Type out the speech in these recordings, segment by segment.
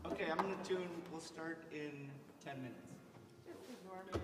Okay, I'm going to tune. We'll start in 10 minutes. Just ignore me.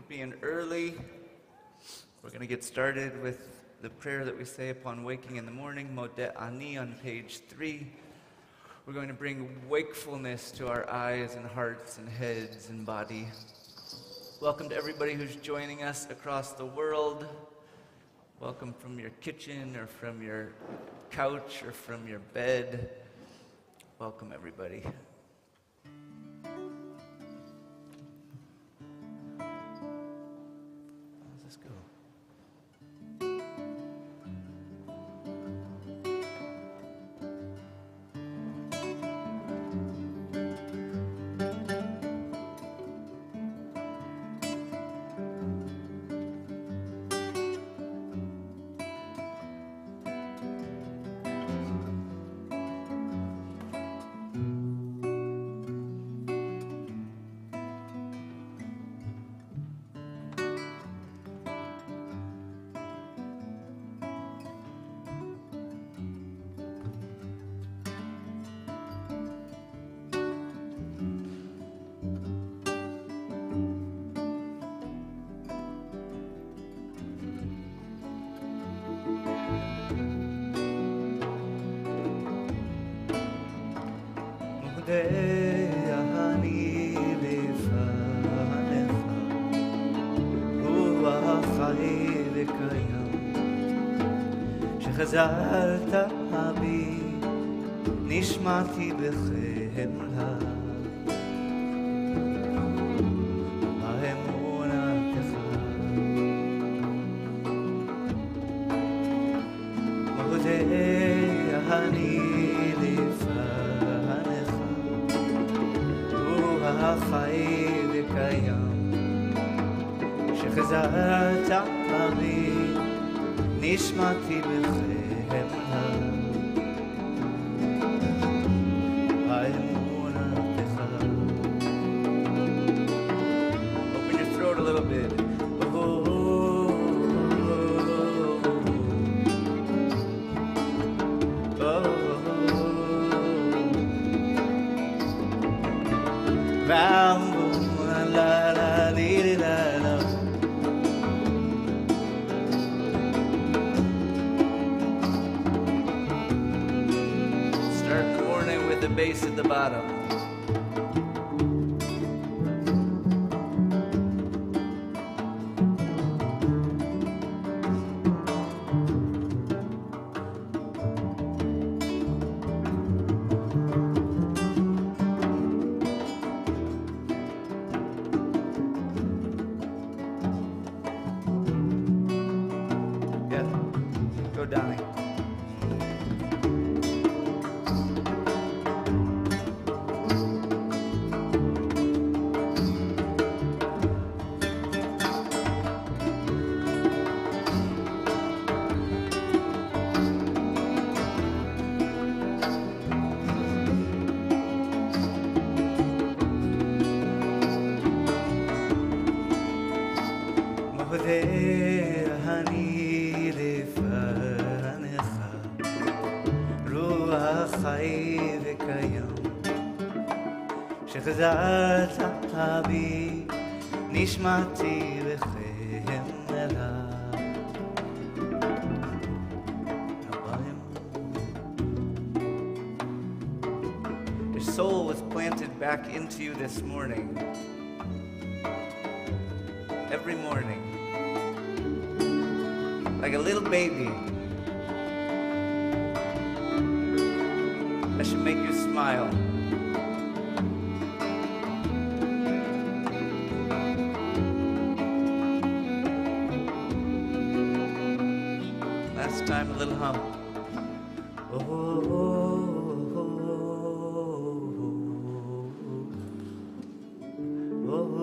for being early. We're going to get started with the prayer that we say upon waking in the morning, Modeh Ani on page 3. We're going to bring wakefulness to our eyes and hearts and heads and body. Welcome to everybody who's joining us across the world. Welcome from your kitchen or from your couch or from your bed. Welcome, everybody. How's this go? אני לפניך, רוח חי וקיים, שחזרת בי, נשמעתי בחמלה, באמונתך. מודה אני החי וקיים, שחזרת בי, נשמעתי בחמלה, באמונתך. Open your throat a little bit. Start the morning with the bass at the bottom. Go, Donnie. אני לפניך, רוח חי וקיים, שחזרת בי, נשמעתי בחמלה. Your soul was planted back into you this morning. Every morning. Like a little baby. That should make you smile. Last time, a little hum. Oh, oh, oh, oh, oh, oh, oh.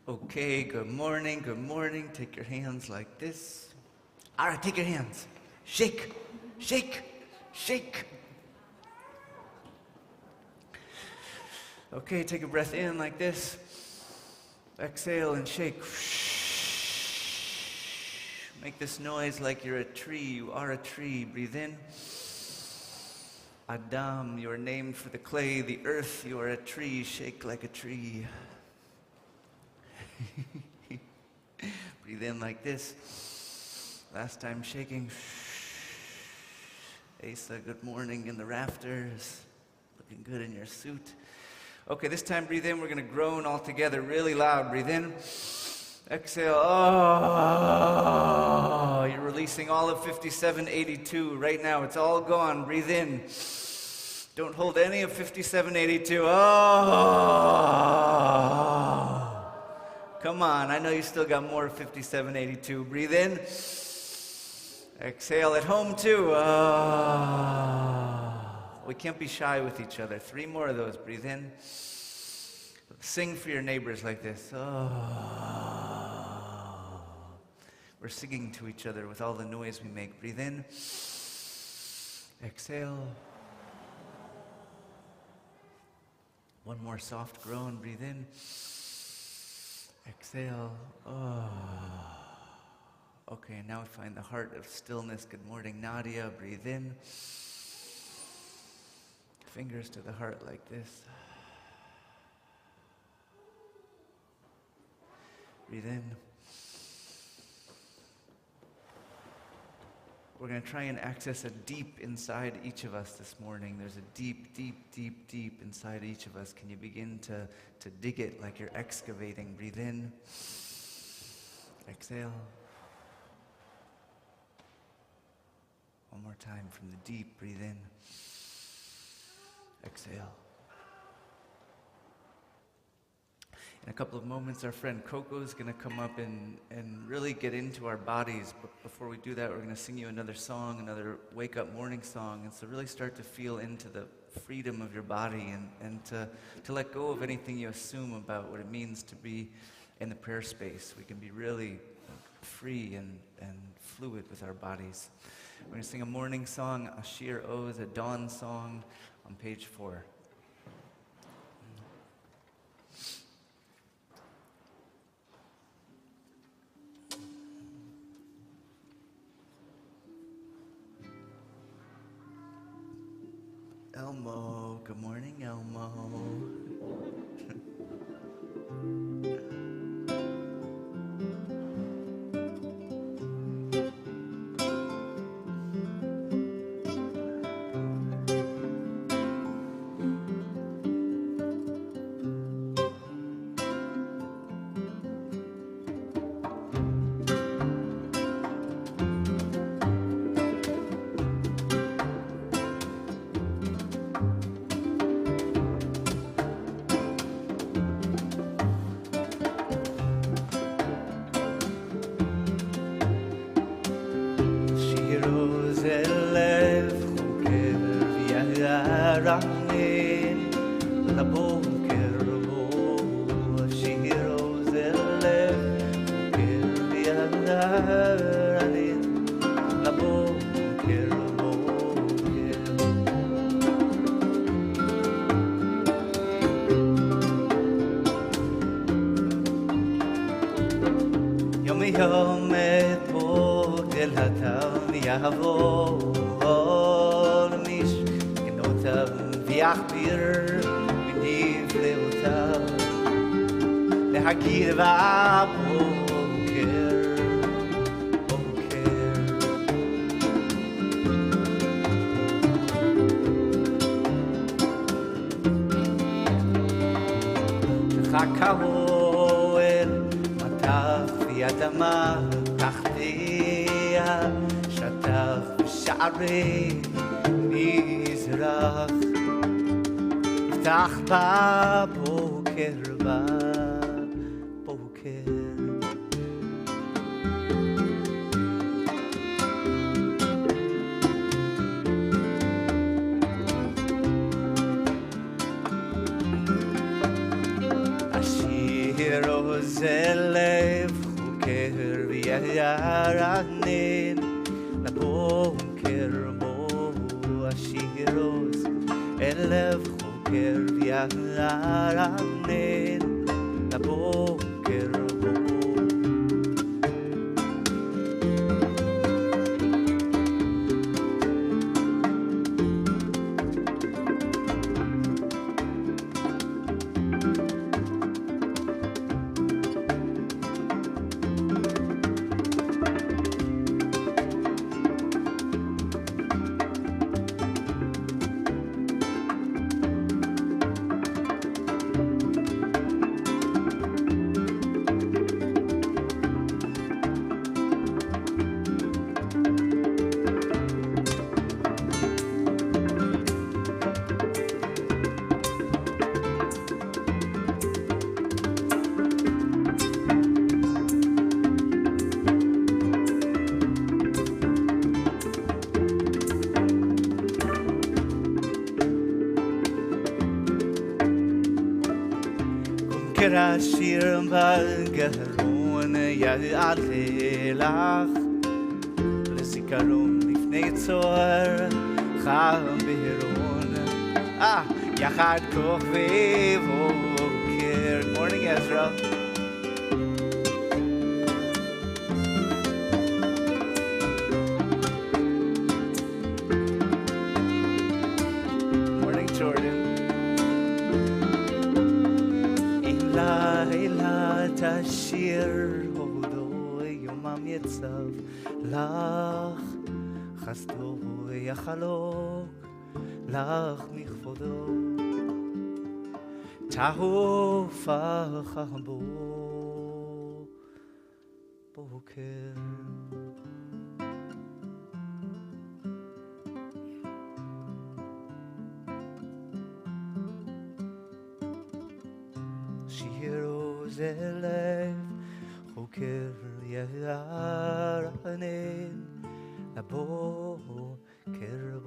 Okay, good morning, good morning. Take your hands like this. All right, take your hands. Shake, shake, shake. Okay, take a breath in like this. Exhale and shake. Make this noise like you're a tree. You are a tree. Breathe in. Adam, you are named for the clay, the earth. You are a tree. Shake like a tree. Breathe in like this. Last time shaking. Asa, good morning in the rafters. Looking good in your suit. Okay, this time breathe in. We're going to groan all together really loud. Breathe in. Exhale. Oh, you're releasing all of 5782 right now. It's all gone. Breathe in. Don't hold any of 5782. Oh. Come on. I know you still got more of 5782. Breathe in. Exhale at home too. Oh. We can't be shy with each other. 3 more of those. Breathe in. Sing for your neighbors like this. Oh. We're singing to each other with all the noise we make. Breathe in. Exhale. One more soft groan. Breathe in. Exhale. Oh. Okay, now we find the heart of stillness. Good morning, Nadia. Breathe in. Fingers to the heart like this. Breathe in. We're going to try and access a deep inside each of us this morning. There's a deep, deep, deep, deep inside each of us. Can you begin to dig it like you're excavating? Breathe in. Exhale. One more time from the deep. Breathe in. Exhale. In a couple of moments, our friend Coco is going to come up and really get into our bodies. But before we do that, we're going to sing you another song, another wake-up morning song. And so really start to feel into the freedom of your body and to let go of anything you assume about what it means to be in the prayer space. We can be really free and fluid with our bodies. We're going to sing a morning song, Ashir Oz, a dawn song on page 4. Elmo, good morning, Elmo. אל לב חוקר ויערנן לבוקר בו. השיר בגרון יעלה לך לזיכרון לפני צוהר חברון יחד כוכבי בוקר. Good morning, Ezra. Good morning, Jordan. תשיר הודו יומם יצב לך חסדו יחלוק לך מכבודו תעוף בו בוקר. זלב חוקר יערנן לבוקר בוקר.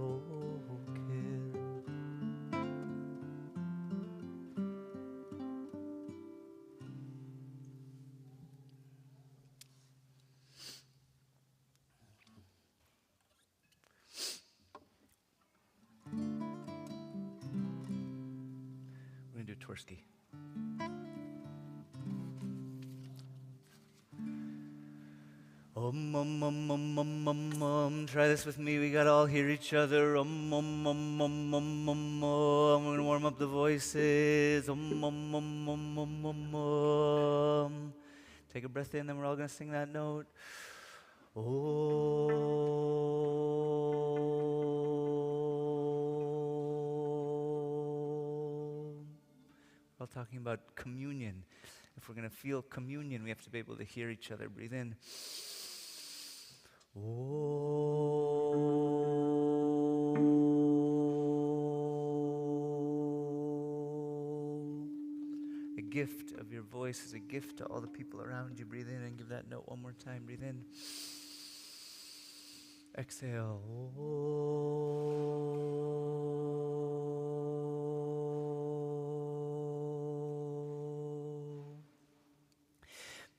We're going to do Tversky. Try this with me. We gotta all hear each other. We're gonna warm up the voices. Take a breath in, then we're all gonna sing that note. We're all talking about communion. If we're going to feel communion, we have to be able to hear each other. Breathe in. The gift of your voice is a gift to all the people around you. Breathe in and give that note one more time. Breathe in. Exhale.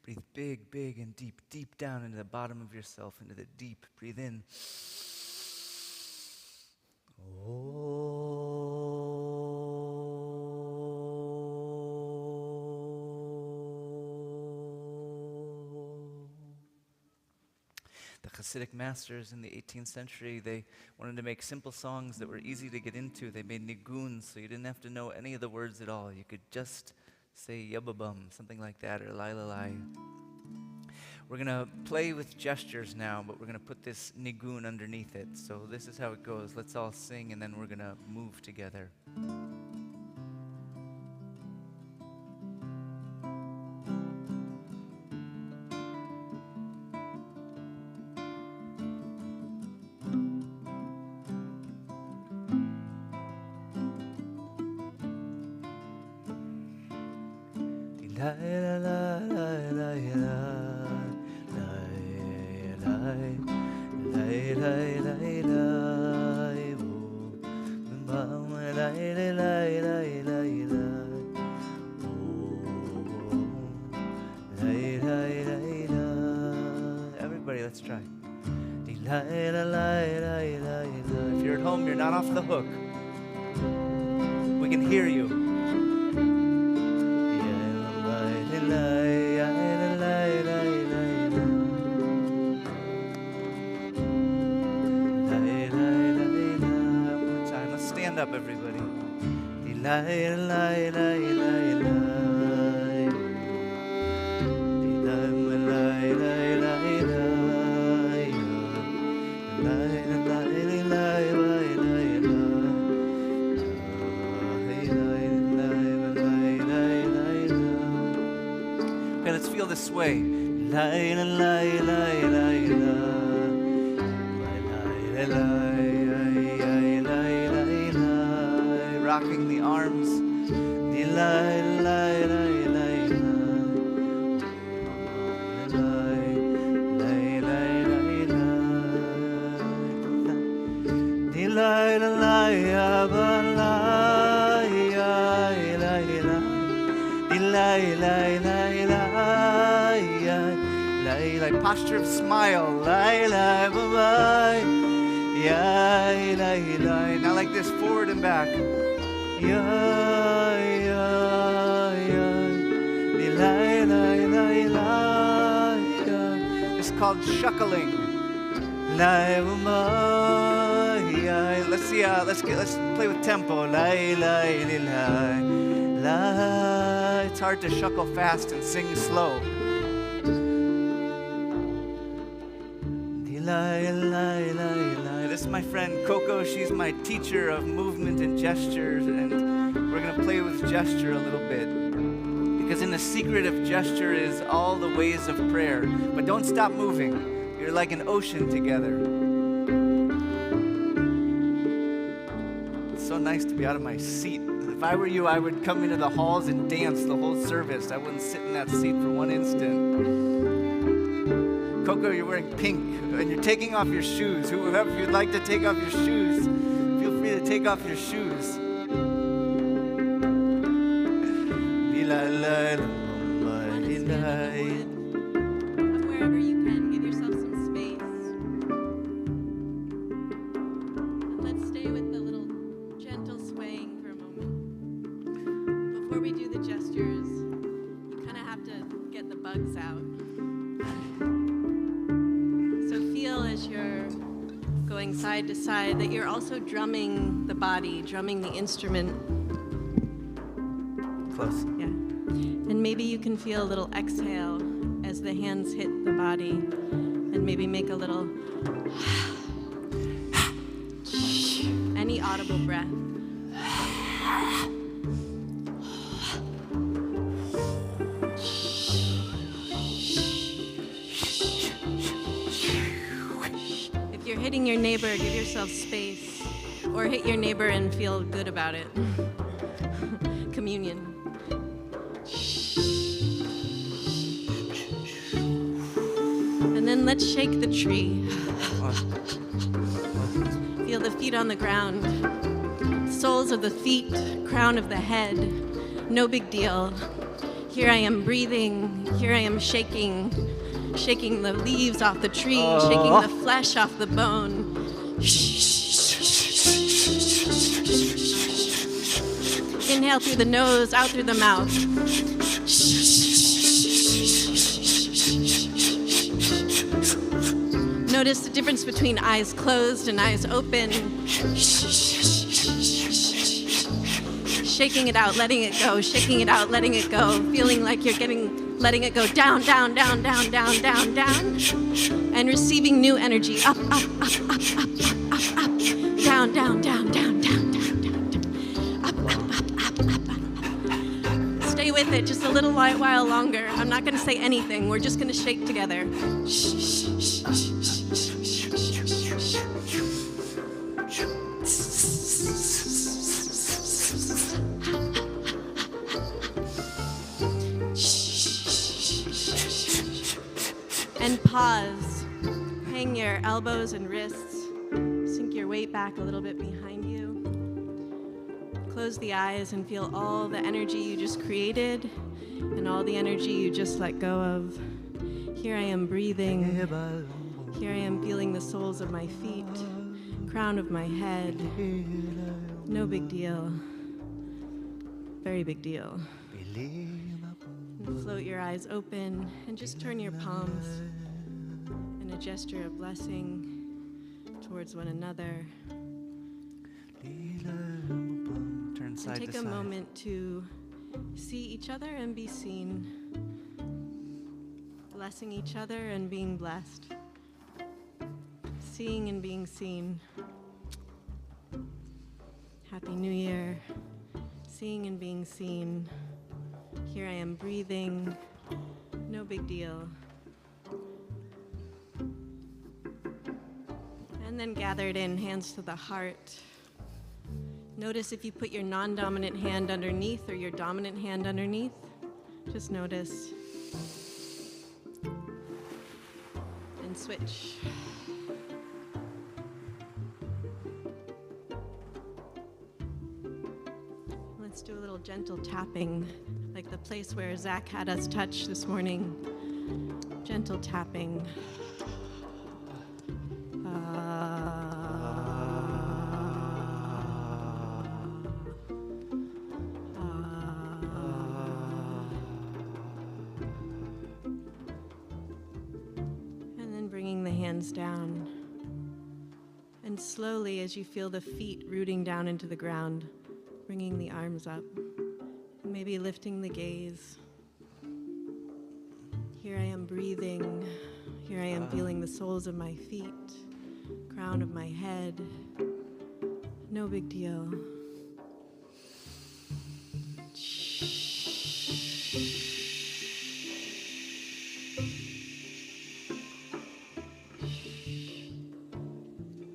Breathe big, big, and deep, deep down into the bottom of yourself, into the deep. Breathe in. The Hasidic masters in the 18th century, they wanted to make simple songs that were easy to get into. They made niguns, so you didn't have to know any of the words at all. You could just say yababum, something like that, or lai la lai. We're going to play with gestures now, but we're going to put this nigun underneath it. So this is how it goes. Let's all sing, and then we're going to move together. Everybody, let's try. If you're at home, you're not off the hook. can hear you. One more time. Let's stand up, everybody. Okay, let's feel this sway. Rocking the arms. Posture of smile. Now like this, forward and back. It's called shuckling. Let's see. Let's play with tempo. It's hard to shuckle fast and sing slow. This is my friend Coco. She's my teacher of movement and gestures, and we're going to play with gesture a little bit. Because in the secret of gesture is all the ways of prayer. But don't stop moving. You're like an ocean together. It's so nice to be out of my seat. If I were you, I would come into the halls and dance the whole service. I wouldn't sit in that seat for one instant. Coco, you're wearing pink, and you're taking off your shoes. Whoever you'd like to take off your shoes, feel free to take off your shoes. Wherever you can, give yourself some space. And let's stay with the little gentle swaying for a moment. Before we do the gestures, you kind of have to get the bugs out. As you're going side to side, that you're also drumming the body, drumming the instrument. Close. Yeah. And maybe you can feel a little exhale as the hands hit the body, and maybe make a little any audible breath. Hitting your neighbor, give yourself space, or hit your neighbor and feel good about it. Communion. And then let's shake the tree. Feel the feet on the ground, soles of the feet, crown of the head. No big deal. Here I am breathing, here I am shaking the leaves off the tree, shaking the flesh off the bone. Inhale through the nose, out through the mouth. Notice the difference between eyes closed and eyes open. Shaking it out, letting it go, shaking it out, letting it go, feeling like you're letting it go down, down, down, down, down, down, down, and receiving new energy. Up, up, up, up, up, up, up, up, down, down, down, down, down, down, down, up, up, up, up, up, up. Stay with it just a little while longer. I'm not going to say anything. We're just going to shake together. And pause. Hang your elbows and wrists. Sink your weight back a little bit behind you. Close the eyes and feel all the energy you just created and all the energy you just let go of. Here I am breathing. Here I am feeling the soles of my feet, crown of my head. No big deal. Very big deal. And float your eyes open and just turn your palms in a gesture of blessing towards one another. Turn side And take to a side. moment to see each other and be seen. Blessing each other and being blessed. Seeing and being seen. Happy New Year. Seeing and being seen. Here I am breathing. No big deal. And then gathered in, hands to the heart. Notice if you put your non-dominant hand underneath or your dominant hand underneath. Just notice. And switch. Let's do a little gentle tapping, like the place where Zach had us touch this morning. Gentle tapping. And then bringing the hands down. And slowly, as you feel the feet rooting down into the ground, bringing the arms up, maybe lifting the gaze. Here I am breathing. Here I am feeling the soles of my feet, crown of my head. No big deal.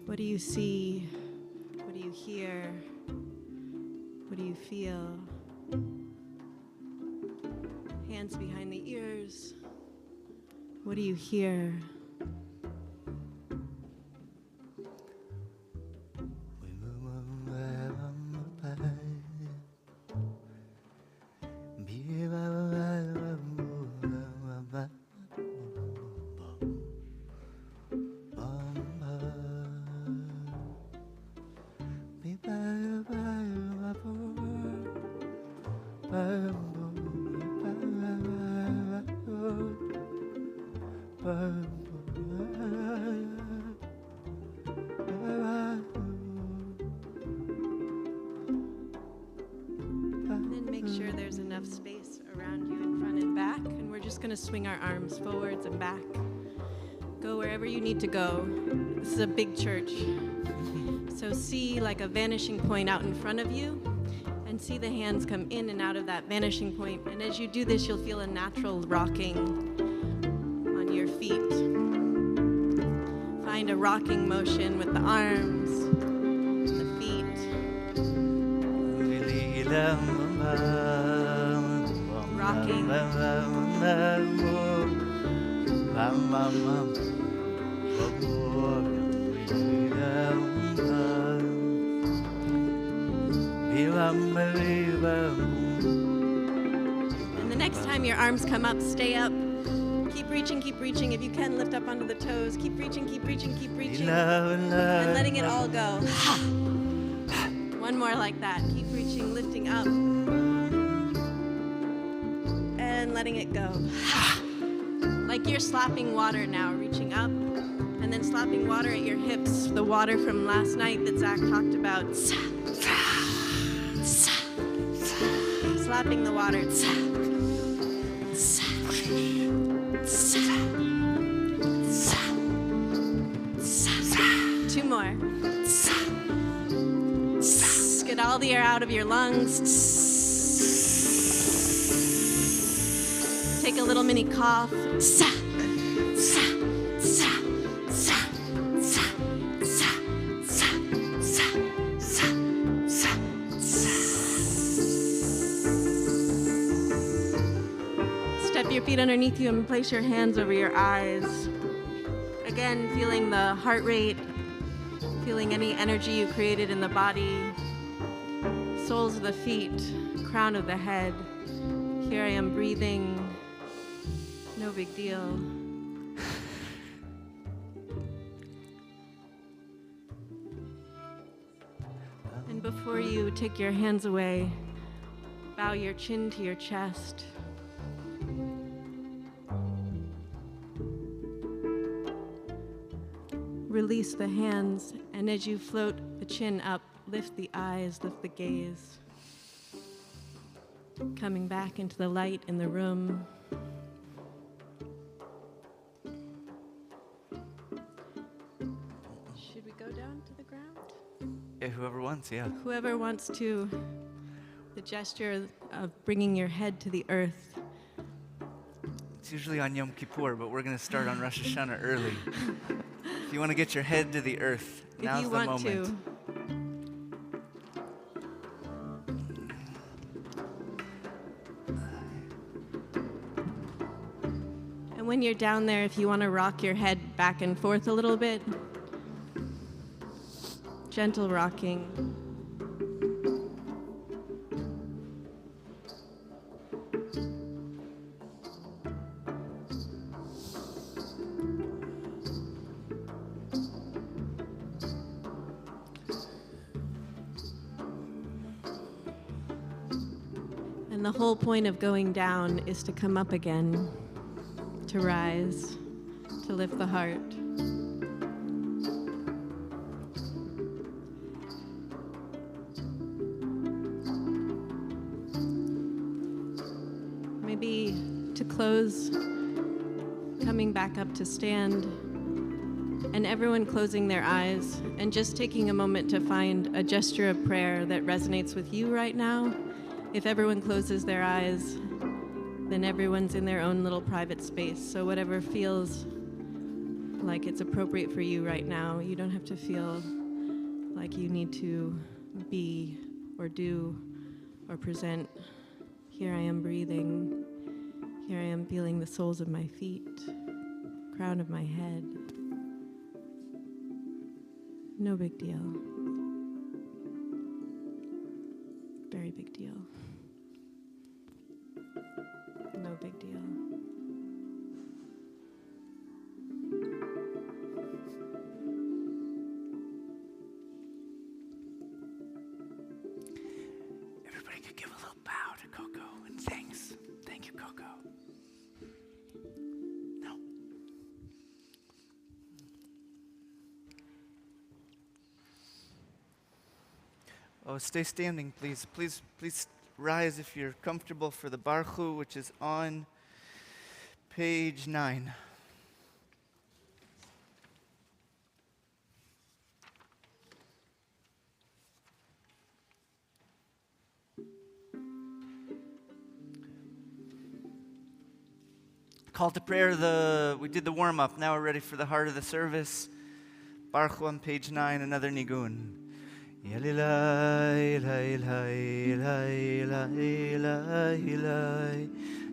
What do you see? What do you hear? What do you feel? Hands behind the ears. What do you hear? Then make sure there's enough space around you in front and back, and we're just going to swing our arms forwards and back. Go wherever you need to go. This is a big church. So see like a vanishing point out in front of you, and see the hands come in and out of that vanishing point. And as you do this, you'll feel a natural rocking on your feet. Find a rocking motion with the arms, the feet. Rocking. And the next time your arms come up, stay up. Keep reaching, keep reaching. If you can, lift up onto the toes. Keep reaching, keep reaching, keep reaching. And letting it all go. One more like that. Keep reaching, lifting up. And letting it go. Like you're slapping water now, reaching up. And then slapping water at your hips. The water from last night that Zach talked about. Slapping the water. Two more. Get all the air out of your lungs. Take a little mini cough. Step your feet underneath you and place your hands over your eyes. Again, feeling the heart rate, feeling any energy you created in the body, soles of the feet, crown of the head. Here I am breathing, no big deal. And before you take your hands away, Bow your chin to your chest. Release the hands, and as you float the chin up, lift the eyes, lift the gaze. Coming back into the light in the room. Should we go down to the ground? Yeah, whoever wants, yeah. Whoever wants to, the gesture of bringing your head to the earth. It's usually on Yom Kippur, but we're going to start on Rosh Hashanah early. If you want to get your head to the earth, now's the moment. If you want to. And when you're down there, if you want to rock your head back and forth a little bit, gentle rocking. And the whole point of going down is to come up again, to rise, to lift the heart. Maybe to close, coming back up to stand, and everyone closing their eyes and just taking a moment to find a gesture of prayer that resonates with you right now. If everyone closes their eyes, then everyone's in their own little private space. So whatever feels like it's appropriate for you right now, you don't have to feel like you need to be or do or present. Here I am breathing. Here I am feeling the soles of my feet, crown of my head. No big deal. Very big deal. No big deal. Everybody could give a little bow to Coco and thanks. Thank you, Coco. No. Oh, stay standing, please. Please rise if you're comfortable for the Baruch, which is on page 9. Call to prayer, we did the warm-up. Now we're ready for the heart of the service. Baruch on page 9, another nigun. Yalilai, lai, lai, lai, lai, lai, lai,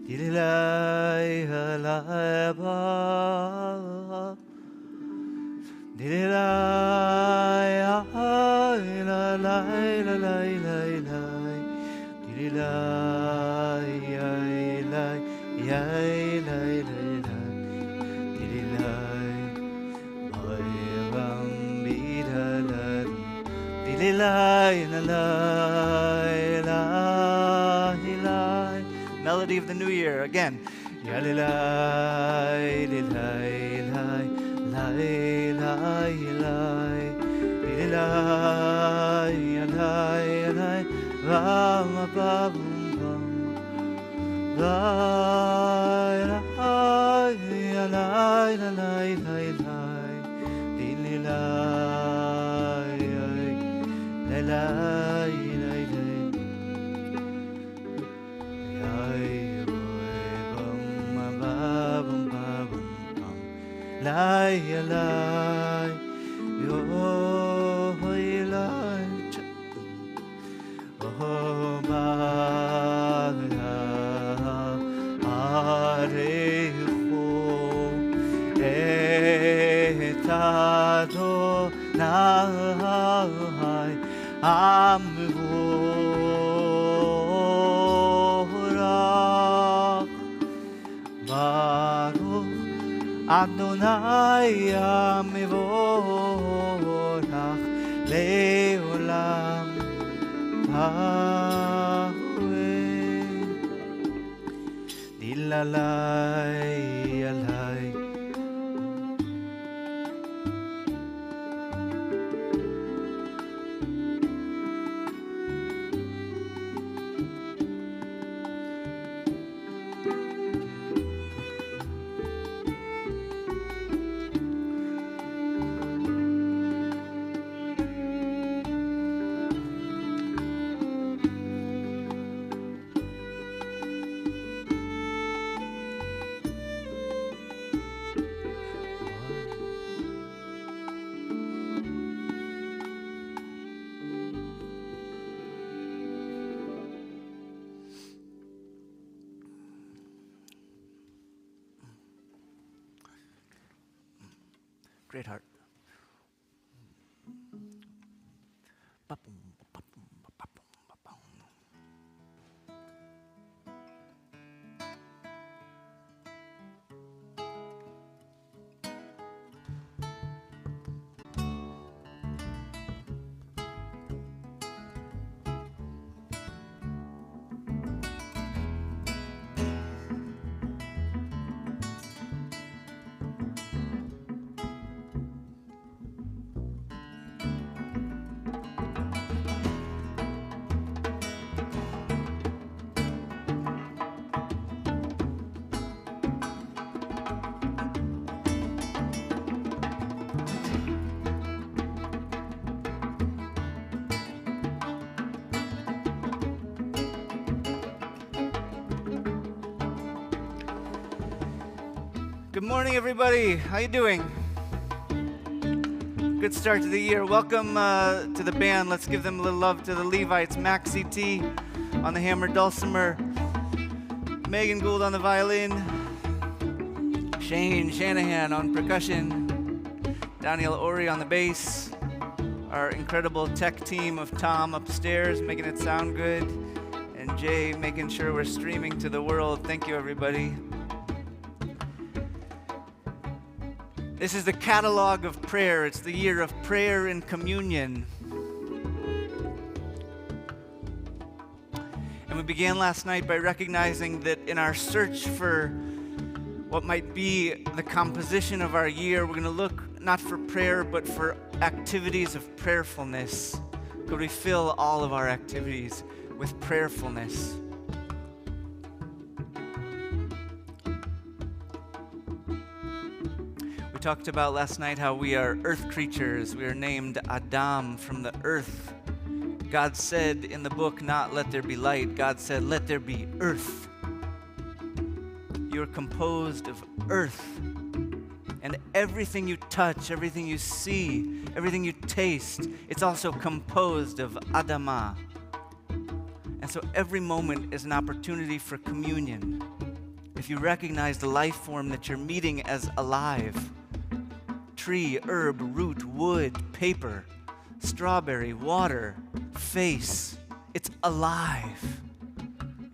dililai, halai, ba, dililai, lai, lai, lai, lai, lai, lai, dililai, lai, lai, lai, lai, lai, dililai, mai, bam, bidalai. Melody of the New Year again. Adonai Amevorach Leolam Yahweh. alai, alai. Great heart. Good morning, everybody. How you doing? Good start to the year. Welcome to the band. Let's give them a little love to the Levites. Maxie T on the hammer dulcimer. Megan Gould on the violin. Shane Shanahan on percussion. Daniel Ori on the bass. Our incredible tech team of Tom upstairs making it sound good. And Jay making sure we're streaming to the world. Thank you, everybody. This is the catalog of prayer. It's the year of prayer and communion. And we began last night by recognizing that in our search for what might be the composition of our year, we're going to look not for prayer, but for activities of prayerfulness. Could we fill all of our activities with prayerfulness? We talked about last night how we are earth creatures. We are named Adam, from the earth. God said in the book, not let there be light. God said, let there be earth. You're composed of earth. And everything you touch, everything you see, everything you taste, it's also composed of Adamah. And so every moment is an opportunity for communion. If you recognize the life form that you're meeting as alive, tree, herb, root, wood, paper, strawberry, water, face, it's alive.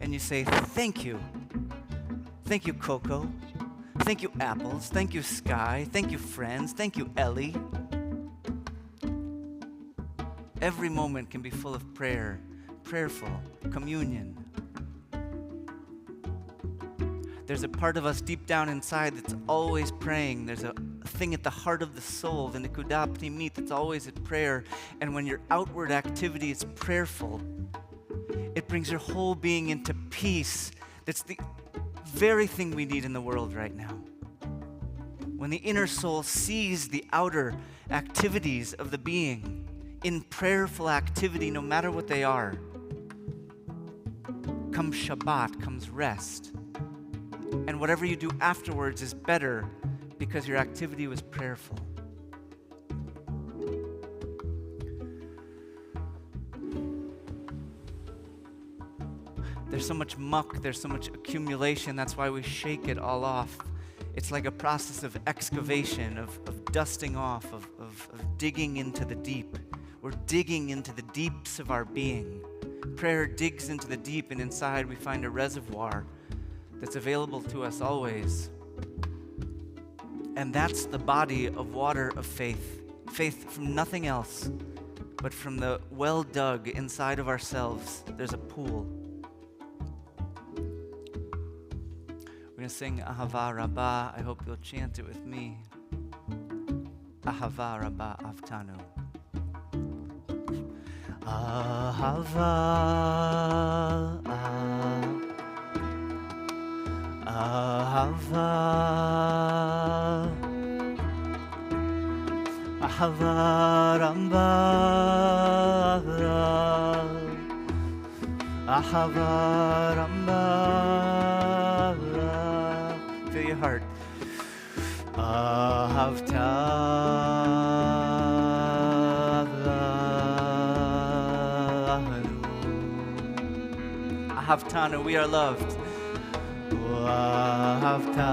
And you say, thank you. Thank you, Coco. Thank you, apples. Thank you, sky. Thank you, friends. Thank you, Ellie. Every moment can be full of prayer, prayerful, communion. There's a part of us deep down inside that's always praying. There's a thing at the heart of the soul, the Nekudah Pnimit, that's always at prayer. And when your outward activity is prayerful, it brings your whole being into peace. That's the very thing we need in the world right now. When the inner soul sees the outer activities of the being in prayerful activity, no matter what they are, comes Shabbat, comes rest. And whatever you do afterwards is better because your activity was prayerful. There's so much muck, there's so much accumulation, that's why we shake it all off. It's like a process of excavation, of dusting off, of digging into the deep. We're digging into the deeps of our being. Prayer digs into the deep, and inside we find a reservoir that's available to us always. And that's the body of water of faith. Faith from nothing else, but from the well dug inside of ourselves, there's a pool. to sing Ahava Rabbah. I hope you'll chant it with me. Ahava Rabbah Avtanu. Ahava, Ahava, Ahava Rabbah, Ahava Rabbah. Feel your heart. Ahavta. Ahavtanu, we are loved. Ahavta.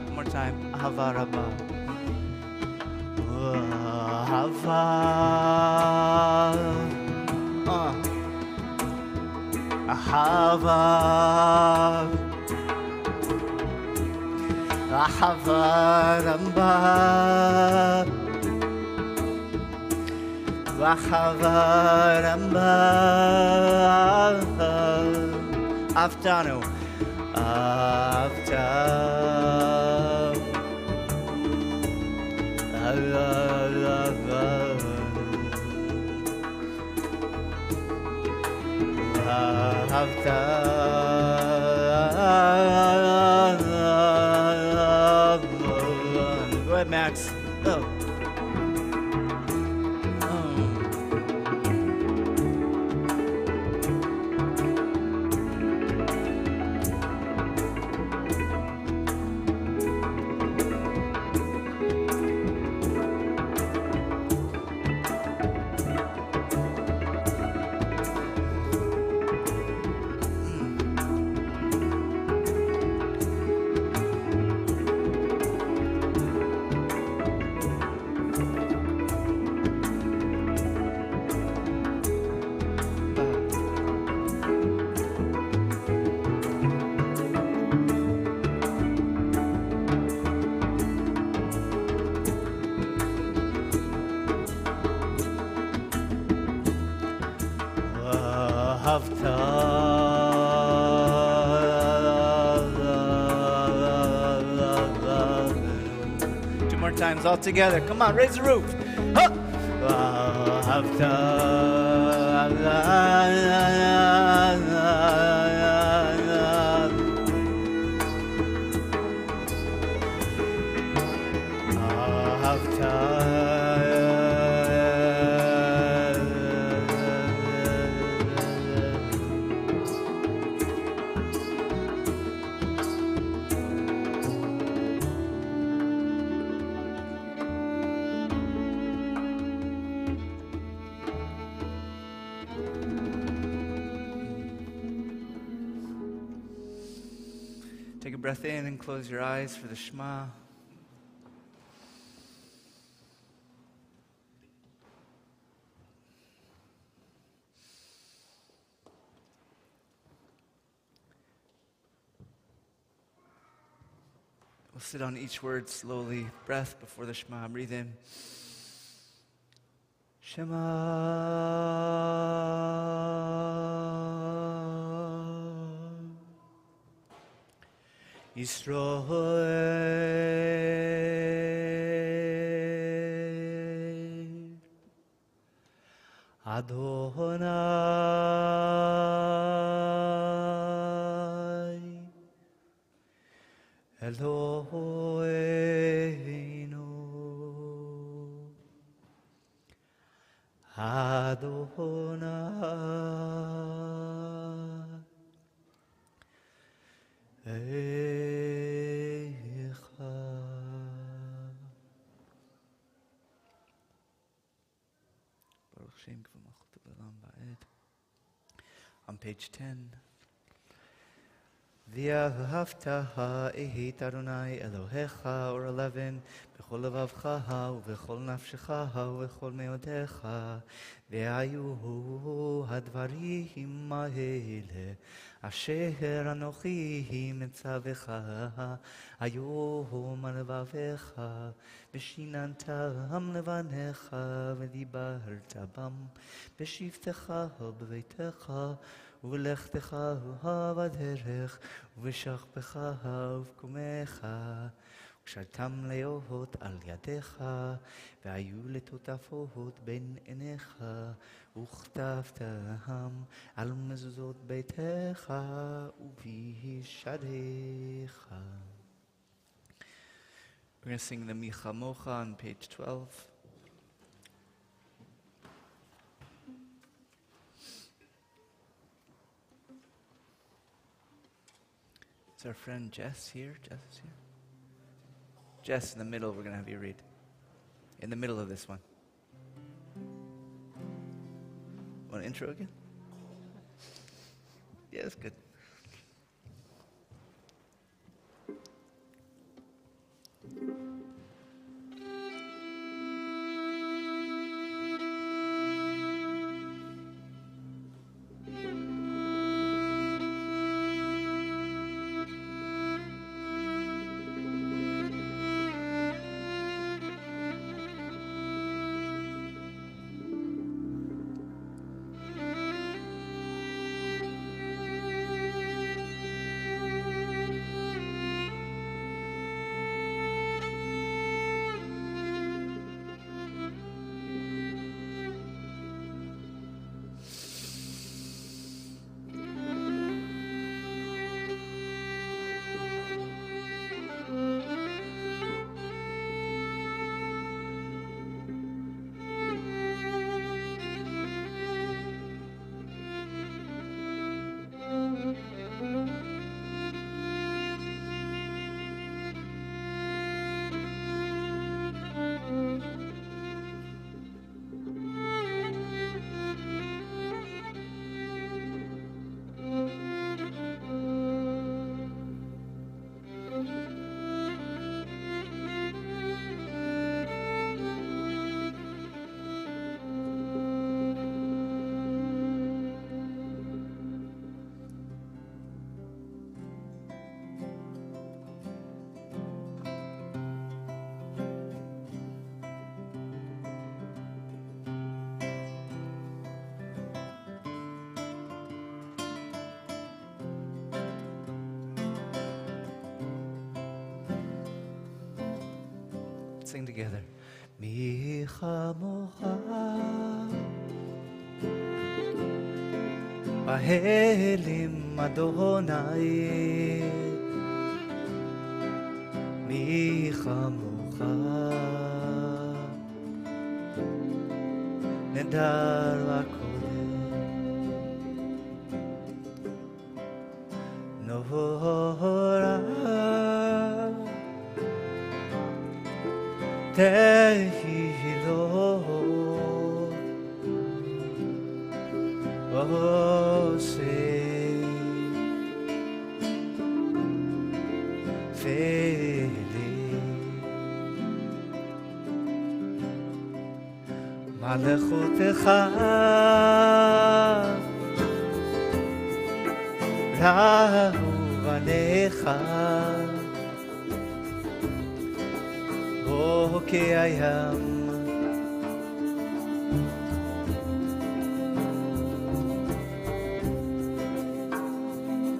One more time. Ahava Rabbah. Ahava. Ahava. Ahava Rabbah. Ahava Rabbah. Avtanu. Go ahead, Max. Oh. Two more times all together. Come on, raise the roof. Take a breath in and close your eyes for the Shema. We'll sit on each word slowly. Breath before the Shema. Breathe in. Shema Yisrael Adonai Eloheinu Adonai Echad. Baruch Shem K'vah Malchut Olam Va'ed. On page 10. V'ahavta ha'ehit Adonai Elohecha, or 11, b'chol levavcha u'b'chol nafshecha u'b'chol meodecha, v'ayu hadvarim ha'ele, asher anochi mitzavecha, hayom al levavecha, v'shinantam levanecha, v'dibarta bam, b'shivtecha b'veitecha, ולכתך בדרך, ובשכבך ובקומך, וקשרתם להיות על ידיך, והיו לטוטפות בין עיניך, וכתבתם על מזוזות ביתך ובישעריך. We're going to sing the Micha Mocha on page 12. Is our friend Jess here? Jess is here. Jess, in the middle, we're going to have you read. In the middle of this one. Want to intro again? Yeah, that's good. Sing together. Micha mocha Bahelim Adonai Micha mocha Nedar lakodem Nohora Tehilot Osei Feli Malechutecha Rahuvanecha Okay, I am.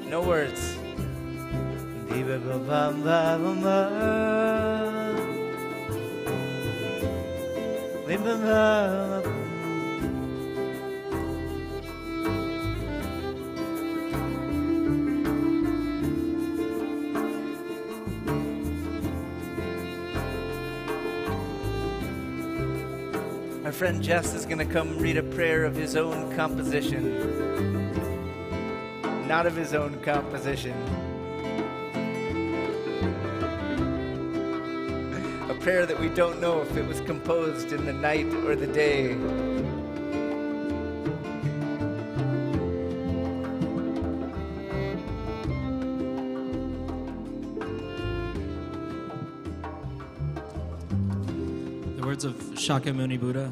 No words. My friend Jess is going to come read a prayer of his own composition. Not of his own composition. A prayer that we don't know if it was composed in the night or the day. The words of Shakyamuni Buddha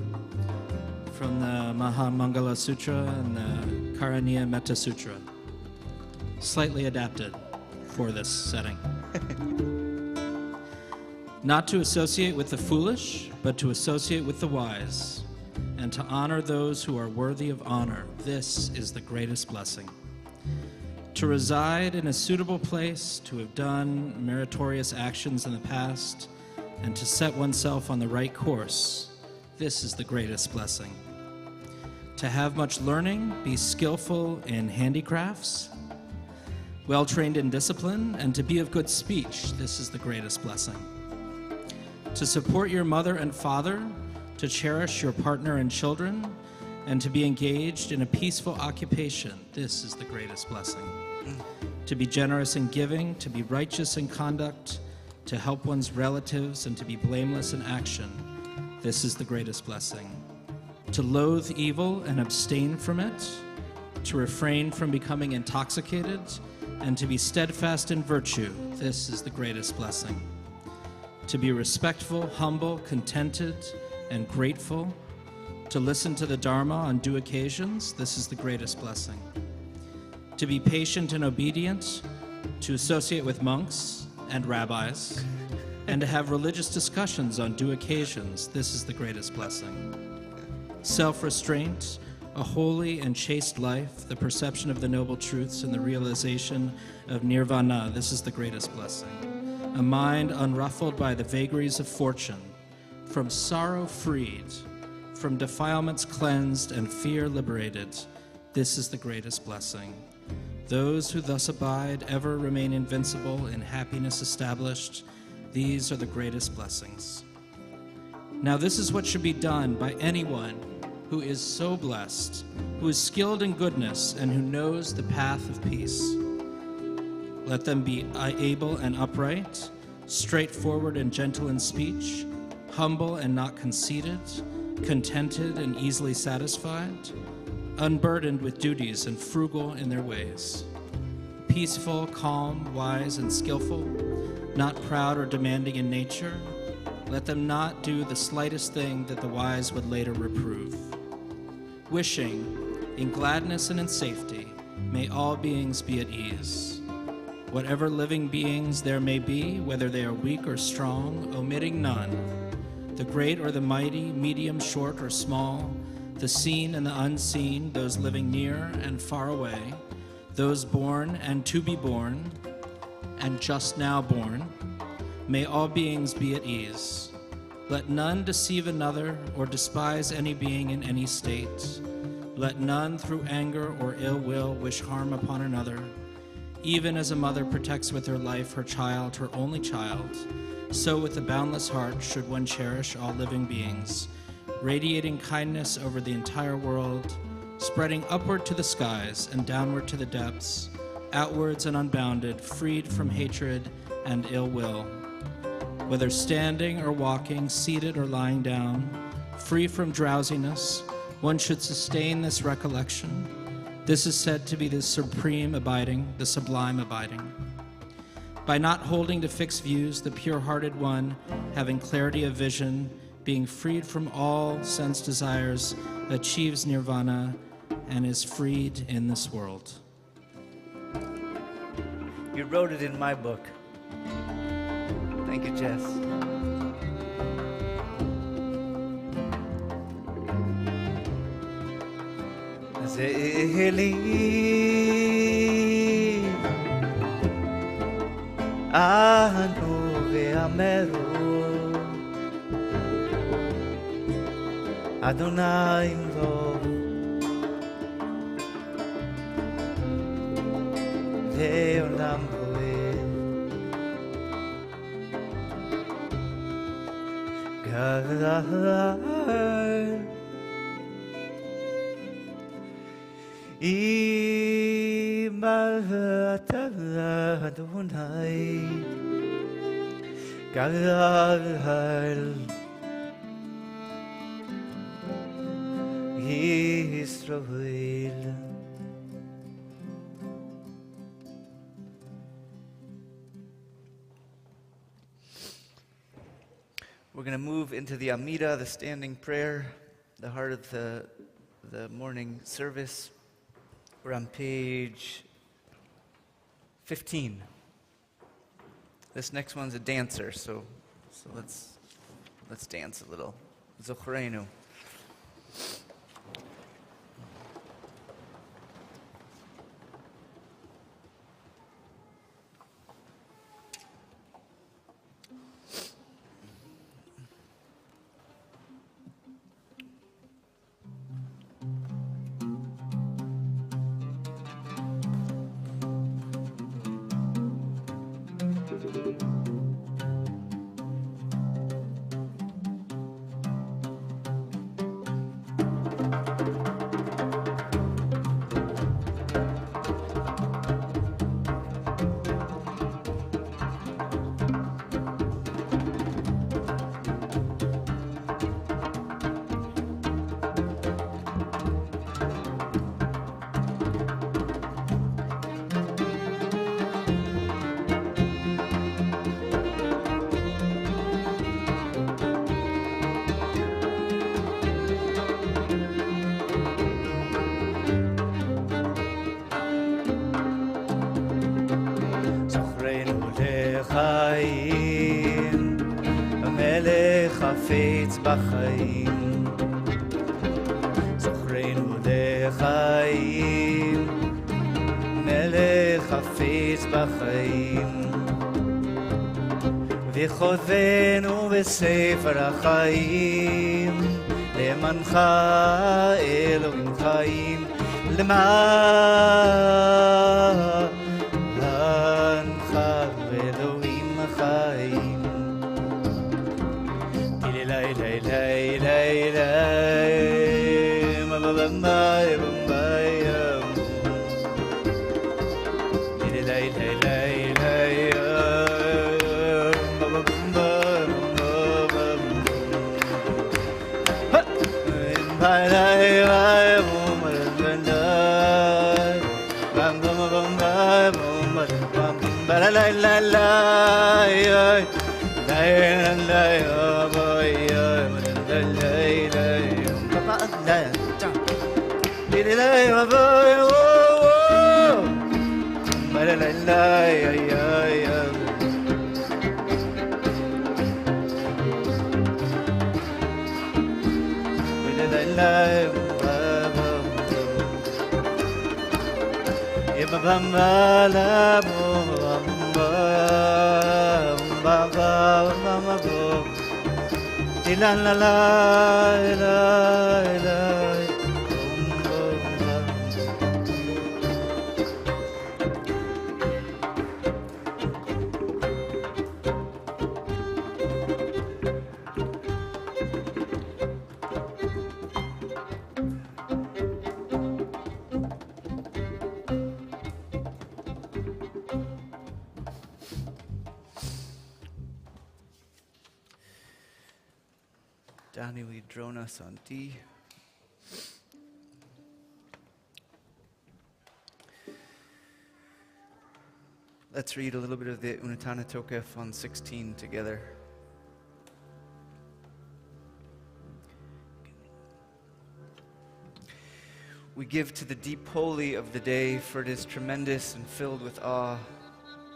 from the Mahamangala Sutra and the Karaniya Metta Sutra. Slightly adapted for this setting. Not to associate with the foolish, but to associate with the wise, and to honor those who are worthy of honor. This is the greatest blessing. To reside in a suitable place, to have done meritorious actions in the past, and to set oneself on the right course. This is the greatest blessing. To have much learning, be skillful in handicrafts, well-trained in discipline, and to be of good speech. This is the greatest blessing. To support your mother and father, to cherish your partner and children, and to be engaged in a peaceful occupation. This is the greatest blessing. To be generous in giving, to be righteous in conduct, to help one's relatives, and to be blameless in action. This is the greatest blessing. To loathe evil and abstain from it, to refrain from becoming intoxicated, and to be steadfast in virtue. This is the greatest blessing. To be respectful, humble, contented, and grateful, to listen to the Dharma on due occasions. This is the greatest blessing. To be patient and obedient, to associate with monks and rabbis, and to have religious discussions on due occasions. This is the greatest blessing. Self-restraint, a holy and chaste life, the perception of the noble truths, and the realization of nirvana. This is the greatest blessing. A mind unruffled by the vagaries of fortune, from sorrow freed, from defilements cleansed, and fear liberated. This is the greatest blessing. Those who thus abide ever remain invincible, in happiness established. These are the greatest blessings. Now this is what should be done by anyone who is so blessed, who is skilled in goodness, and who knows the path of peace. Let them be able and upright, straightforward and gentle in speech, humble and not conceited, contented and easily satisfied, unburdened with duties and frugal in their ways, peaceful, calm, wise, and skillful, not proud or demanding in nature. Let them not do the slightest thing that the wise would later reprove. Wishing, in gladness and in safety, may all beings be at ease. Whatever living beings there may be, whether they are weak or strong, omitting none, the great or the mighty, medium, short, or small, the seen and the unseen, those living near and far away, those born and to be born, and just now born, may all beings be at ease. Let none deceive another or despise any being in any state. Let none through anger or ill will wish harm upon another. Even as a mother protects with her life her child, her only child, so with a boundless heart should one cherish all living beings, radiating kindness over the entire world, spreading upward to the skies and downward to the depths, outwards and unbounded, freed from hatred and ill will. Whether standing or walking, seated or lying down, free from drowsiness, one should sustain this recollection. This is said to be the supreme abiding, the sublime abiding. By not holding to fixed views, the pure-hearted one, having clarity of vision, being freed from all sense desires, achieves nirvana and is freed in this world. You wrote it in my book. Thank you, Jess. Zeli anu ve'ameru Adonai imrov ve'olam poel Gar Imarata Adonai Gar Israel. We're We're going to move into the Amida, the standing prayer, the heart of the morning service. We're on page 15. This next one's a dancer, so let's dance a little. Zochreinu. חפץ בחיים, זוכרנו לחיים, מלך חפץ בחיים, וחוזנו בספר החיים, למענך אלוהים חיים, למענך אלוהים חיים. Donnie, will you drone us on D? Let's read a little bit of the Unatana Tokef on 16 together. We give to the deep holy of the day, for it is tremendous and filled with awe.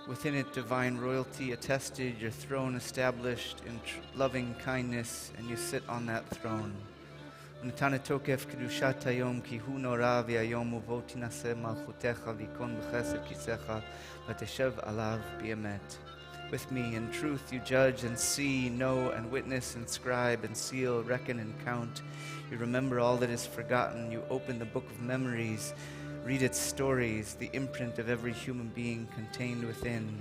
Within it, divine royalty attested, your throne established in loving kindness, and you sit on that throne. Unatana tokef kedushat hayom ki hu nora v'hayom uvo tinaseh malchutecha v'ikon b'chesed kisecha v'teshev alav b'emet. With me in truth you judge and see, know and witness and scribe and seal, reckon and count. You remember all that is forgotten. You open the book of memories. Read its stories, the imprint of every human being contained within.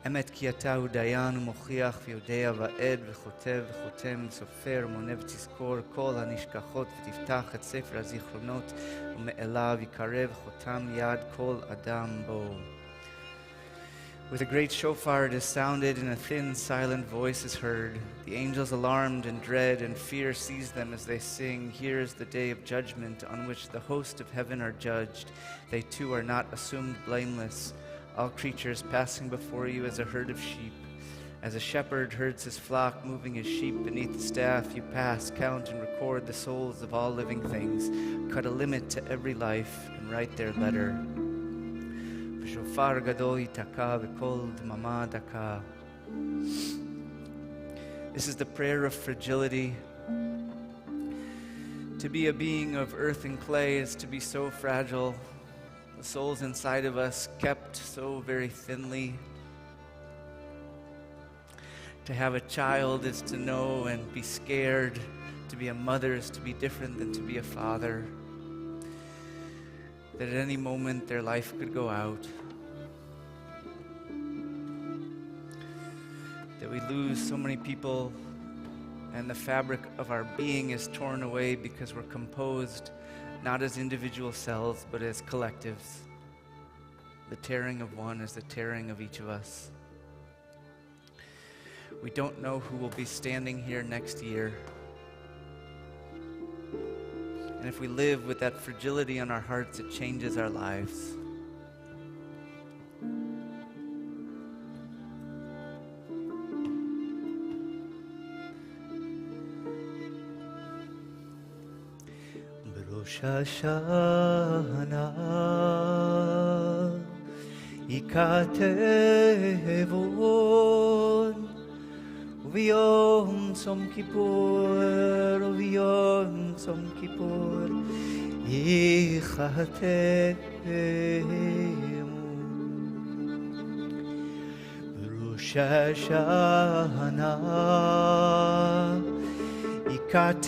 Emet ki ata hu dayan u'mochiach v'yodea va'ed v'chotev v'chotem sofer mone v'tizkor kol hanishkachot v'tiftach et sefer hazichronot u'me'elav yikarev chotam yad kol adam bo. With a great shofar it is sounded, and a thin, silent voice is heard. The angels alarmed and dread, and fear seized them as they sing, "Here is the day of judgment, on which the host of heaven are judged. They too are not assumed blameless, all creatures passing before you as a herd of sheep. As a shepherd herds his flock, moving his sheep beneath the staff, you pass, count, and record the souls of all living things. Cut a limit to every life and write their letter. Shofar gadol yitaka v'kol dmama daka. This is the prayer of fragility. To be a being of earth and clay is to be so fragile. The souls inside of us kept so very thinly. To have a child is to know and be scared. To be a mother is to be different than to be a father. That at any moment their life could go out. That we lose so many people and the fabric of our being is torn away because we're composed not as individual cells but as collectives. The tearing of one is the tearing of each of us. We don't know who will be standing here next year. And if we live with that fragility on our hearts, it changes our lives. Rosh Hashanah ikatevon Uviyom Tzom Kippur, Uviyom Tzom Kippur, Yichatemun. Rosh Hashanah, Yikatevon,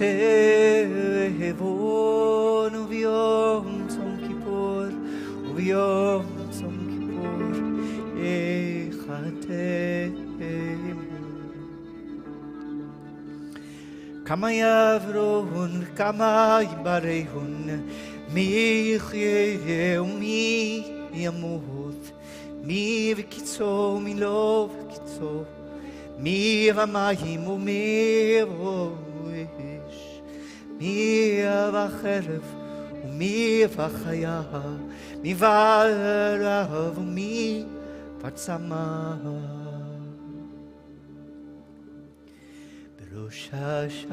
Uviyom Tzom Kippur, Uviyom Tzom Kippur, Yichatemun. Kama yavrun, kama yibarehun, mi yichyeh umi yamut, mi v'kitzo, mi lo v'kitzo, mi v'mayim umi v'oish, mi v'acherev umi v'achaya, mi v'arav umi v'atzama. Rosh Hashanah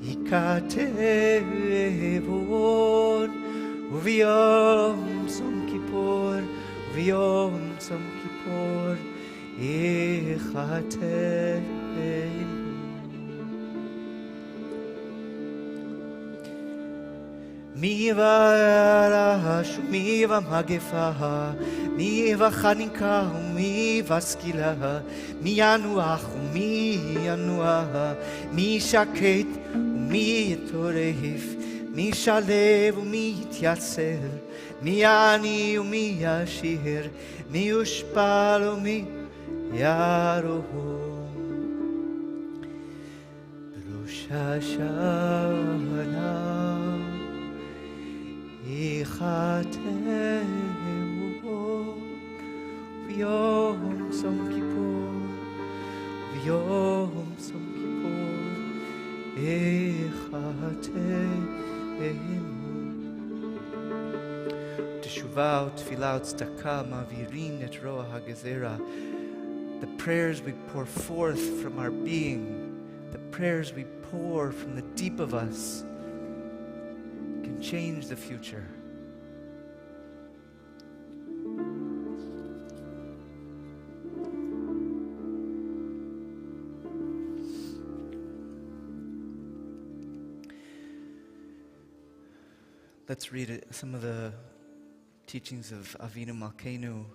Yikatevon Uviyom Tzom Kippur Uviyom Tzom Kippur Yichatemun. Mi v'arash u'mi v'magefa mi v'chanika u'mi v'skila mi yanuach u'mi yanuach mi shaket u'mi yitoref mi shalev u'mi yityaser mi ani u'mi yashir mi yushpal u'mi yarohom. Rosh Hashanah Yichatemun V'yom Tzom Kippur V'yom Tzom Kippur Yichatemun. Teshuvah u'tfilah u'tzedakah ma'avirin et roah hagezera. The prayers we pour forth from our being, the prayers we pour from the deep of us, can change the future. Let's read some of the teachings of Avinu Malkeinu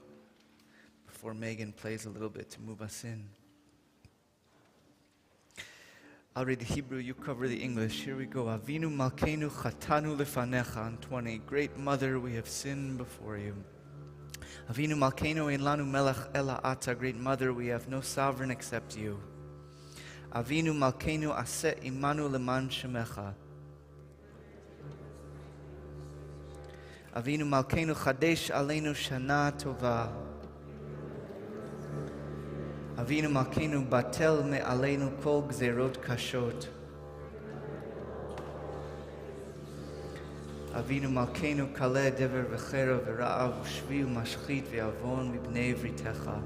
before Megan plays a little bit to move us in. I'll read the Hebrew, you cover the English. Here we go. Avinu Malkeinu Chatanu Lefanecha on 20. Great Mother, we have sinned before you. Avinu Malkeinu Ein Lanu Melech Ela Ata. Great Mother, we have no sovereign except you. Avinu Malkeinu Aseh Imanu Leman Shemecha. Avinu Malkeinu Chadesh Aleinu Shana Tova. Avinu Malkeinu Batel Me'aleinu Kol Gzerot Kashot. Avinu Malkeinu Kaleh Dever V'chera V'ra'av U'shvi U'mashchit V'yavon Mibnei Vritecha.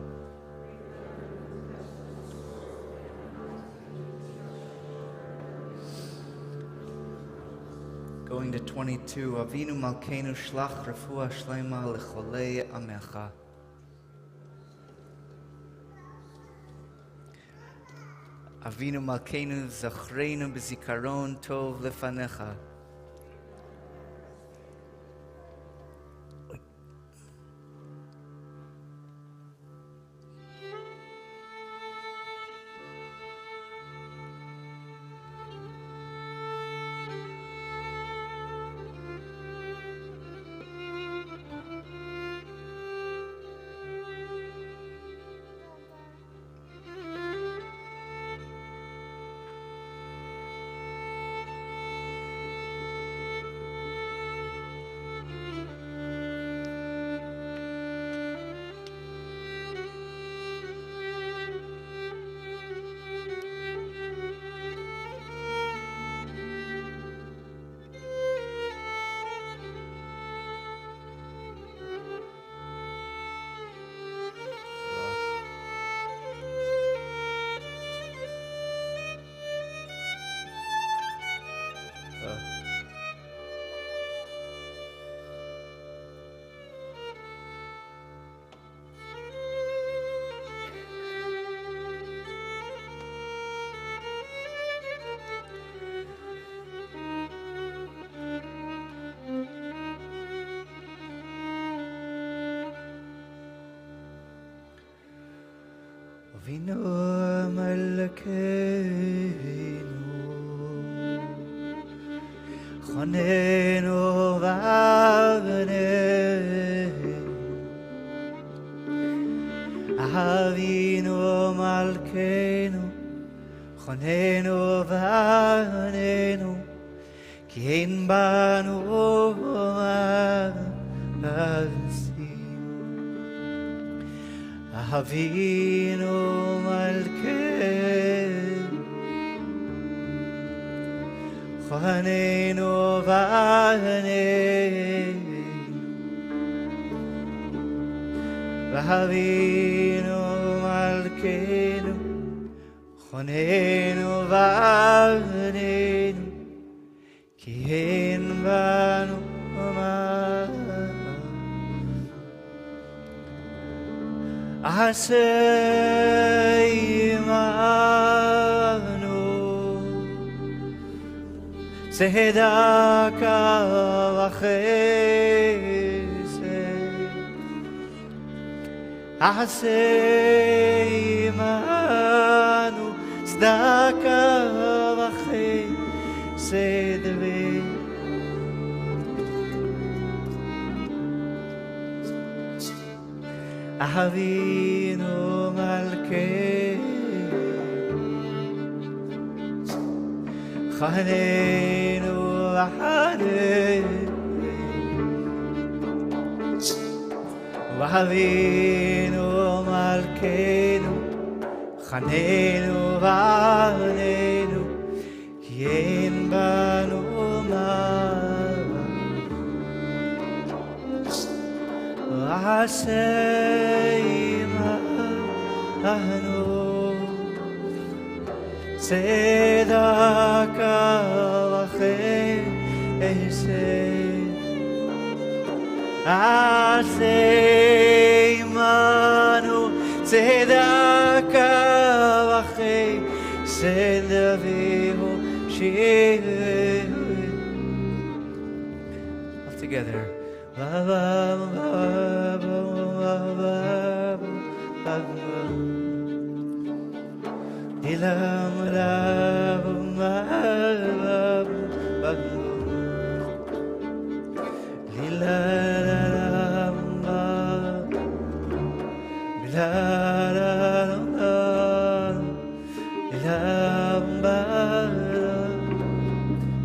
Going to 22. Avinu Malkeinu Shlach Refuah Shlema Lecholei Amecha. Avinu Malkeinu Zachreinu B'zikaron Tov Lefanecha. Avinu Malkeinu Chonenu V'avneinu Avinu Malkeinu Chonenu V'avneinu Ki ein banu Avinu Malkeinu Chonenu V'avneinu Avinu Malkeinu Chonenu V'avneinu Ki ein banu Asay imanu tzedaka v'chesed Asay imanu tzedaka v'chesed Avinu Malkeinu Chonenu V'avneinu Avinu Malkeinu Chonenu V'avneinu Ki ein banu Asay imanu tzedaka v'chesed Asay imanu tzedaka v'chesed Avihu shir. All together.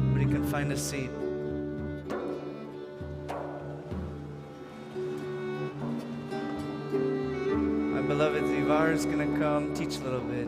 Everybody can find a seat. Beloved Zivar is going to come teach a little bit.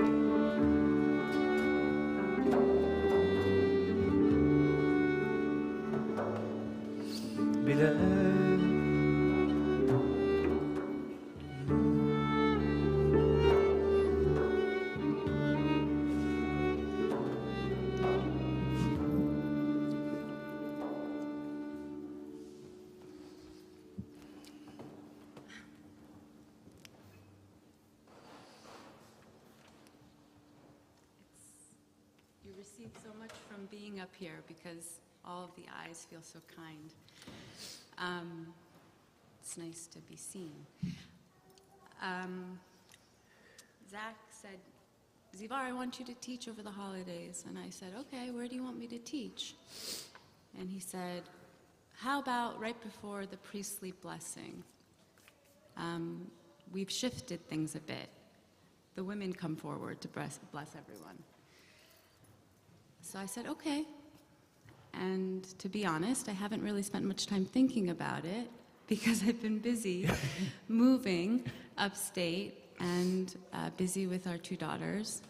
received so much from being up here because all of the eyes feel so kind. It's nice to be seen. Zach said, Zivar, I want you to teach over the holidays. And I said, okay, where do you want me to teach? And he said, how about right before the priestly blessing? We've shifted things a bit. The women come forward to bless everyone. So I said, okay. And to be honest, I haven't really spent much time thinking about it because I've been busy moving upstate and busy with our 2 daughters.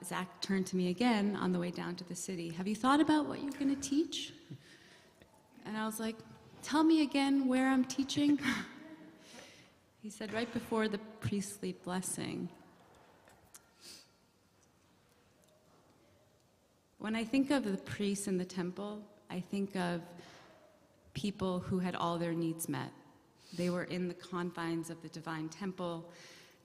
Zach turned to me again on the way down to the city. Have you thought about what you're going to teach? And I was like, tell me again where I'm teaching. He said, right before the priestly blessing. When I think of the priests in the temple, I think of people who had all their needs met. They were in the confines of the divine temple.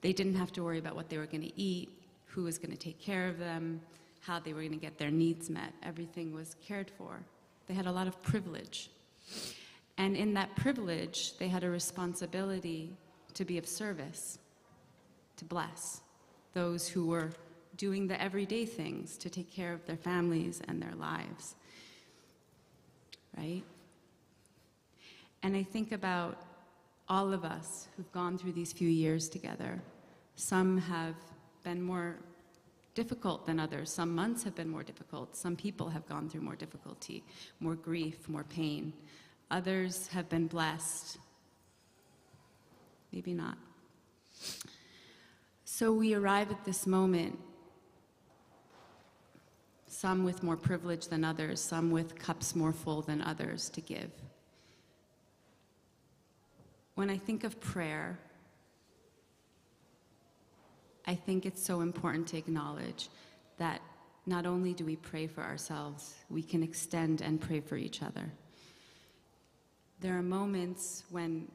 They didn't have to worry about what they were going to eat, who was going to take care of them, how they were going to get their needs met. Everything was cared for. They had a lot of privilege. And in that privilege, they had a responsibility to be of service, to bless those who were doing the everyday things to take care of their families and their lives, right? And I think about all of us who've gone through these few years together. Some have been more difficult than others. Some months have been more difficult. Some people have gone through more difficulty, more grief, more pain. Others have been blessed. Maybe not. So we arrive at this moment, some with more privilege than others, some with cups more full than others to give. When I think of prayer, I think it's so important to acknowledge that not only do we pray for ourselves, we can extend and pray for each other. There are moments when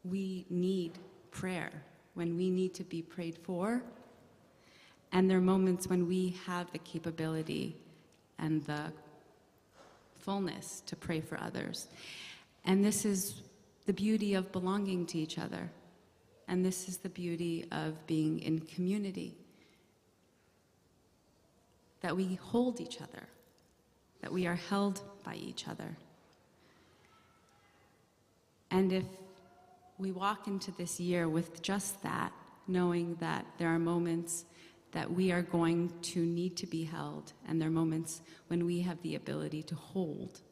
we need prayer, when we need to be prayed for, and there are moments when we have the capability and the fullness to pray for others. And this is the beauty of belonging to each other. And this is the beauty of being in community. That we hold each other, that we are held by each other. And if we walk into this year with just that, knowing that there are moments that we are going to need to be held, and there are moments when we have the ability to hold,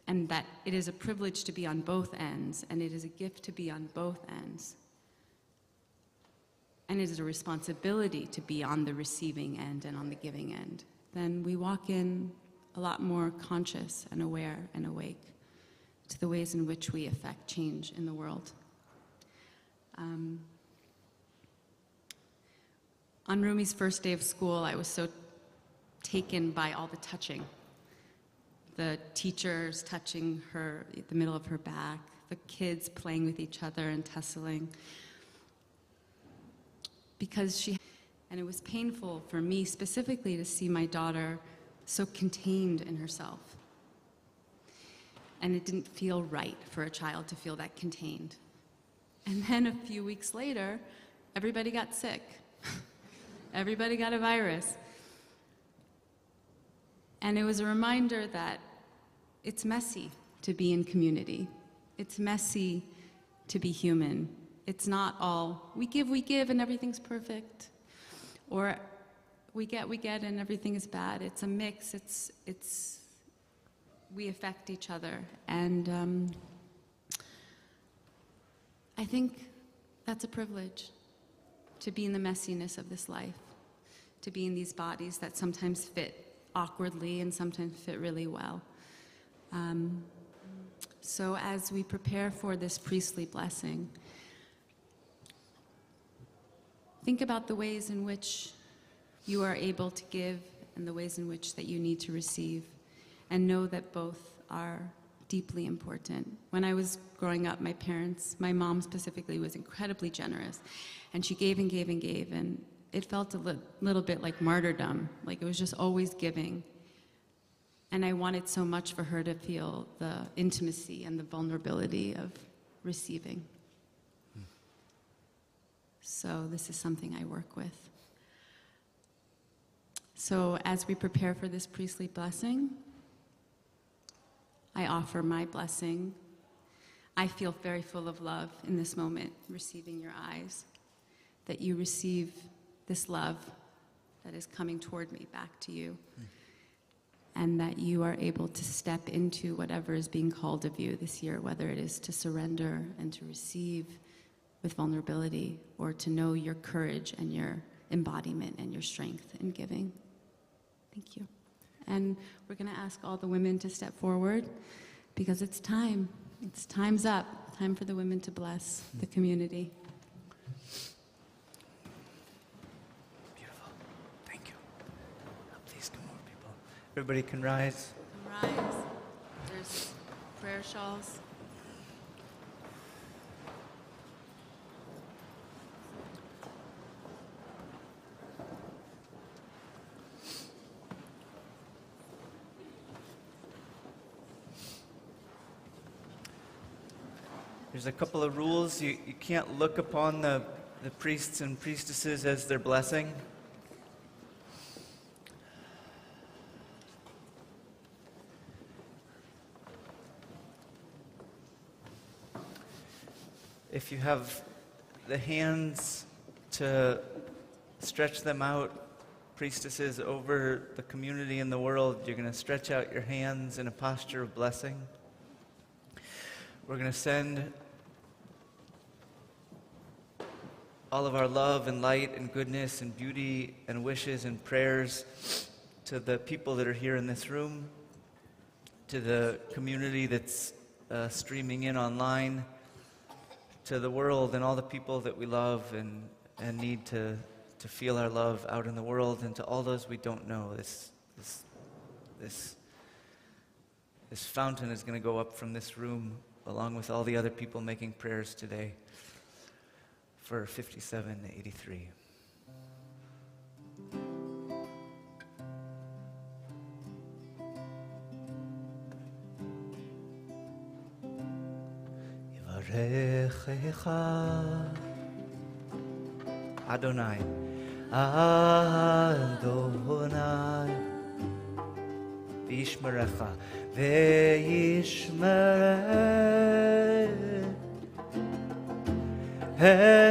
and that it is a privilege to be on both ends, and it is a gift to be on both ends, and it is a responsibility to be on the receiving end and on the giving end, then we walk in a lot more conscious and aware and awake to the ways in which we affect change in the world. On Rumi's first day of school, I was so taken by all the touching. The teachers touching her, the middle of her back, the kids playing with each other and tussling. And it was painful for me specifically to see my daughter so contained in herself. And it didn't feel right for a child to feel that contained. And then a few weeks later, everybody got sick. Everybody got a virus. And it was a reminder that it's messy to be in community. It's messy to be human. It's not all, we give, and everything's perfect. Or we get, and everything is bad. It's a mix. We affect each other. And I think that's a privilege, to be in the messiness of this life, to be in these bodies that sometimes fit awkwardly and sometimes fit really well. So as we prepare for this priestly blessing, think about the ways in which you are able to give and the ways in which that you need to receive, and know that both are deeply important. When I was growing up, my parents, my mom specifically, was incredibly generous, and she gave and gave and gave, and it felt a little bit like martyrdom, like it was just always giving. And I wanted so much for her to feel the intimacy and the vulnerability of receiving. So this is something I work with. So as we prepare for this priestly blessing, I offer my blessing. I feel very full of love in this moment, receiving your eyes, that you receive this love that is coming toward me back to you, and that you are able to step into whatever is being called of you this year, whether it is to surrender and to receive with vulnerability, or to know your courage and your embodiment and your strength in giving. Thank you. And we're going to ask all the women to step forward, because it's time. It's time's up. Time for the women to bless the community. Beautiful. Thank you. Please come over, people. Everybody can rise. Rise. There's prayer shawls. There's a couple of rules. You can't look upon the priests and priestesses as they're blessing. If you have the hands to stretch them out, priestesses, over the community and the world, you're going to stretch out your hands in a posture of blessing. We're going to send all of our love and light and goodness and beauty and wishes and prayers to the people that are here in this room, to the community that's streaming in online, to the world and all the people that we love and need to feel our love out in the world, and to all those we don't know. This fountain is going to go up from this room along with all the other people making prayers today for 5783. Yivarechecha Adonai, Adonai, Vishmerecha, Veishmerech, Hecha,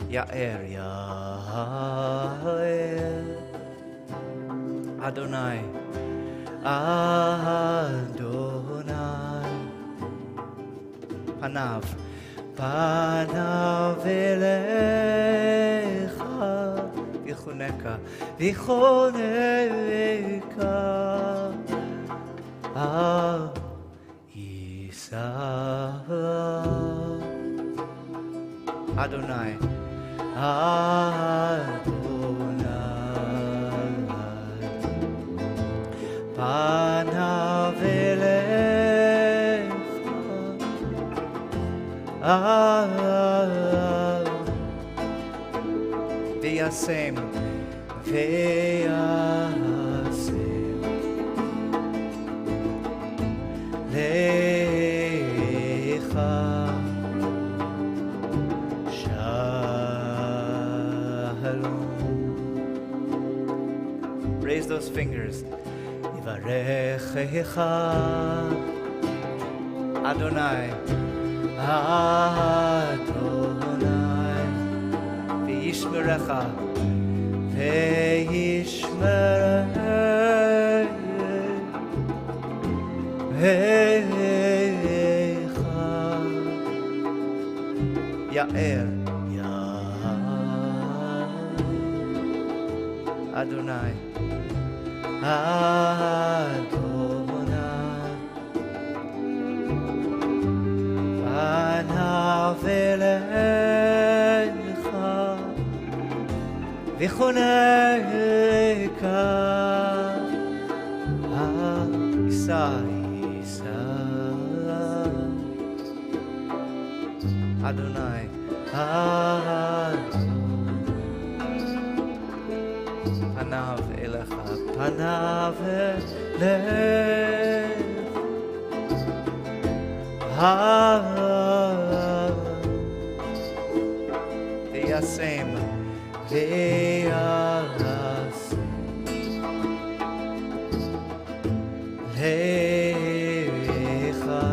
Yair, Yair, Adonai, Adonai, Panav, Panav Elecha, Vichuneka, Vichuneka, Isa, Adonai, Adonai, Panav V'yasem, V'yasem, Lecha, Shalom. Raise those fingers. Yivarechecha Adonai, Adonai, V'yishmerecha, Veishmerech, Vecha, Yair, Yair, Adonai, Adonai, Panav Elecha, Vichuneka, Isa, Isa, Adonai. Panav elecha, panav elecha. V'yasem, v'yasem lecha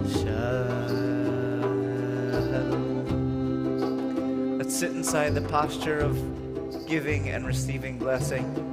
shalom. Let's sit inside the posture of giving and receiving blessing.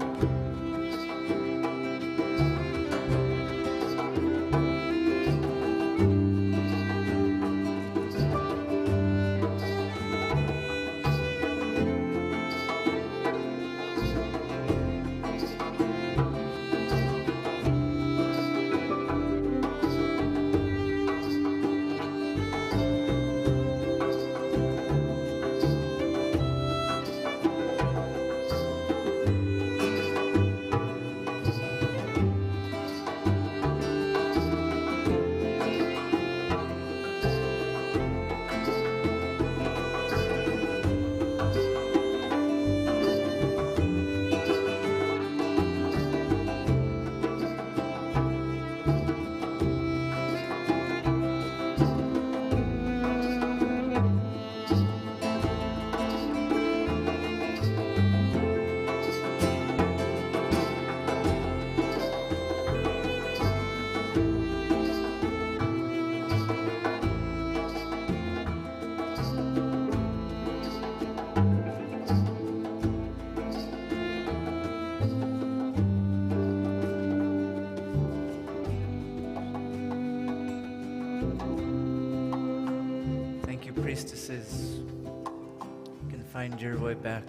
Priestesses, you can find your way back.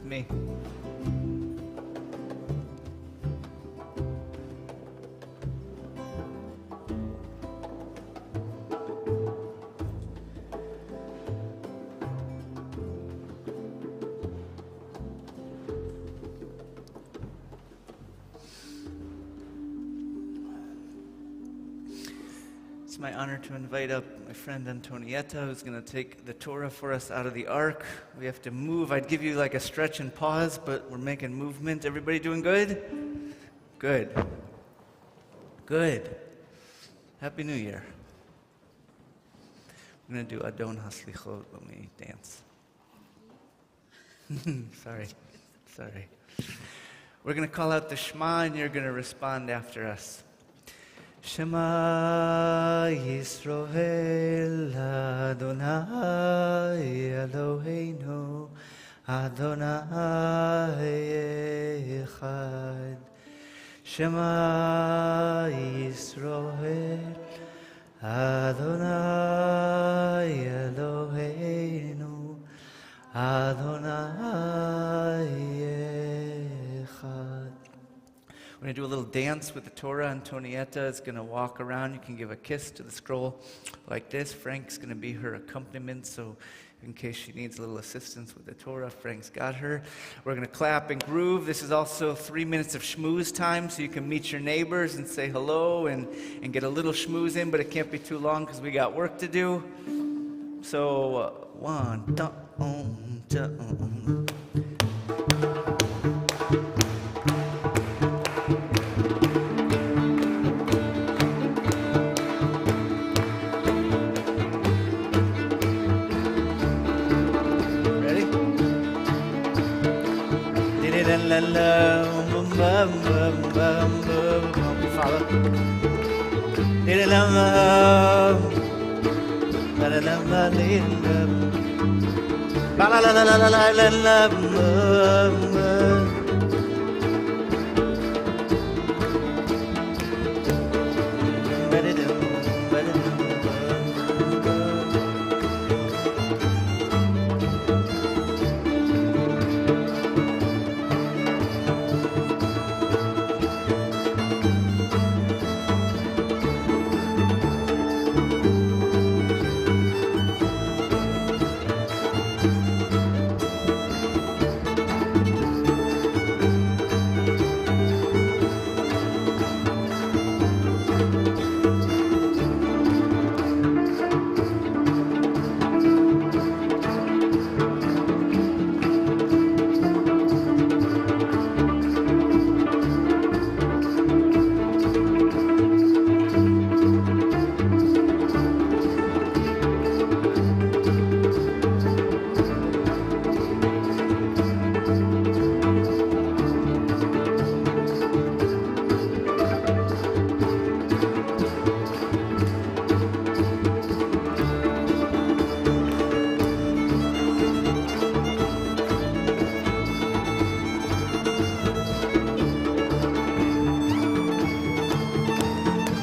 Me. It's my honor to invite up my friend Antonietta, who's going to take the Torah for us out of the ark. We have to move. I'd give you like a stretch and pause, but we're making movement. Everybody doing good? Good. Good. Happy New Year. I'm going to do Adon HaSlichot when we dance. Sorry. We're going to call out the Shema, and you're going to respond after us. Shema Yisroel Adonai Eloheinu Adonai Echad. Shema Yisroel Adonai Eloheinu Adonai Echad. We're going to do a little dance with the Torah. Antonietta is going to walk around. You can give a kiss to the scroll like this. Frank's going to be her accompaniment, so in case she needs a little assistance with the Torah, Frank's got her. We're going to clap and groove. This is also 3 minutes of schmooze time, so you can meet your neighbors and say hello and get a little schmooze in, but it can't be too long because we got work to do. So, one, two. La la, bum bum bum bum bum. We follow.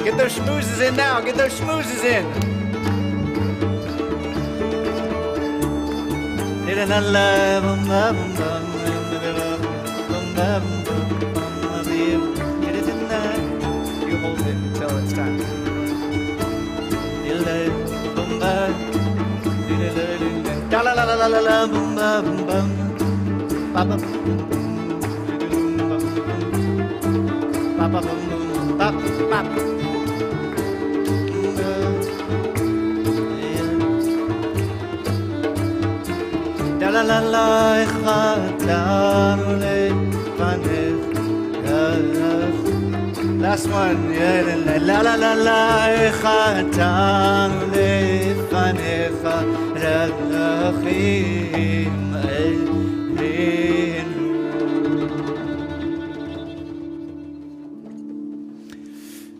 Get those schmoozes in now. Get those schmoozes in. You hold it until it's time. Last one. La la la la echatanu lefanecha rachim elenu.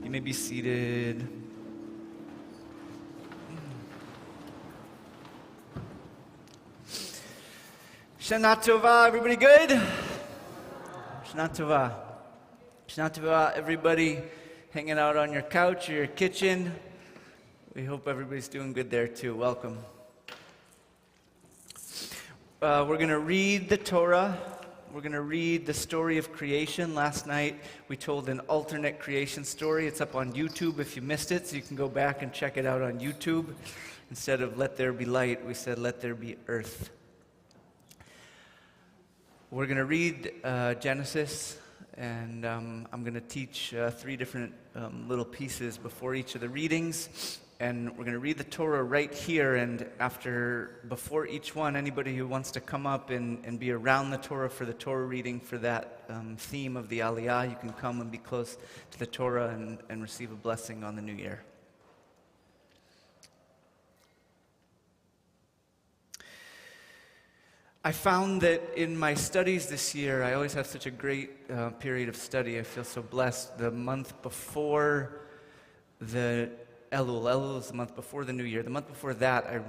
You may be seated. Shana Tova, everybody good? Shana Tova. Shana Tova, everybody hanging out on your couch or your kitchen. We hope everybody's doing good there too. Welcome. We're going to read the Torah. We're going to read the story of creation. Last night we told an alternate creation story. It's up on YouTube if you missed it, so you can go back and check it out on YouTube. Instead of let there be light, we said let there be earth. We're going to read Genesis, and I'm going to teach 3 different little pieces before each of the readings. And we're going to read the Torah right here, and before each one, anybody who wants to come up and be around the Torah for the Torah reading for that theme of the Aliyah, you can come and be close to the Torah and receive a blessing on the new year. I found that in my studies this year, I always have such a great period of study. I feel so blessed. The month before the Elul is the month before the New Year. The month before that, I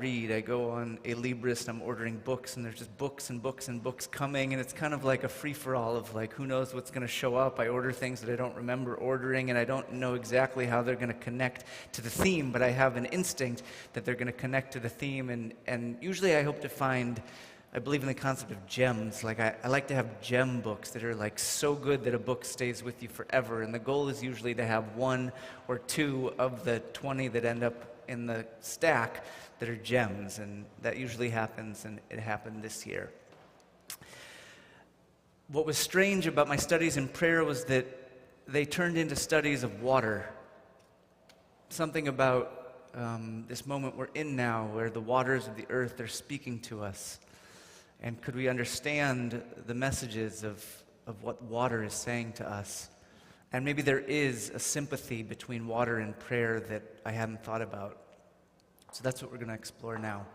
go on a Libris, and I'm ordering books, and there's just books and books and books coming, and it's kind of like a free-for-all of like, who knows what's going to show up. I order things that I don't remember ordering, and I don't know exactly how they're going to connect to the theme, but I have an instinct that they're going to connect to the theme, and usually I hope to find, I believe in the concept of gems. Like I like to have gem books that are like so good that a book stays with you forever. And the goal is usually to have 1 or 2 of the 20 that end up in the stack that are gems. And that usually happens, and it happened this year. What was strange about my studies in prayer was that they turned into studies of water. Something about this moment we're in now, where the waters of the earth are speaking to us. And could we understand the messages of what water is saying to us? And maybe there is a sympathy between water and prayer that I hadn't thought about. So that's what we're going to explore now.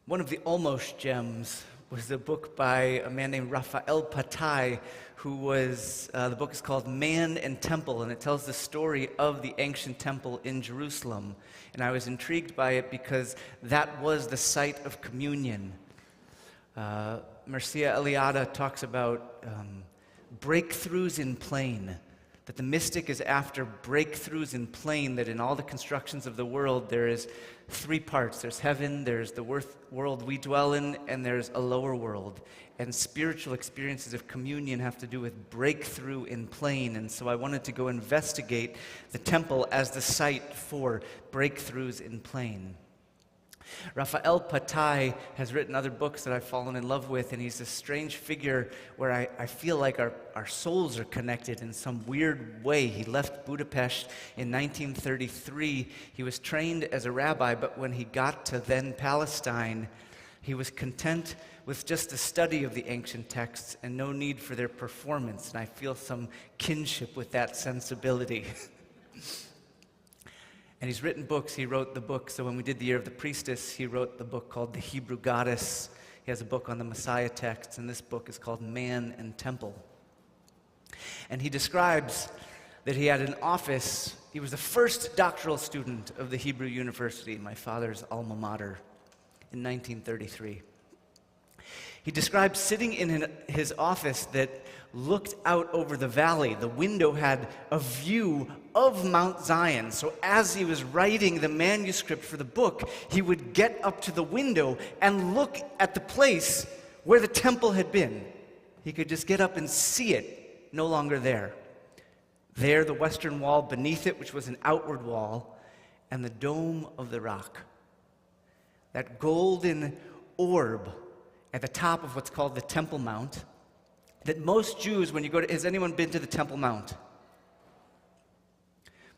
One of the almost gems was a book by a man named Raphael Patai, who was, the book is called Man and Temple, and it tells the story of the ancient temple in Jerusalem. And I was intrigued by it because that was the site of communion. Mircea Eliade talks about breakthroughs in plain, that the mystic is after breakthroughs in plain, that in all the constructions of the world there is three parts. There's heaven, there's the world we dwell in, and there's a lower world. And spiritual experiences of communion have to do with breakthrough in plain. And so I wanted to go investigate the temple as the site for breakthroughs in plain. Raphael Patai has written other books that I've fallen in love with, and he's this strange figure where I feel like our souls are connected in some weird way. He left Budapest in 1933. He was trained as a rabbi, but when he got to then Palestine, he was content with just the study of the ancient texts and no need for their performance, and I feel some kinship with that sensibility. And he's written books. He wrote the book, so when we did the Year of the Priestess, he wrote the book called The Hebrew Goddess. He has a book on the Messiah texts, and this book is called Man and Temple. And he describes that he had an office. He was the first doctoral student of the Hebrew University, my father's alma mater, in 1933. He described sitting in his office that looked out over the valley. The window had a view of Mount Zion. So as he was writing the manuscript for the book, he would get up to the window and look at the place where the temple had been. He could just get up and see it, no longer there. There, the western wall beneath it, which was an outward wall, and the dome of the rock. That golden orb at the top of what's called the Temple Mount, that most Jews, when you go to, has anyone been to the Temple Mount?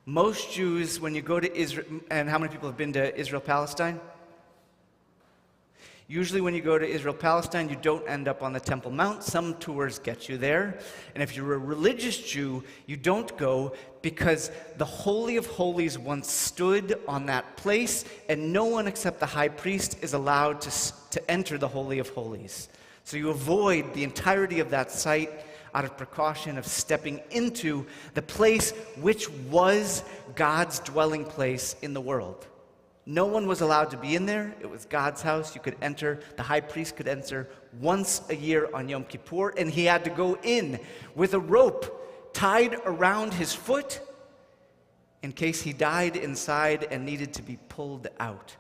Most Jews, when you go to Israel, and how many people have been to Israel, Palestine? Usually when you go to Israel, Palestine, you don't end up on the Temple Mount. Some tours get you there. And if you're a religious Jew, you don't go because the Holy of Holies once stood on that place, and no one except the high priest is allowed to enter the Holy of Holies. So you avoid the entirety of that site out of precaution of stepping into the place which was God's dwelling place in the world. No one was allowed to be in there. It was God's house. You could enter, the high priest could enter once a year on Yom Kippur, and he had to go in with a rope tied around his foot in case he died inside and needed to be pulled out.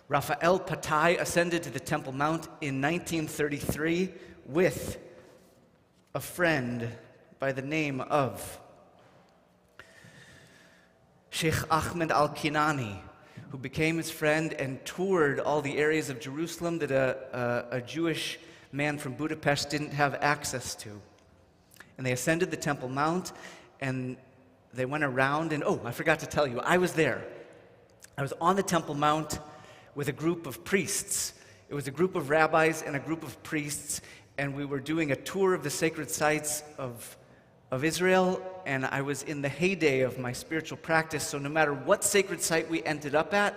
Raphael Patai ascended to the Temple Mount in 1933 with a friend by the name of Sheikh Ahmed al-Kinani, who became his friend and toured all the areas of Jerusalem that a Jewish man from Budapest didn't have access to. And they ascended the Temple Mount, and they went around, and I forgot to tell you, I was there. I was on the Temple Mount with a group of priests. It was a group of rabbis and a group of priests, and we were doing a tour of the sacred sites of Israel, and I was in the heyday of my spiritual practice, so no matter what sacred site we ended up at,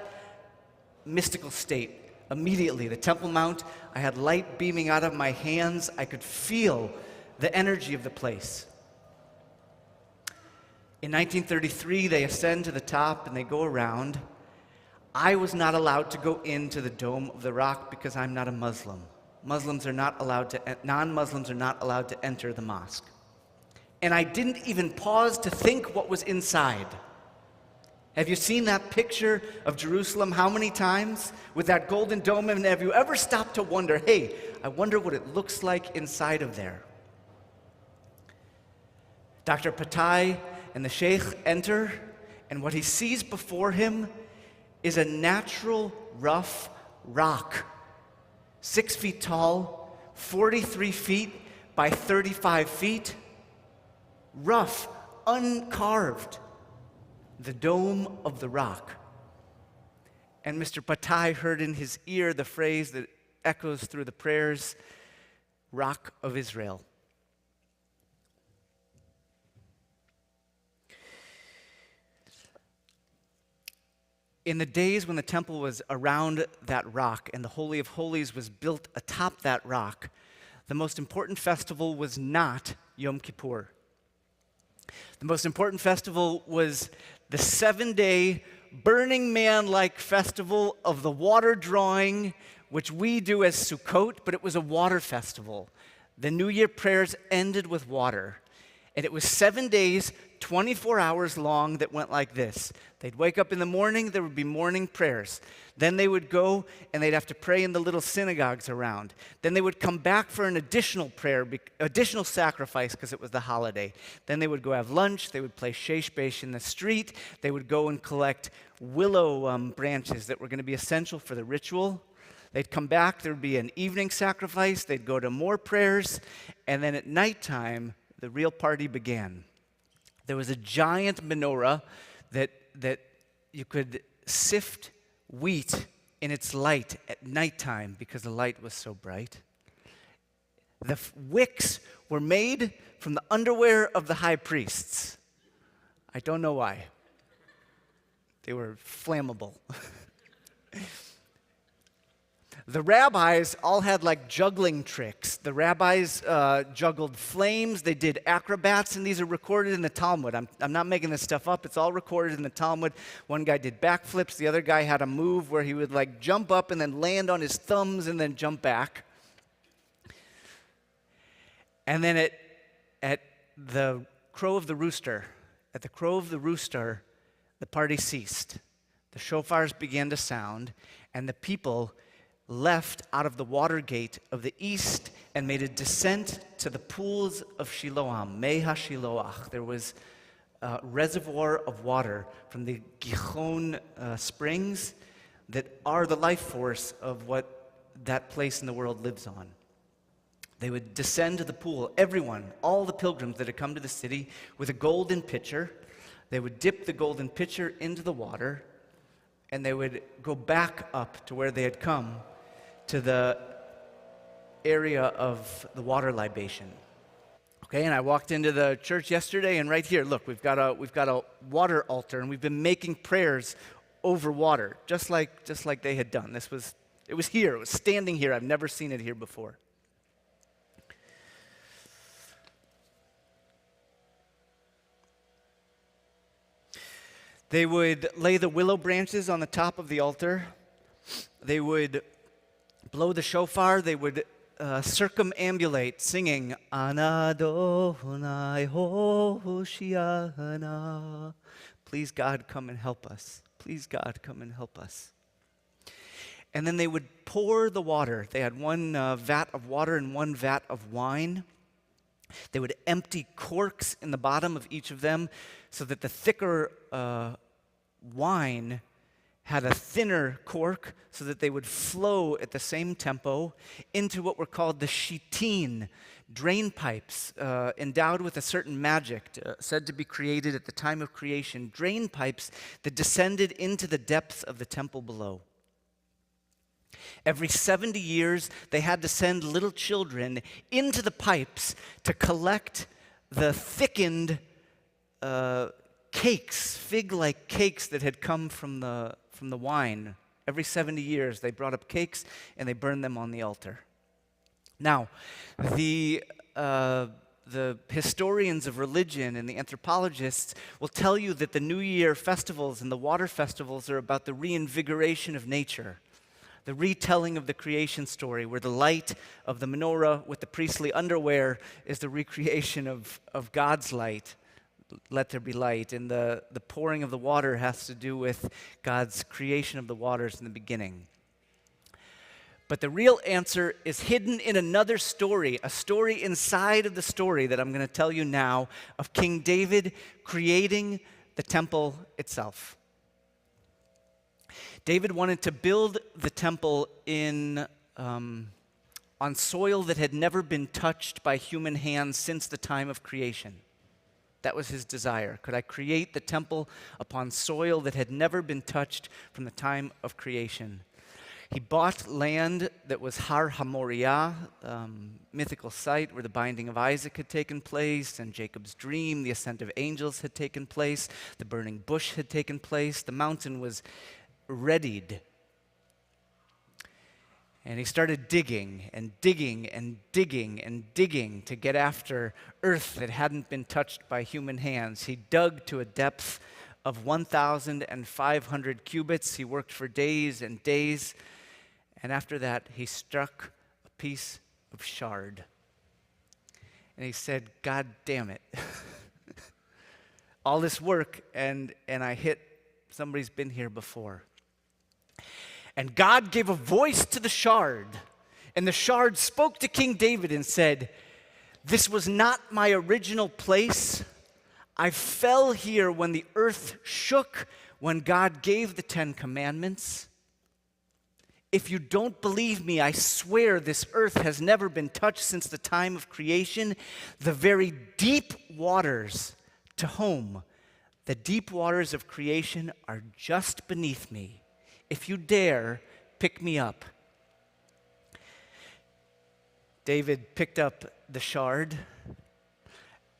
mystical state. Immediately, the Temple Mount, I had light beaming out of my hands. I could feel the energy of the place. In 1933, they ascend to the top and they go around. I was not allowed to go into the Dome of the Rock because I'm not a Muslim. Non-Muslims are not allowed to enter the mosque. And I didn't even pause to think what was inside. Have you seen that picture of Jerusalem how many times with that golden dome? And have you ever stopped to wonder, hey, I wonder what it looks like inside of there? Dr. Patai and the Sheikh enter, and what he sees before him is a natural rough rock, 6 feet tall, 43 feet by 35 feet, rough, uncarved, the Dome of the Rock. And Mr. Patai heard in his ear the phrase that echoes through the prayers, Rock of Israel. in the days when the temple was around that rock and the Holy of Holies was built atop that rock, the most important festival was not Yom Kippur. The most important festival was the 7-day Burning Man-like festival of the water drawing, which we do as Sukkot, but it was a water festival. The New Year prayers ended with water. And it was 7 days, 24 hours long that went like this. They'd wake up in the morning, there would be morning prayers. Then they would go and they'd have to pray in the little synagogues around. Then they would come back for an additional prayer, additional sacrifice because it was the holiday. Then they would go have lunch, they would play sheish beish in the street. They would go and collect willow branches that were going to be essential for the ritual. They'd come back, there would be an evening sacrifice, they'd go to more prayers, and then at nighttime, the real party began. There was a giant menorah that you could sift wheat in its light at nighttime because the light was so bright. The wicks were made from the underwear of the high priests. I don't know why. They were flammable. The rabbis all had like juggling tricks. The rabbis juggled flames. They did acrobats, and these are recorded in the Talmud. I'm not making this stuff up. It's all recorded in the Talmud. One guy did backflips. The other guy had a move where he would like jump up and then land on his thumbs and then jump back. And then at the crow of the rooster, the party ceased. The shofars began to sound, and the people left out of the water gate of the east and made a descent to the pools of Shiloam, Mei HaShiloach. There was a reservoir of water from the Gihon springs that are the life force of what that place in the world lives on. They would descend to the pool, everyone, all the pilgrims that had come to the city, with a golden pitcher. They would dip the golden pitcher into the water, and they would go back up to where they had come, to the area of the water libation. Okay, and I walked into the church yesterday, and right here, look, we've got a water altar, and we've been making prayers over water, just like they had done. It was here, it was standing here. I've never seen it here before. They would lay the willow branches on the top of the altar. They would blow the shofar. They would circumambulate, singing, Ana Adonai Hoshiana. Please, God, come and help us. Please, God, come and help us. And then they would pour the water. They had one vat of water and one vat of wine. They would empty corks in the bottom of each of them so that the thicker wine had a thinner cork so that they would flow at the same tempo into what were called the shitin, drain pipes, endowed with a certain magic, said to be created at the time of creation, drain pipes that descended into the depths of the temple below. Every 70 years, they had to send little children into the pipes to collect the thickened cakes, fig-like cakes that had come from the wine. Every 70 years, they brought up cakes and they burned them on the altar. Now, the historians of religion and the anthropologists will tell you that the New Year festivals and the water festivals are about the reinvigoration of nature, the retelling of the creation story, where the light of the menorah with the priestly underwear is the recreation of God's light. Let there be light. And the pouring of the water has to do with God's creation of the waters in the beginning. But the real answer is hidden in another story, a story inside of the story that I'm going to tell you now of King David creating the temple itself. David wanted to build the temple on soil that had never been touched by human hands since the time of creation. That was his desire. Could I create the temple upon soil that had never been touched from the time of creation? He bought land that was Har HaMoriah, mythical site where the binding of Isaac had taken place, and Jacob's dream, the ascent of angels had taken place, the burning bush had taken place. The mountain was readied. And he started digging and digging and digging and digging to get after earth that hadn't been touched by human hands. He dug to a depth of 1,500 cubits. He worked for days and days. And after that, he struck a piece of shard. And he said, God damn it. All this work, and I hit somebody's been here before. And God gave a voice to the shard, and the shard spoke to King David and said, this was not my original place. I fell here when the earth shook, when God gave the 10 Commandments. If you don't believe me, I swear this earth has never been touched since the time of creation. The very deep waters to home, the deep waters of creation are just beneath me. If you dare, pick me up. David picked up the shard,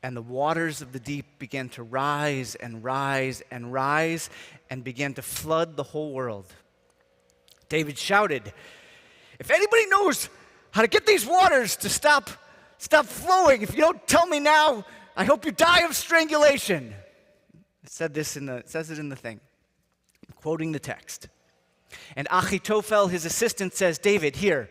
and the waters of the deep began to rise and rise and rise and began to flood the whole world. David shouted, if anybody knows how to get these waters to stop flowing, if you don't tell me now, I hope you die of strangulation. It says it in the thing. I'm quoting the text. And Achitophel, his assistant, says, David, here,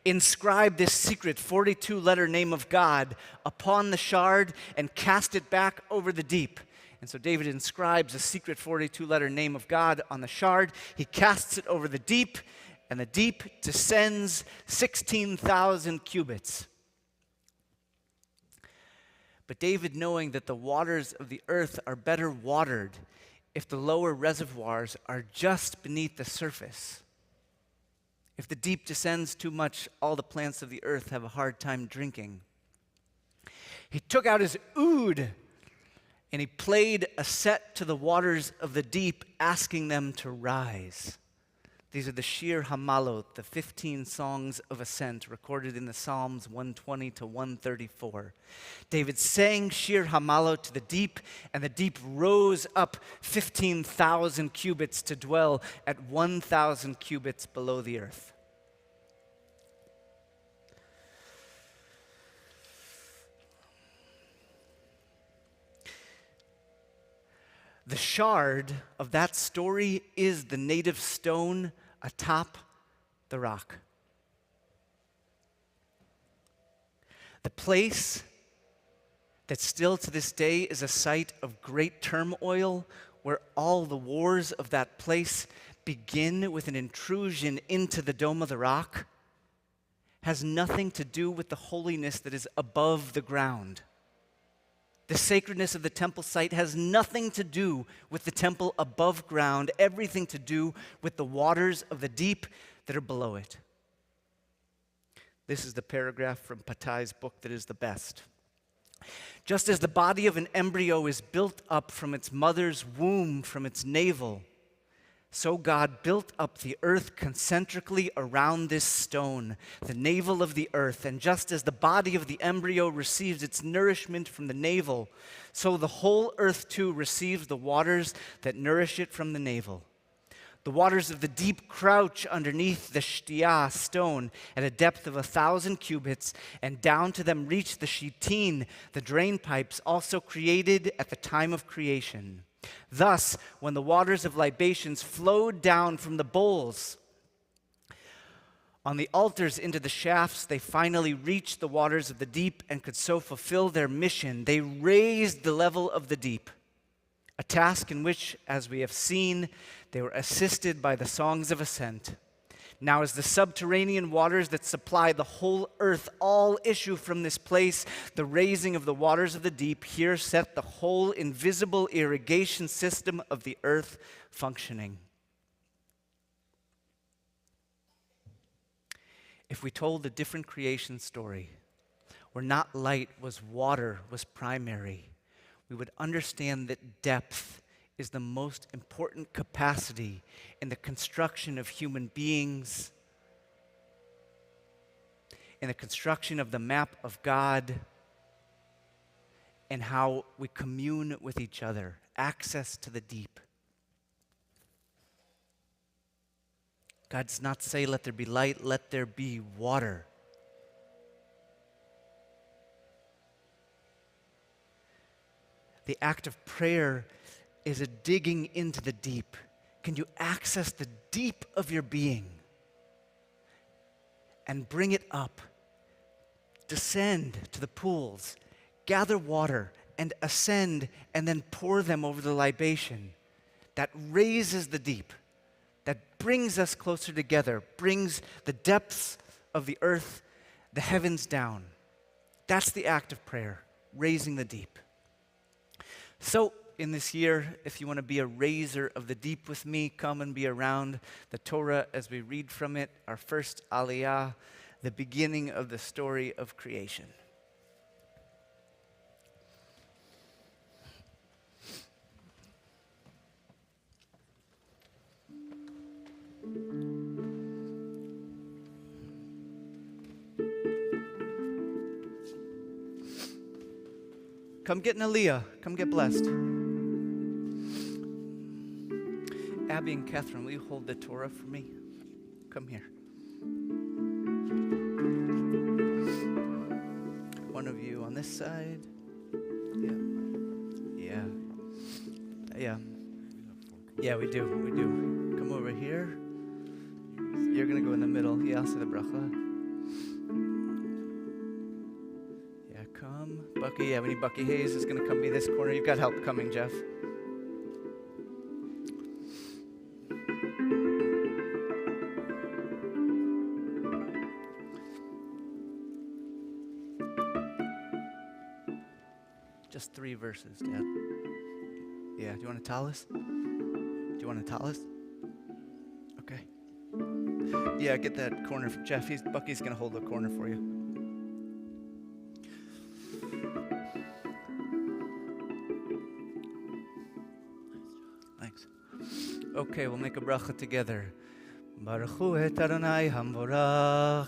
inscribe this secret 42-letter name of God upon the shard and cast it back over the deep. And so David inscribes a secret 42-letter name of God on the shard. He casts it over the deep, and the deep descends 16,000 cubits. But David, knowing that the waters of the earth are better watered if the lower reservoirs are just beneath the surface. If the deep descends too much, all the plants of the earth have a hard time drinking. He took out his oud and he played a set to the waters of the deep, asking them to rise. These are the Shir Hamalot, the 15 songs of ascent recorded in the Psalms 120 to 134. David sang Shir Hamalot to the deep, and the deep rose up 15,000 cubits to dwell at 1,000 cubits below the earth. The shard of that story is the native stone atop the rock. The place that still to this day is a site of great turmoil, where all the wars of that place begin with an intrusion into the dome of the rock, has nothing to do with the holiness that is above the ground. The sacredness of the temple site has nothing to do with the temple above ground, everything to do with the waters of the deep that are below it. This is the paragraph from Patai's book that is the best. Just as the body of an embryo is built up from its mother's womb, from its navel, so God built up the earth concentrically around this stone, the navel of the earth. And just as the body of the embryo receives its nourishment from the navel, so the whole earth too receives the waters that nourish it from the navel. The waters of the deep crouch underneath the Shtiah stone at a depth of 1,000 cubits, and down to them reach the Shittin, the drain pipes also created at the time of creation. Thus, when the waters of libations flowed down from the bowls on the altars into the shafts, they finally reached the waters of the deep and could so fulfill their mission. They raised the level of the deep, a task in which, as we have seen, they were assisted by the songs of ascent. Now, as the subterranean waters that supply the whole earth all issue from this place, the raising of the waters of the deep here set the whole invisible irrigation system of the earth functioning. If we told a different creation story, where not light was water was primary, we would understand that depth is the most important capacity in the construction of human beings, in the construction of the map of God, and how we commune with each other, access to the deep. God does not say, let there be light, let there be water. The act of prayer is a digging into the deep. Can you access the deep of your being and bring it up? Descend to the pools, gather water, and ascend, and then pour them over the libation. That raises the deep, that brings us closer together, brings the depths of the earth, the heavens down. That's the act of prayer, raising the deep. So, in this year, if you want to be a raiser of the deep with me, come and be around the Torah as we read from it, our first Aliyah, the beginning of the story of creation. Come get an Aliyah. Come get blessed. Abby and Catherine, will you hold the Torah for me? Come here. One of you on this side. Yeah, we do. Come over here. You're going to go in the middle. Yeah, I'll say the bracha. Yeah, come. Bucky, yeah, we need Bucky Hayes is going to come be this corner. You've got help coming, Jeff. Just 3 verses, Dad. Yeah, do you want a tallis? Okay. Yeah, get that corner from Jeff. Bucky's going to hold the corner for you. Thanks. Okay, we'll make a bracha together. Baruch hu et Adonai hamvorach.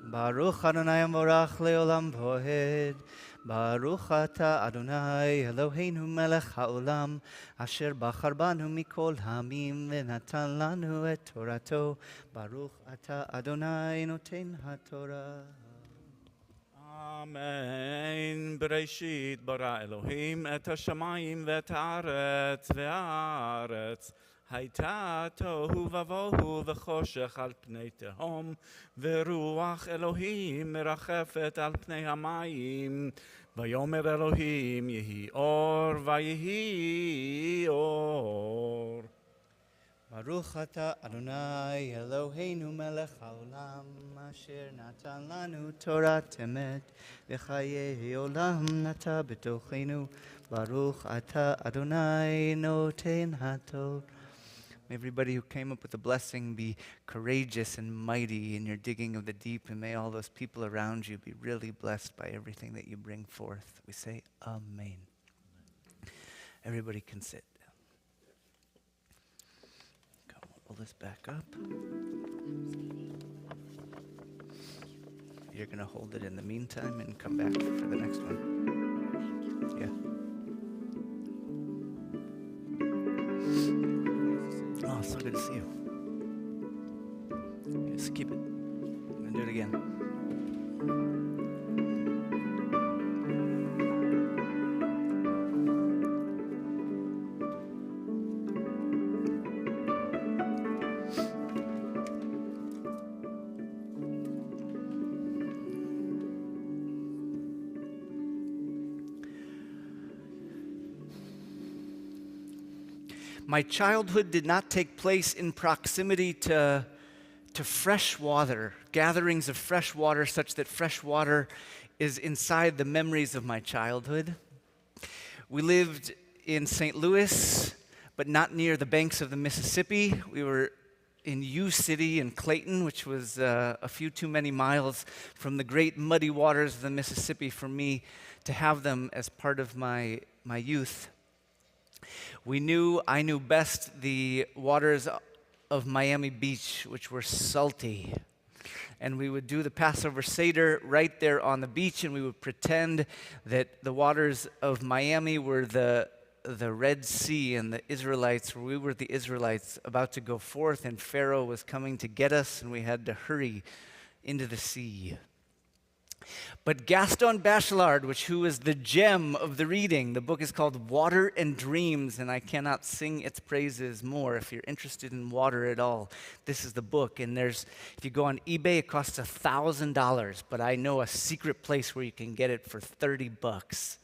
Baruch Adonai hamvorach leolam voed. Baruch ata Adonai Eloheinu melech haolam asher bachar banu mikol hamim venatan lanu et Torato. Baruch ata Adonai noten haTorah. Amen. Bereshit bara Elohim et hashamayim v'et haaretz ve'haaretz. הייתה תוהו ובוהו וחושך על פני תהום, ורוח אלוהים מרחפת על פני המים. ויאמר אלוהים יהי אור, ויהי אור. ברוך אתה אדוני אלוהינו מלך העולם, אשר נתן לנו תורת אמת, וחיי עולם נטע בתוכנו. ברוך אתה אדוני נותן התורה. May everybody who came up with a blessing be courageous and mighty in your digging of the deep, and may all those people around you be really blessed by everything that you bring forth. We say Amen. Everybody can sit. Go, pull this back up. You're going to hold it in the meantime and come back for the next one. Yeah. Oh, so good to see you. Just keep it. I'm going to do it again. My childhood did not take place in proximity to fresh water, gatherings of fresh water such that fresh water is inside the memories of my childhood. We lived in St. Louis, but not near the banks of the Mississippi. We were in U City in Clayton, which was a few too many miles from the great muddy waters of the Mississippi for me to have them as part of my youth. I knew best the waters of Miami Beach, which were salty. And we would do the Passover Seder right there on the beach, and we would pretend that the waters of Miami were the the Red Sea and the Israelites, where we were the Israelites about to go forth, and Pharaoh was coming to get us, and we had to hurry into the sea. But Gaston Bachelard, who is the gem of the reading, the book is called Water and Dreams, and I cannot sing its praises more. If you're interested in water at all, this is the book. And if you go on eBay, it costs $1,000, but I know a secret place where you can get it for $30.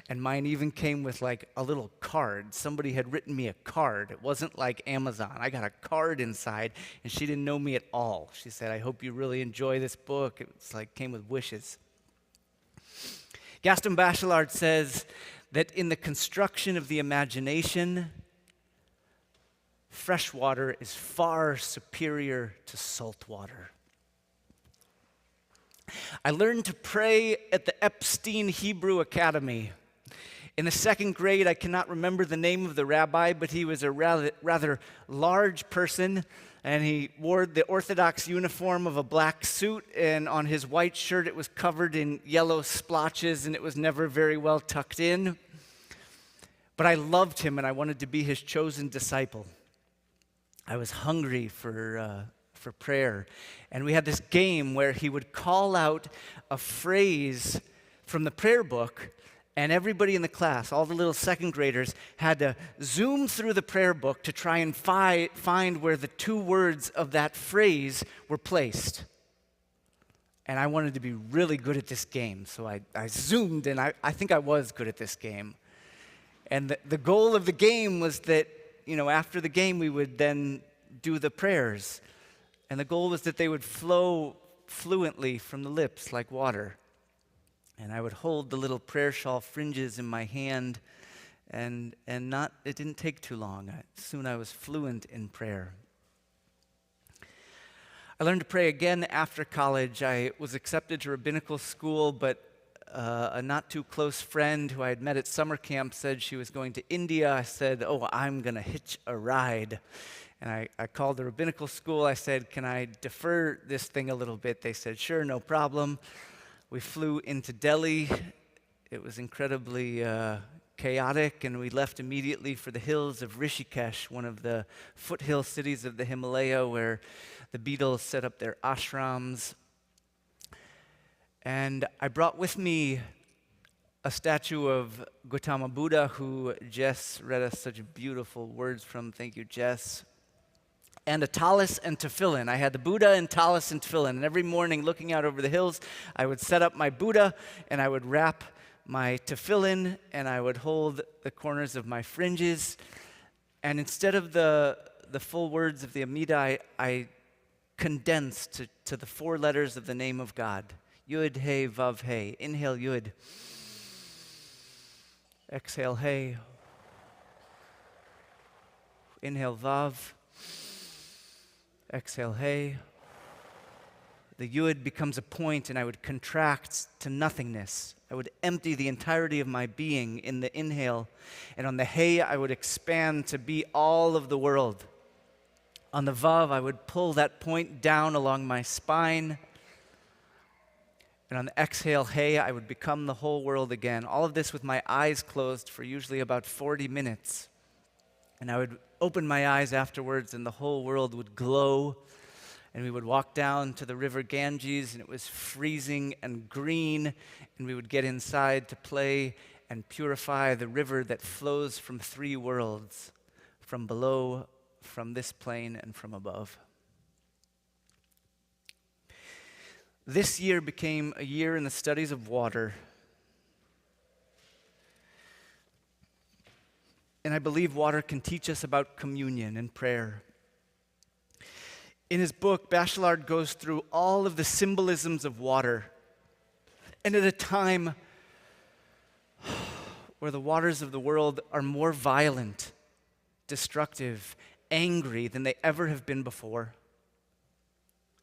And mine even came with like a little card. Somebody had written me a card. It wasn't like Amazon. I got a card inside, and she didn't know me at all. She said, "I hope you really enjoy this book." It's like came with wishes. Gaston Bachelard says that in the construction of the imagination, fresh water is far superior to salt water. I learned to pray at the Epstein Hebrew Academy. In the second grade, I cannot remember the name of the rabbi, but he was a rather large person, and he wore the Orthodox uniform of a black suit, and on his white shirt it was covered in yellow splotches, and it was never very well tucked in. But I loved him, and I wanted to be his chosen disciple. I was hungry for prayer. And we had this game where he would call out a phrase from the prayer book, and everybody in the class, all the little second graders, had to zoom through the prayer book to try and find where the two words of that phrase were placed. And I wanted to be really good at this game, so I zoomed, and I think I was good at this game. And the goal of the game was that, after the game, we would then do the prayers. And the goal was that they would flow fluently from the lips like water. And I would hold the little prayer shawl fringes in my hand, and it didn't take too long. Soon I was fluent in prayer. I learned to pray again after college. I was accepted to rabbinical school, but a not too close friend who I had met at summer camp said she was going to India. I said, "Oh, I'm going to hitch a ride." And I called the rabbinical school. I said, "Can I defer this thing a little bit?" They said, "Sure, no problem." We flew into Delhi. It was incredibly chaotic, and we left immediately for the hills of Rishikesh, one of the foothill cities of the Himalaya where the Beatles set up their ashrams. And I brought with me a statue of Gautama Buddha, who Jess read us such beautiful words from. Thank you, Jess. And a tallis and tefillin. I had the Buddha and tallis and tefillin. And every morning, looking out over the hills, I would set up my Buddha, and I would wrap my tefillin, and I would hold the corners of my fringes. And instead of the full words of the Amida, I condensed to the four letters of the name of God. Yud, He, Vav, He. Inhale, Yud. Exhale, He. Inhale, Vav. Exhale, He. The Yud becomes a point, and I would contract to nothingness. I would empty the entirety of my being in the inhale. And on the He, I would expand to be all of the world. On the Vav, I would pull that point down along my spine. And on the exhale, He, I would become the whole world again. All of this with my eyes closed for usually about 40 minutes. And I would open my eyes afterwards, and the whole world would glow. And we would walk down to the river Ganges, and it was freezing and green. And we would get inside to play and purify the river that flows from three worlds, from below, from this plane, and from above. This year became a year in the studies of water. And I believe water can teach us about communion and prayer. In his book, Bachelard goes through all of the symbolisms of water. And at a time where the waters of the world are more violent, destructive, angry than they ever have been before,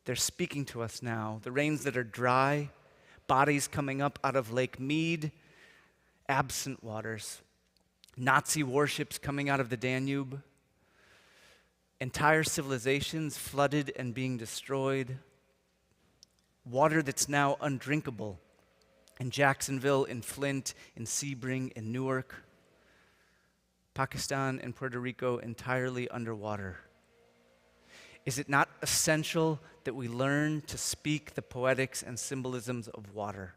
they're speaking to us now. The rains that are dry, bodies coming up out of Lake Mead, absent waters. Nazi warships coming out of the Danube, entire civilizations flooded and being destroyed, water that's now undrinkable in Jacksonville, in Flint, in Sebring, in Newark. Pakistan and Puerto Rico entirely underwater? Is it not essential that we learn to speak the poetics and symbolisms of water?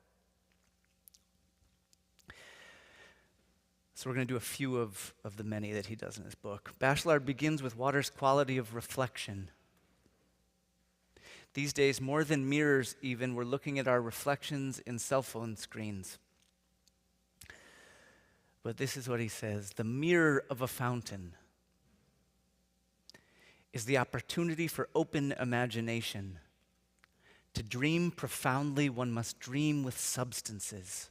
So we're going to do a few of the many that he does in his book. Bachelard begins with water's quality of reflection. These days, more than mirrors even, we're looking at our reflections in cell phone screens. But this is what he says: the mirror of a fountain is the opportunity for open imagination. To dream profoundly, one must dream with substances.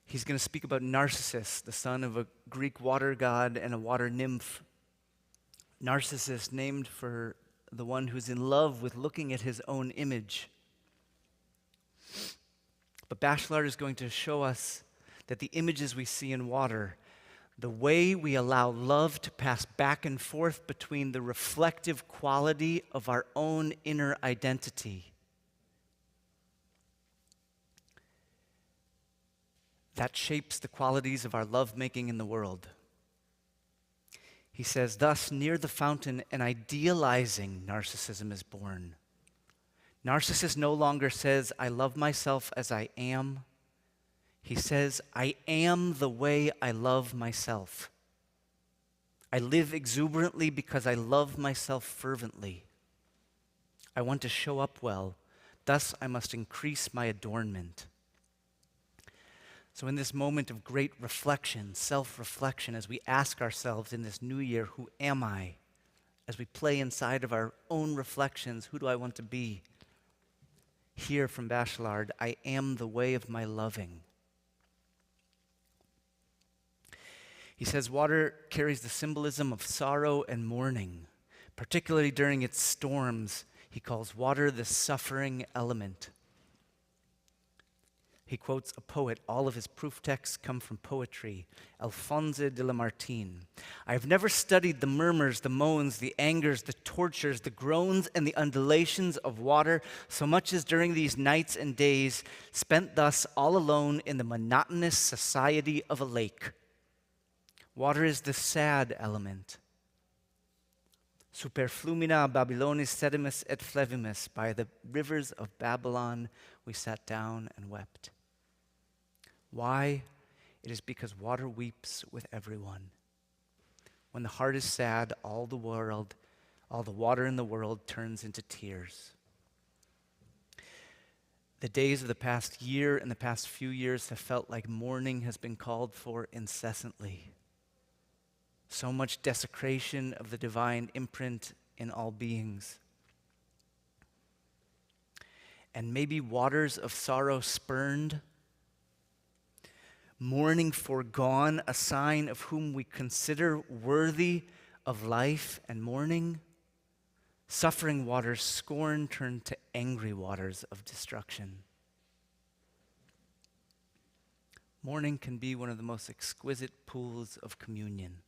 He's going to speak about Narcissus, the son of a Greek water god and a water nymph. Narcissus, named for the one who's in love with looking at his own image. But Bachelard is going to show us that the images we see in water, the way we allow love to pass back and forth between the reflective quality of our own inner identity, that shapes the qualities of our lovemaking in the world. He says, thus, near the fountain, an idealizing narcissism is born. Narcissus no longer says, I love myself as I am. He says, I am the way I love myself. I live exuberantly because I love myself fervently. I want to show up well. Thus, I must increase my adornment. So in this moment of great reflection, self-reflection, as we ask ourselves in this new year, who am I? As we play inside of our own reflections, who do I want to be? Hear from Bachelard, I am the way of my loving. He says water carries the symbolism of sorrow and mourning, particularly during its storms. He calls water the suffering element. He quotes a poet. All of his proof texts come from poetry. Alphonse de Lamartine. I have never studied the murmurs, the moans, the angers, the tortures, the groans, and the undulations of water so much as during these nights and days spent thus all alone in the monotonous society of a lake. Water is the sad element. Super flumina Babylonis sedimus et flevimus. By the rivers of Babylon we sat down and wept. Why? It is because water weeps with everyone. When the heart is sad, all the water in the world turns into tears. The days of the past year and the past few years have felt like mourning has been called for incessantly. So much desecration of the divine imprint in all beings. And maybe waters of sorrow spurned, mourning foregone, a sign of whom we consider worthy of life and mourning. Suffering waters scorn turned to angry waters of destruction. Mourning can be one of the most exquisite pools of communion.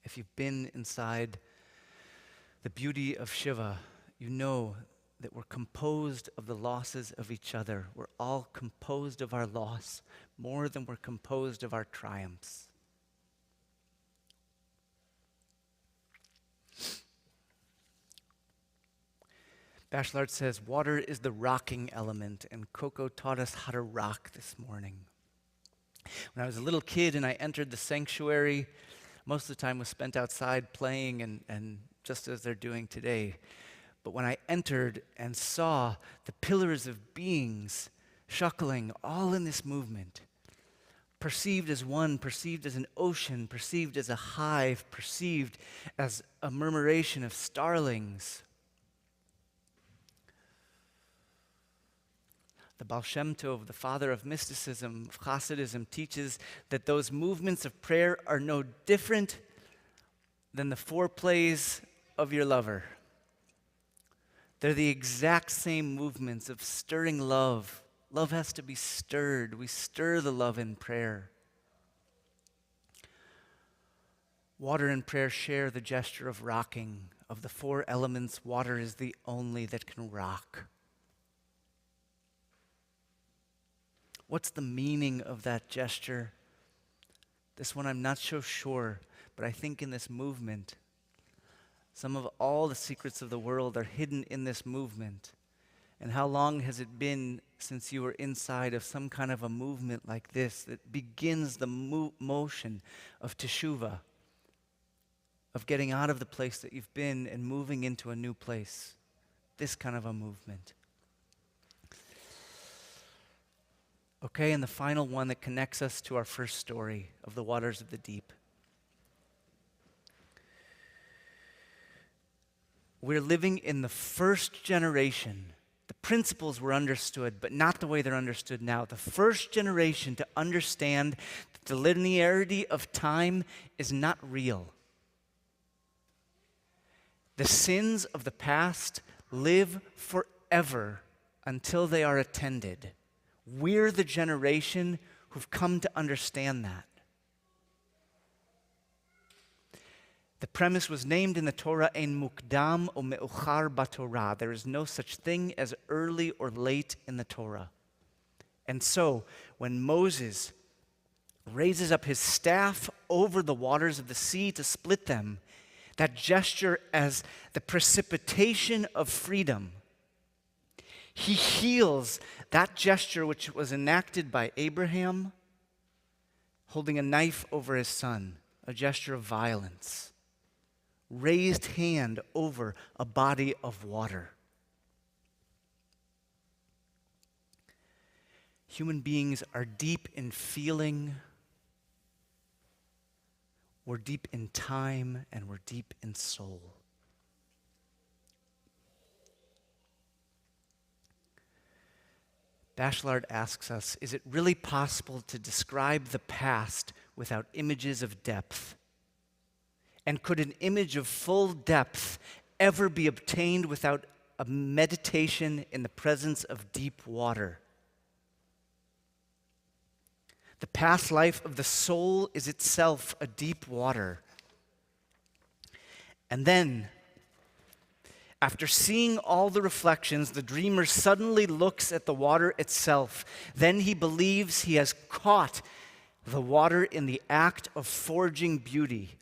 If you've been inside the beauty of Shiva, you know that we're composed of the losses of each other. We're all composed of our loss more than we're composed of our triumphs. Bachelard says, water is the rocking element, and Coco taught us how to rock this morning. When I was a little kid and I entered the sanctuary, most of the time was spent outside playing and just as they're doing today. But when I entered and saw the pillars of beings shuckling all in this movement, perceived as one, perceived as an ocean, perceived as a hive, perceived as a murmuration of starlings. The Baal Shem Tov, the father of mysticism, of Hasidism, teaches that those movements of prayer are no different than the foreplays of your lover. They're the exact same movements of stirring love. Love has to be stirred. We stir the love in prayer. Water and prayer share the gesture of rocking. Of the four elements, water is the only that can rock. What's the meaning of that gesture? This one I'm not so sure, but I think in this movement, some of all the secrets of the world are hidden in this movement. And how long has it been since you were inside of some kind of a movement like this that begins the motion of teshuvah, of getting out of the place that you've been and moving into a new place? This kind of a movement. Okay, and the final one that connects us to our first story of the waters of the deep. We're living in the first generation. The principles were understood, but not the way they're understood now. The first generation to understand that the linearity of time is not real. The sins of the past live forever until they are attended. We're the generation who've come to understand that. The premise was named in the Torah, Ein mukdam o me'uchar b'Torah. There is no such thing as early or late in the Torah. And so, when Moses raises up his staff over the waters of the sea to split them, that gesture as the precipitation of freedom, he heals that gesture which was enacted by Abraham, holding a knife over his son, a gesture of violence. Raised hand over a body of water. Human beings are deep in feeling, we're deep in time, and we're deep in soul. Bachelard asks us, is it really possible to describe the past without images of depth? And could an image of full depth ever be obtained without a meditation in the presence of deep water? The past life of the soul is itself a deep water. And then, after seeing all the reflections, the dreamer suddenly looks at the water itself. Then he believes he has caught the water in the act of forging beauty.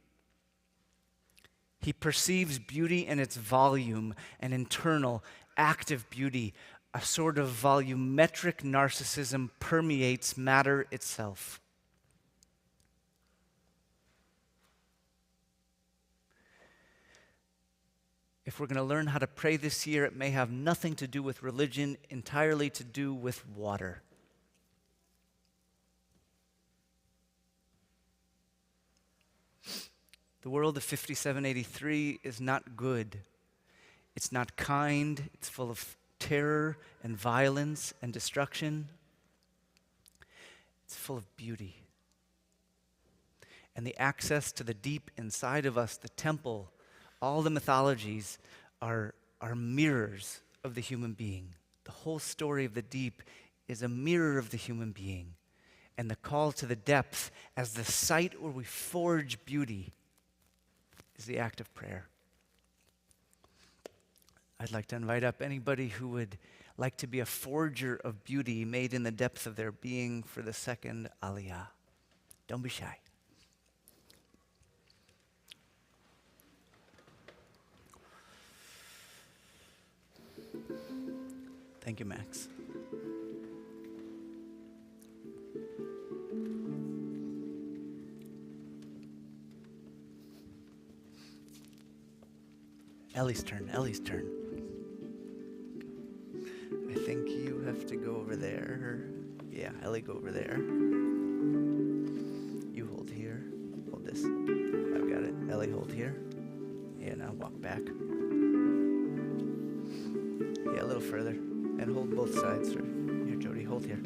He perceives beauty in its volume, an internal, active beauty. A sort of volumetric narcissism permeates matter itself. If we're going to learn how to pray this year, it may have nothing to do with religion, entirely to do with water. The world of 5783 is not good. It's not kind. It's full of terror and violence and destruction. It's full of beauty. And the access to the deep inside of us, the temple, all the mythologies are mirrors of the human being. The whole story of the deep is a mirror of the human being. And the call to the depth as the site where we forge beauty is the act of prayer. I'd like to invite up anybody who would like to be a forger of beauty made in the depth of their being for the second Aliyah. Don't be shy. Thank you, Max. Ellie's turn. I think you have to go over there. Yeah, Ellie, go over there. You hold here. Hold this. I've got it. Ellie, hold here. Yeah, now walk back. Yeah, a little further. And hold both sides. Here, Jody, hold here.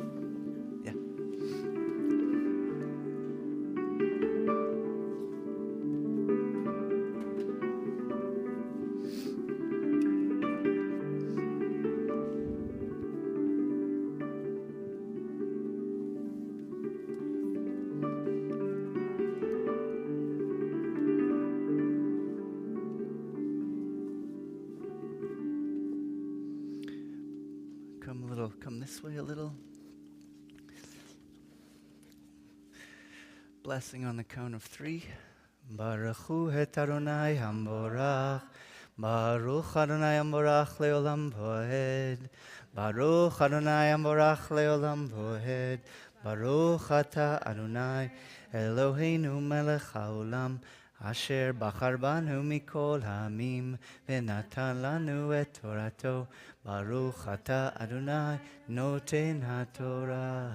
Yeah. Come this way a little. blessing on the count of 3. Baruch hu et Adonai hamborach. Baruch Adonai hamborach leolam voed. Baruch Adonai hamborach leolam voed. Baruch ata Adonai Eloheinu melech haolam. Asher bachar banu mikol hamim v'natan lanu et Torato. Baruch ata Adonai noten haTorah.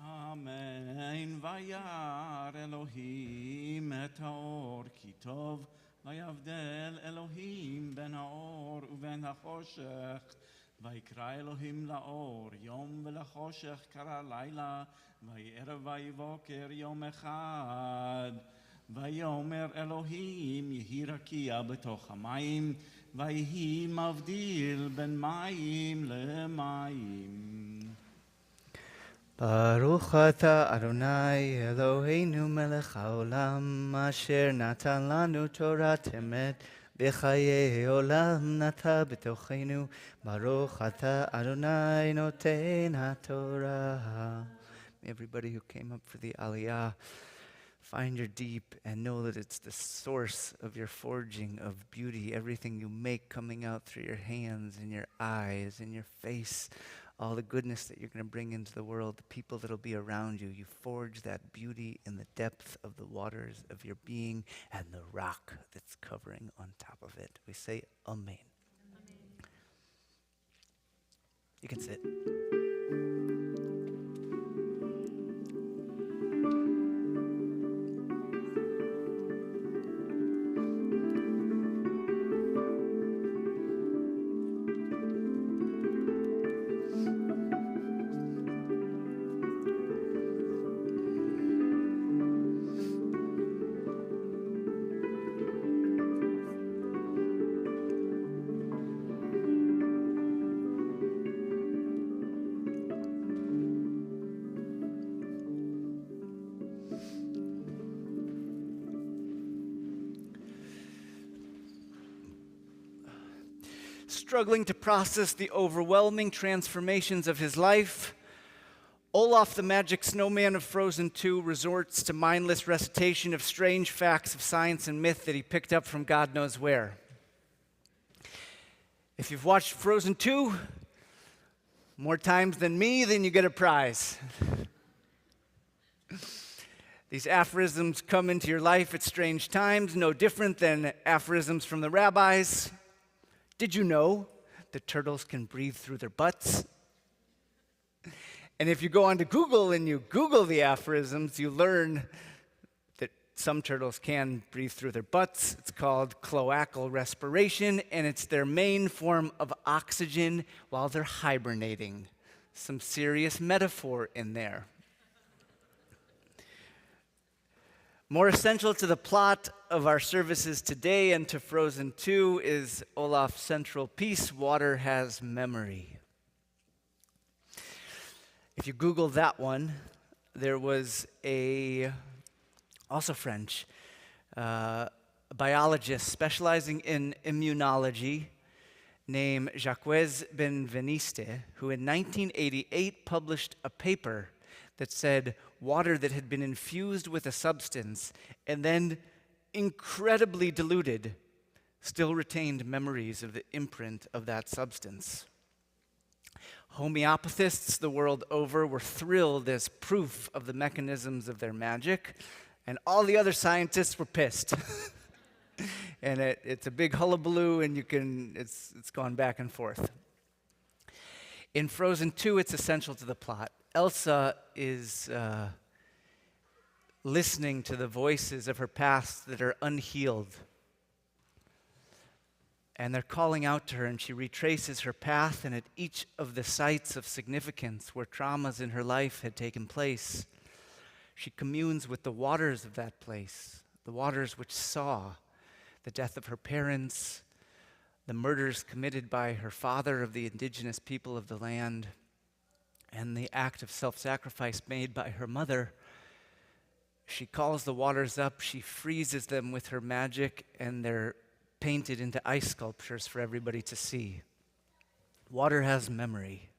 Amen. Vayar Elohim et haor ki tov. Vayavdel Elohim ben haor uben hachoshech. Vayikra Elohim laor yom v'lachoshech kara laila. Vayerev vayivoker yom echad. ויאמר אלוהים יהי רקיע בתוך המים ויהי מבדיל בין מים למים. ברוך אתה אדוני אלוהינו מלך העולם אשר נתן לנו תורת אמת בחיי עולם נטע בתוכנו ברוך אתה אדוני נותן התורה. Everybody who came up for the Aliyah, find your deep and know that it's the source of your forging of beauty. Everything you make coming out through your hands and your eyes and your face, all the goodness that you're going to bring into the world, the people that will be around you. You forge that beauty in the depth of the waters of your being and the rock that's covering on top of it. We say Amen. Amen. You can sit. Struggling to process the overwhelming transformations of his life, Olaf the Magic Snowman of Frozen 2 resorts to mindless recitation of strange facts of science and myth that he picked up from God knows where. If you've watched Frozen 2 more times than me, then you get a prize. These aphorisms come into your life at strange times, no different than aphorisms from the rabbis. Did you know that turtles can breathe through their butts? And if you go onto Google and you Google the aphorisms, you learn that some turtles can breathe through their butts. It's called cloacal respiration, and it's their main form of oxygen while they're hibernating. Some serious metaphor in there. More essential to the plot of our services today and to Frozen 2 is Olaf's central piece, Water Has Memory. If you Google that one, there was also French, biologist specializing in immunology named Jacques Benveniste, who in 1988 published a paper that said water that had been infused with a substance and then incredibly diluted still retained memories of the imprint of that substance. Homeopathists the world over were thrilled as proof of the mechanisms of their magic, and all the other scientists were pissed. And it's a big hullabaloo, and it's gone back and forth. In Frozen 2, it's essential to the plot. Elsa is listening to the voices of her past that are unhealed. And they're calling out to her, and she retraces her path, and at each of the sites of significance where traumas in her life had taken place, she communes with the waters of that place, the waters which saw the death of her parents, the murders committed by her father of the indigenous people of the land, and the act of self-sacrifice made by her mother. She calls the waters up, she freezes them with her magic, and they're painted into ice sculptures for everybody to see. Water has memory.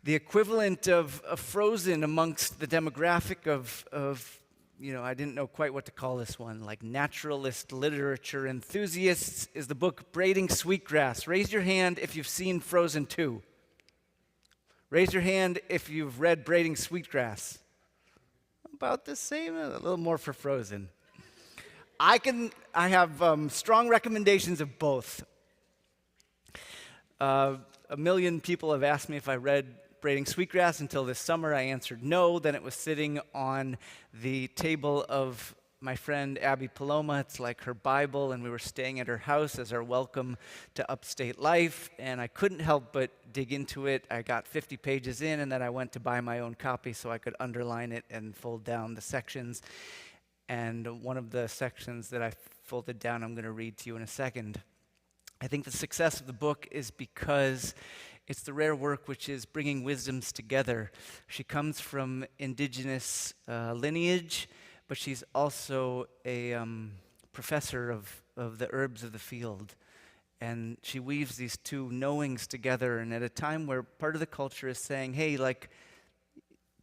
the equivalent of Frozen amongst the demographic of I didn't know quite what to call this one, like naturalist literature enthusiasts, is the book Braiding Sweetgrass. Raise your hand if you've seen Frozen 2. Raise your hand if you've read Braiding Sweetgrass. About the same, a little more for Frozen. I have strong recommendations of both. A million people have asked me if I read Braiding Sweetgrass. Until this summer, I answered no. Then it was sitting on the table of my friend Abby Paloma. It's like her Bible, and we were staying at her house as our welcome to upstate life, and I couldn't help but dig into it. I got 50 pages in, and then I went to buy my own copy so I could underline it and fold down the sections. And one of the sections that I folded down, I'm going to read to you in a second. I think the success of the book is because it's the rare work which is bringing wisdoms together. She comes from indigenous lineage, but she's also a professor of the herbs of the field. And she weaves these two knowings together, and at a time where part of the culture is saying, hey,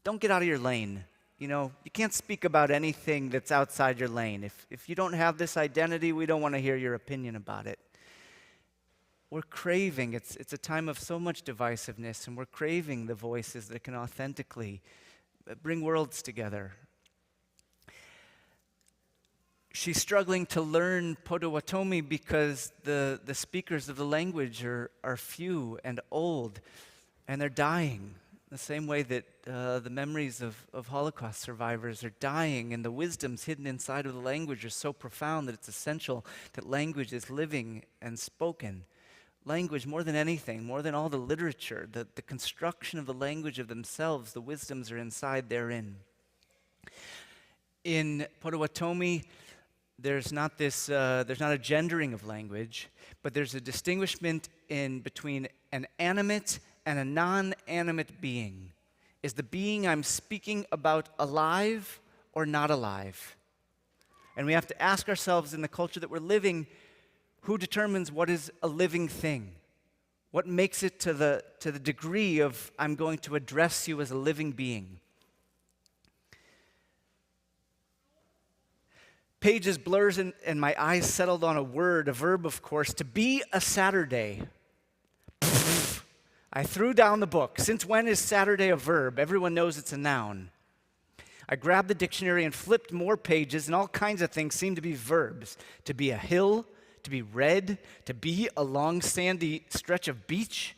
don't get out of your lane. You can't speak about anything that's outside your lane. If you don't have this identity, we don't want to hear your opinion about it. We're craving, it's a time of so much divisiveness, and we're craving the voices that can authentically bring worlds together. She's struggling to learn Potawatomi because the speakers of the language are few and old, and they're dying. The same way that the memories of Holocaust survivors are dying, and the wisdoms hidden inside of the language are so profound that it's essential that language is living and spoken. Language, more than anything, more than all the literature, the construction of the language of themselves, the wisdoms are inside therein. In Potawatomi, there's not a gendering of language, but there's a distinguishment between an animate and a non-animate being. Is the being I'm speaking about alive or not alive? And we have to ask ourselves, in the culture that we're living, who determines what is a living thing? What makes it to the degree of I'm going to address you as a living being? Pages blurs and my eyes settled on a word, a verb, of course, to be a Saturday. I threw down the book. Since when is Saturday a verb? Everyone knows it's a noun. I grabbed the dictionary and flipped more pages, and all kinds of things seemed to be verbs. To be a hill, to be red, to be a long sandy stretch of beach.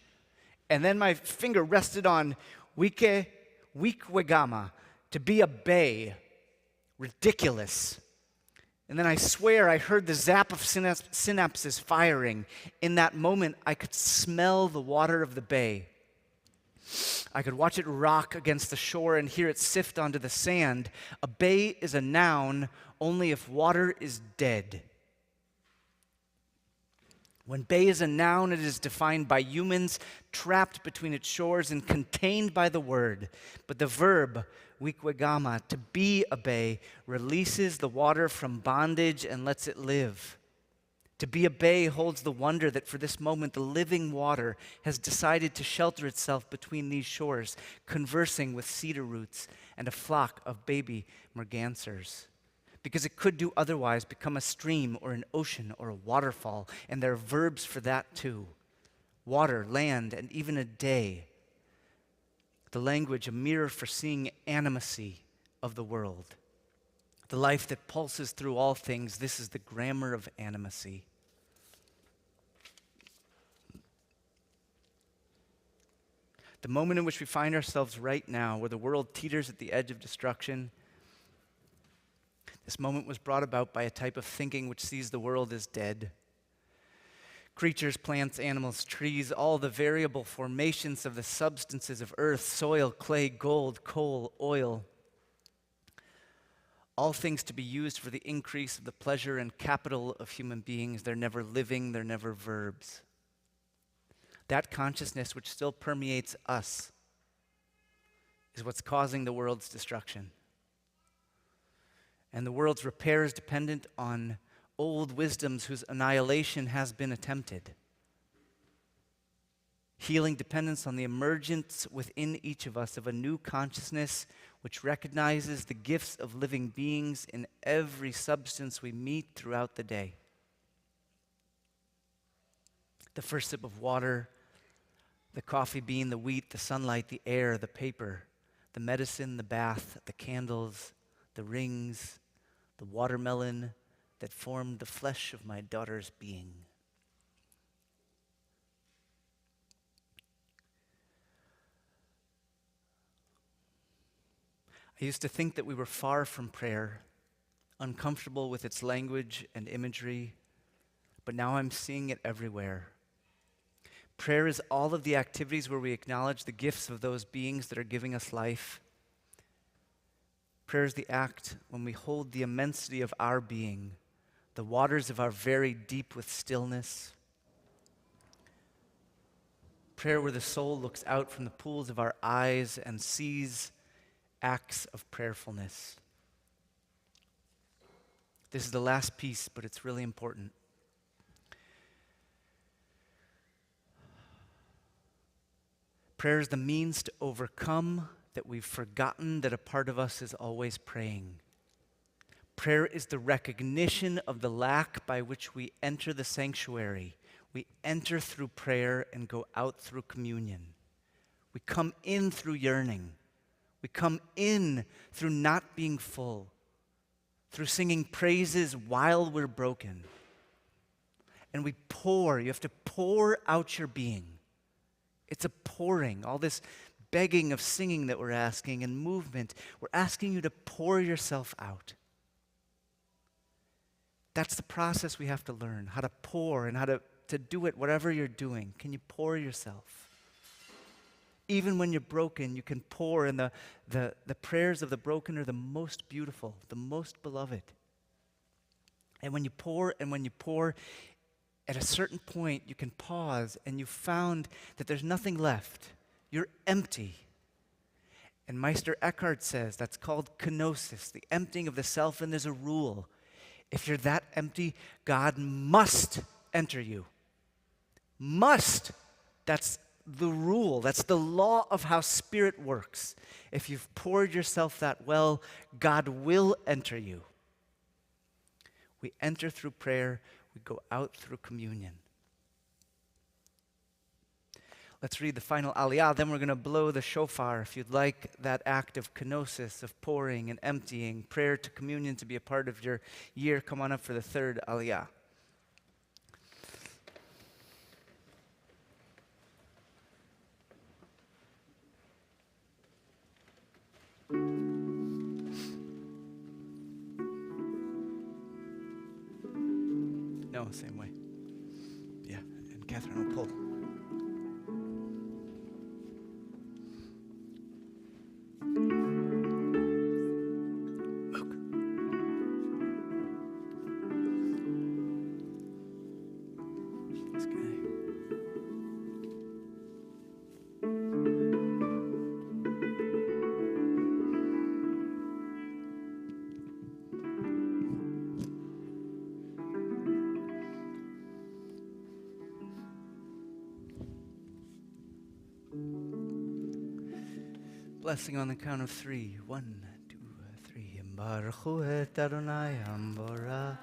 And then my finger rested on wikwegama, to be a bay. Ridiculous. And then I swear I heard the zap of synapses firing. In that moment, I could smell the water of the bay. I could watch it rock against the shore and hear it sift onto the sand. A bay is a noun only if water is dead. When bay is a noun, it is defined by humans, trapped between its shores and contained by the word. But the verb, wikwegama, to be a bay, releases the water from bondage and lets it live. To be a bay holds the wonder that for this moment the living water has decided to shelter itself between these shores, conversing with cedar roots and a flock of baby mergansers. Because it could do otherwise, become a stream or an ocean or a waterfall, and there are verbs for that too. Water, land, and even a day. The language, a mirror for seeing animacy of the world. The life that pulses through all things, this is the grammar of animacy. The moment in which we find ourselves right now, where the world teeters at the edge of destruction, this moment was brought about by a type of thinking which sees the world as dead. Creatures, plants, animals, trees, all the variable formations of the substances of earth, soil, clay, gold, coal, oil, all things to be used for the increase of the pleasure and capital of human beings. They're never living, they're never verbs. That consciousness which still permeates us is what's causing the world's destruction. And the world's repair is dependent on old wisdoms whose annihilation has been attempted. Healing dependence on the emergence within each of us of a new consciousness which recognizes the gifts of living beings in every substance we meet throughout the day. The first sip of water, the coffee bean, the wheat, the sunlight, the air, the paper, the medicine, the bath, the candles, the rings, the watermelon that formed the flesh of my daughter's being. I used to think that we were far from prayer, uncomfortable with its language and imagery, but now I'm seeing it everywhere. Prayer is all of the activities where we acknowledge the gifts of those beings that are giving us life. Prayer is the act when we hold the immensity of our being, the waters of our very deep with stillness. Prayer where the soul looks out from the pools of our eyes and sees acts of prayerfulness. This is the last piece, but it's really important. Prayer is the means to overcome that we've forgotten that a part of us is always praying. Prayer is the recognition of the lack by which we enter the sanctuary. We enter through prayer and go out through communion. We come in through yearning. We come in through not being full, through singing praises while we're broken. And we pour. You have to pour out your being. It's a pouring. All this begging of singing that we're asking and movement, we're asking you to pour yourself out. That's the process we have to learn, how to pour and how to do it whatever you're doing. Can you pour yourself? Even when you're broken, you can pour, and the prayers of the broken are the most beautiful, the most beloved. And when you pour, at a certain point, you can pause, and you found that there's nothing left. You're empty. And Meister Eckhart says that's called kenosis, the emptying of the self, and there's a rule. If you're that empty, God must enter you. Must. That's the rule. That's the law of how spirit works. If you've poured yourself that well, God will enter you. We enter through prayer. We go out through communion. Let's read the final aliyah, then we're going to blow the shofar. If you'd like that act of kenosis, of pouring and emptying, prayer to communion to be a part of your year, come on up for the third aliyah. No, same way. Yeah, and Catherine will pull. Blessing on the count of three. 1, 2, 3. Baruch hu et Adonai Amborah.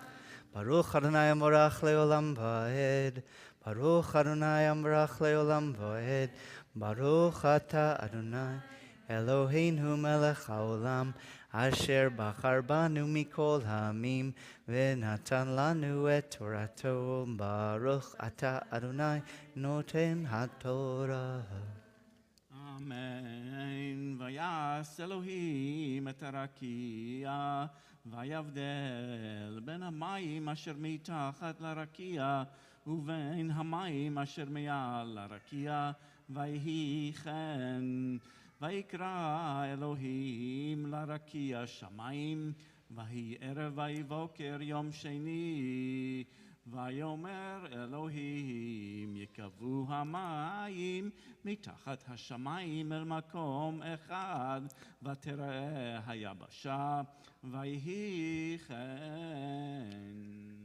Baruch Adonai Amborach leolam vaed. Baruch Adonai Amborach leolam vaed. Baruch ata Adonai Eloheinu melech haolam. Asher bachar banu mikol hamim. V'natan lanu et Torato. Baruch ata Adonai noten haTorah. Amen. Vayas Elohim et harakia, vayavdel ben hamayim asher mitachat larakia, uven hamayim asher me'al larakia, vayhi chen. Vayikra Elohim larakia shamayim, vayhi erev vayvoker yom sheni. Vayomer Elohim yikavu hamayim mitachat hashamayim el makom echad vatereh hayabasha vayhi chen.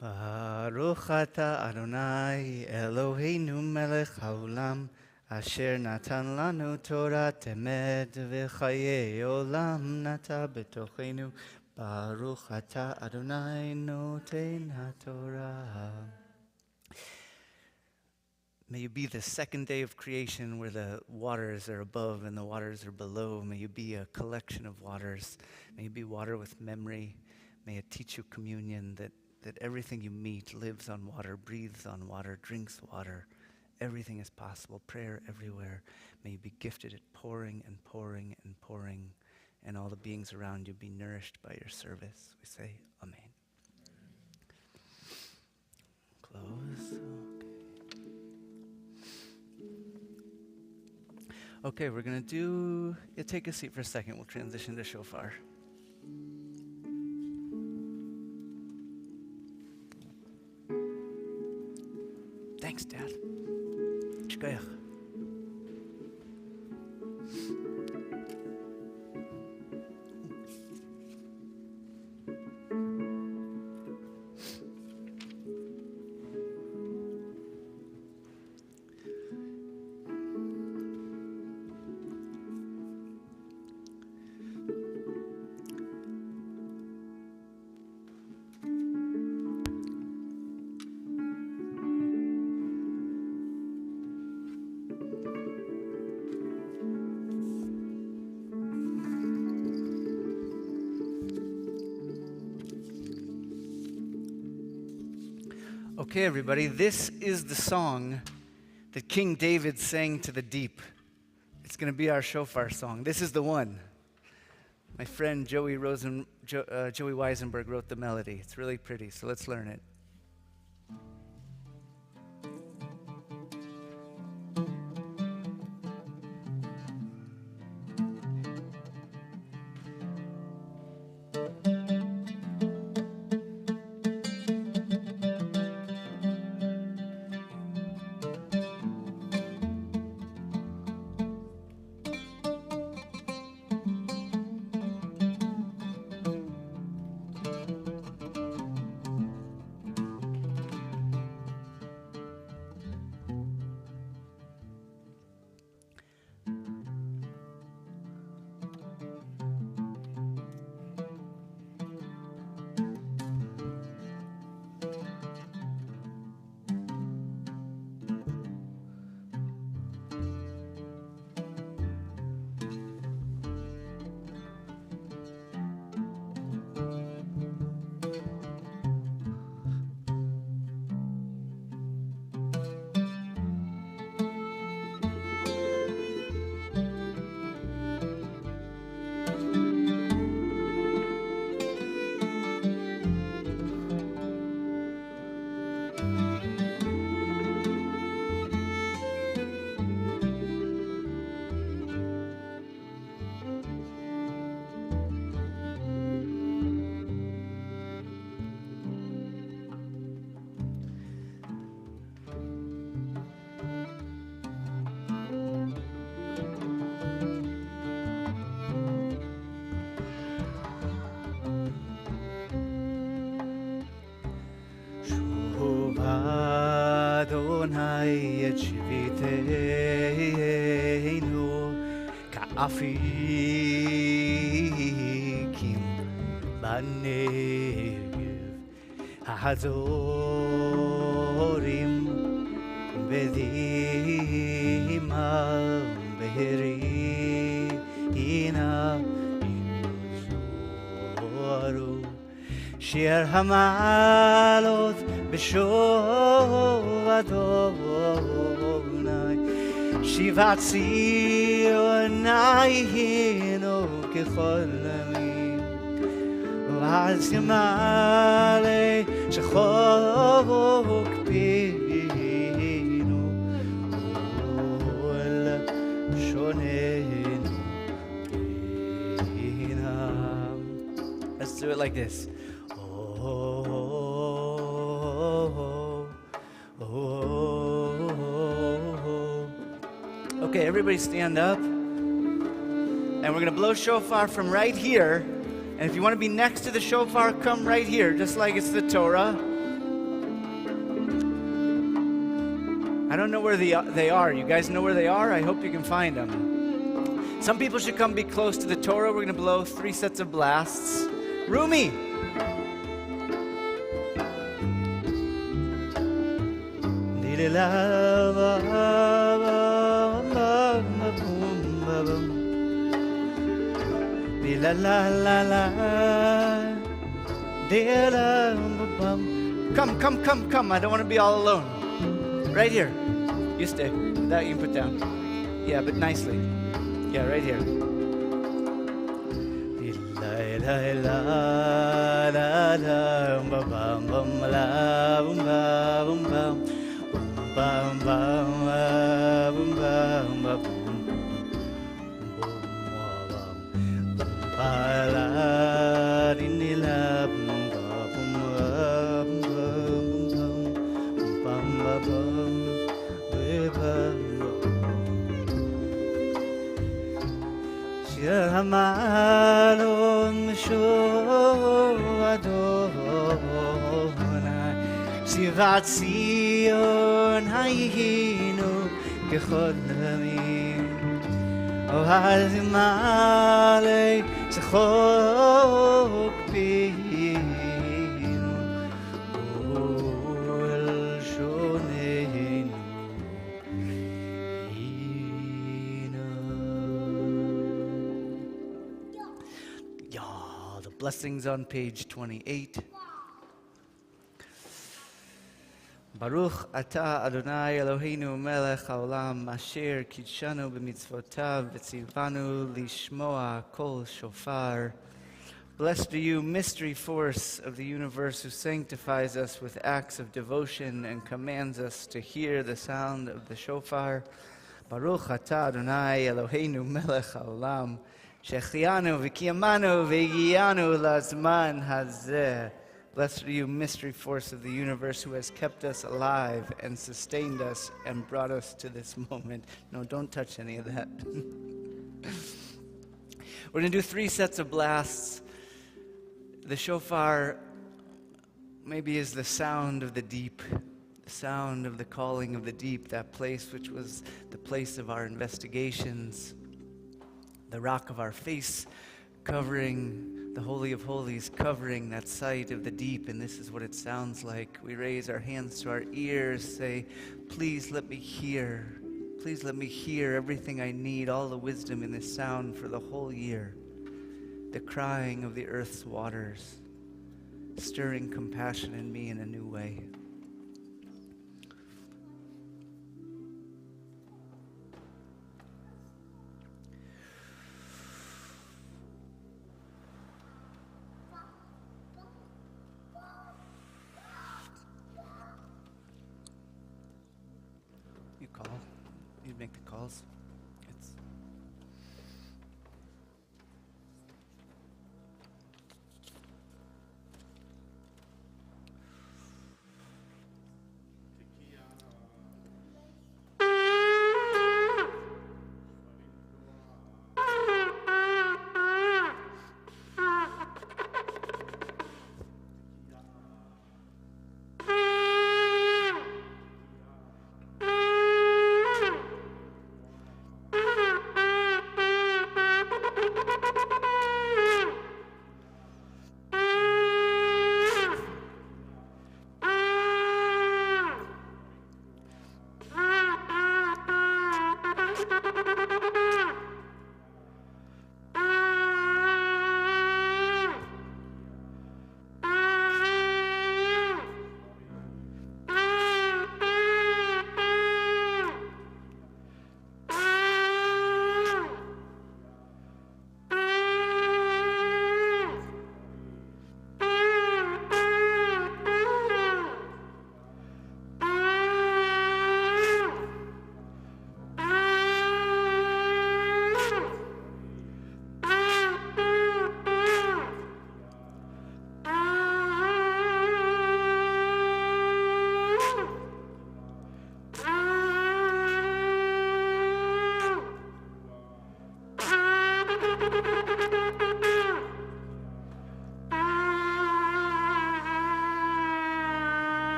Baruch ata Adonai Eloheinu melech haolam asher natan lanu Torah temed v'chayei olam nata betochenu Baruch ata Adonai noten haTorah. May you be the second day of creation where the waters are above and the waters are below. May you be a collection of waters. May you be water with memory. May it teach you communion, that everything you meet lives on water, breathes on water, drinks water. Everything is possible. Prayer everywhere. May you be gifted at pouring and pouring and pouring, and all the beings around you be nourished by your service. We say, Amen. Close. Okay, we're going to do, take a seat for a second. We'll transition to shofar. Thanks, Dad. Shkoyach. Okay, everybody, this is the song that King David sang to the deep. It's going to be our shofar song. This is the one. My friend Joey Weisenberg wrote the melody. It's really pretty, so let's learn it. Adonai et shviteinu ka'afikim b'negev hazorim b'dima b'herina yuzoru shir hamalot b'shov Adonai Shivat Zionai hino kechol yamim v'az yamale shechok pinu ol shonenu pinam. Let's do it like this. Okay, everybody stand up. And we're going to blow shofar from right here. And if you want to be next to the shofar, come right here, just like it's the Torah. I don't know where they are. You guys know where they are? I hope you can find them. Some people should come be close to the Torah. We're going to blow 3 sets of blasts. Rumi! Come. I don't want to be all alone. Right here. You stay. That you can put down. Yeah, but nicely. Yeah, right here. Hamalon Adonai Sivat Zion Hayinu Gechodamim Ohal Zimalei Zechok Binu Ol Shoneinu Blessings on page 28. Baruch atah Adonai Eloheinu melech haolam asher kidshanu b'mitzvotav v'tzivanu lishmoa kol shofar. Blessed are you, mystery force of the universe, who sanctifies us with acts of devotion and commands us to hear the sound of the shofar. Baruch atah Adonai Eloheinu melech haolam Shechianu v'kiyamanu v'yiyanu lazman hazeh. Blessed are you, mystery force of the universe, who has kept us alive and sustained us and brought us to this moment. No, don't touch any of that. We're going to do 3 sets of blasts. The shofar maybe is the sound of the deep, the sound of the calling of the deep, that place which was the place of our investigations, the rock of our face, covering the Holy of Holies, covering that sight of the deep. And this is what it sounds like. We raise our hands to our ears, say, please let me hear. Please let me hear everything I need, all the wisdom in this sound for the whole year. The crying of the earth's waters, stirring compassion in me in a new way. You make the calls.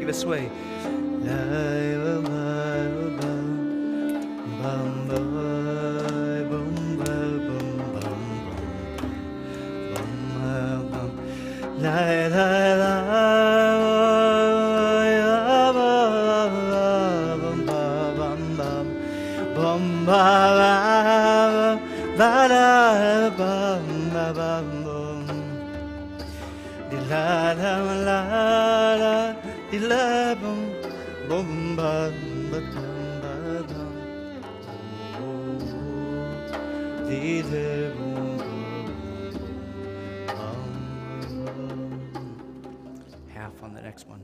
give us sway. Half on the next one.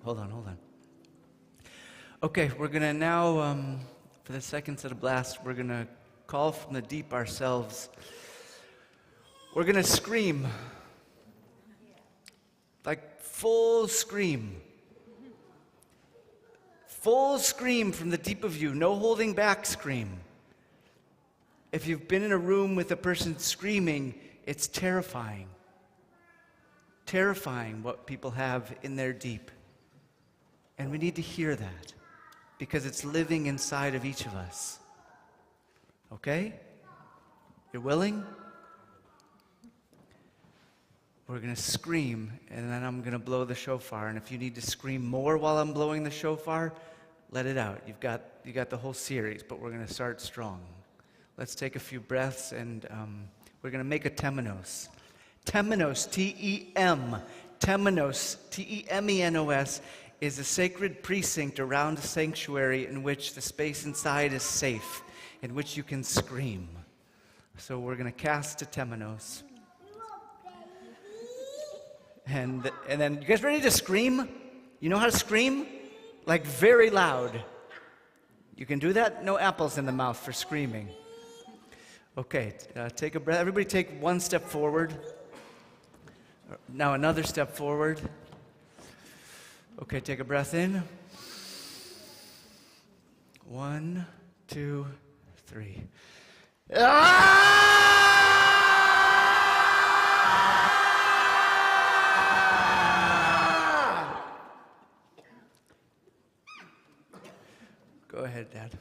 Hold on. Okay, we're gonna now, for the second set of blasts, we're gonna call from the deep ourselves. We're gonna scream. Like full scream. Full scream from the deep of you, no holding back scream. If you've been in a room with a person screaming, it's terrifying. Terrifying what people have in their deep. And we need to hear that because it's living inside of each of us. Okay? You're willing? We're going to scream, and then I'm going to blow the shofar. And if you need to scream more while I'm blowing the shofar, let it out. You got the whole series, but we're going to start strong. Let's take a few breaths, and we're going to make a temenos. Temenos, T-E-M, Temenos, T-E-M-E-N-O-S, is a sacred precinct around a sanctuary in which the space inside is safe, in which you can scream. So we're going to cast a temenos. And then, you guys ready to scream? You know how to scream? Like very loud. You can do that? No apples in the mouth for screaming. Okay, take a breath. Everybody take one step forward. Now another step forward. Okay, take a breath in. 1, 2, 3. Go ahead, Dad.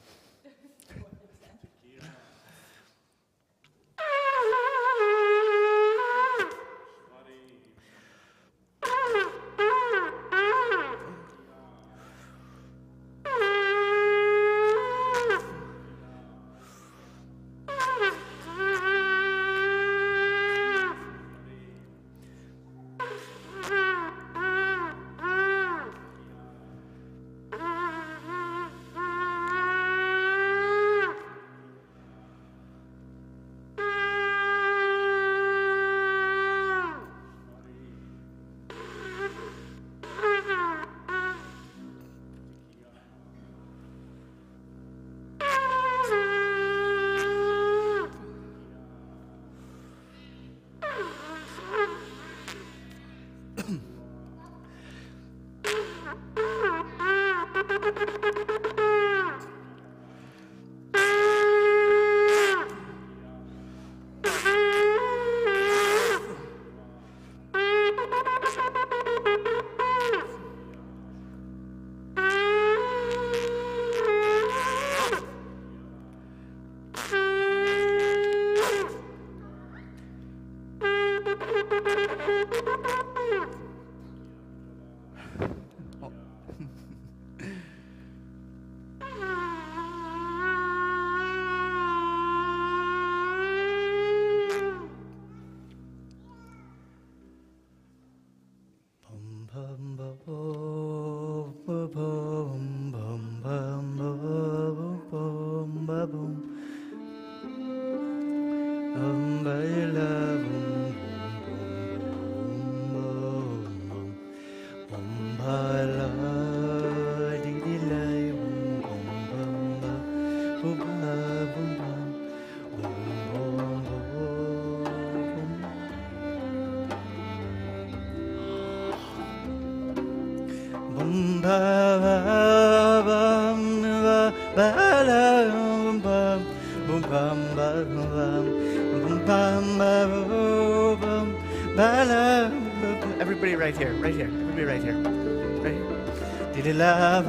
Everybody right here, everybody right here. right? Did love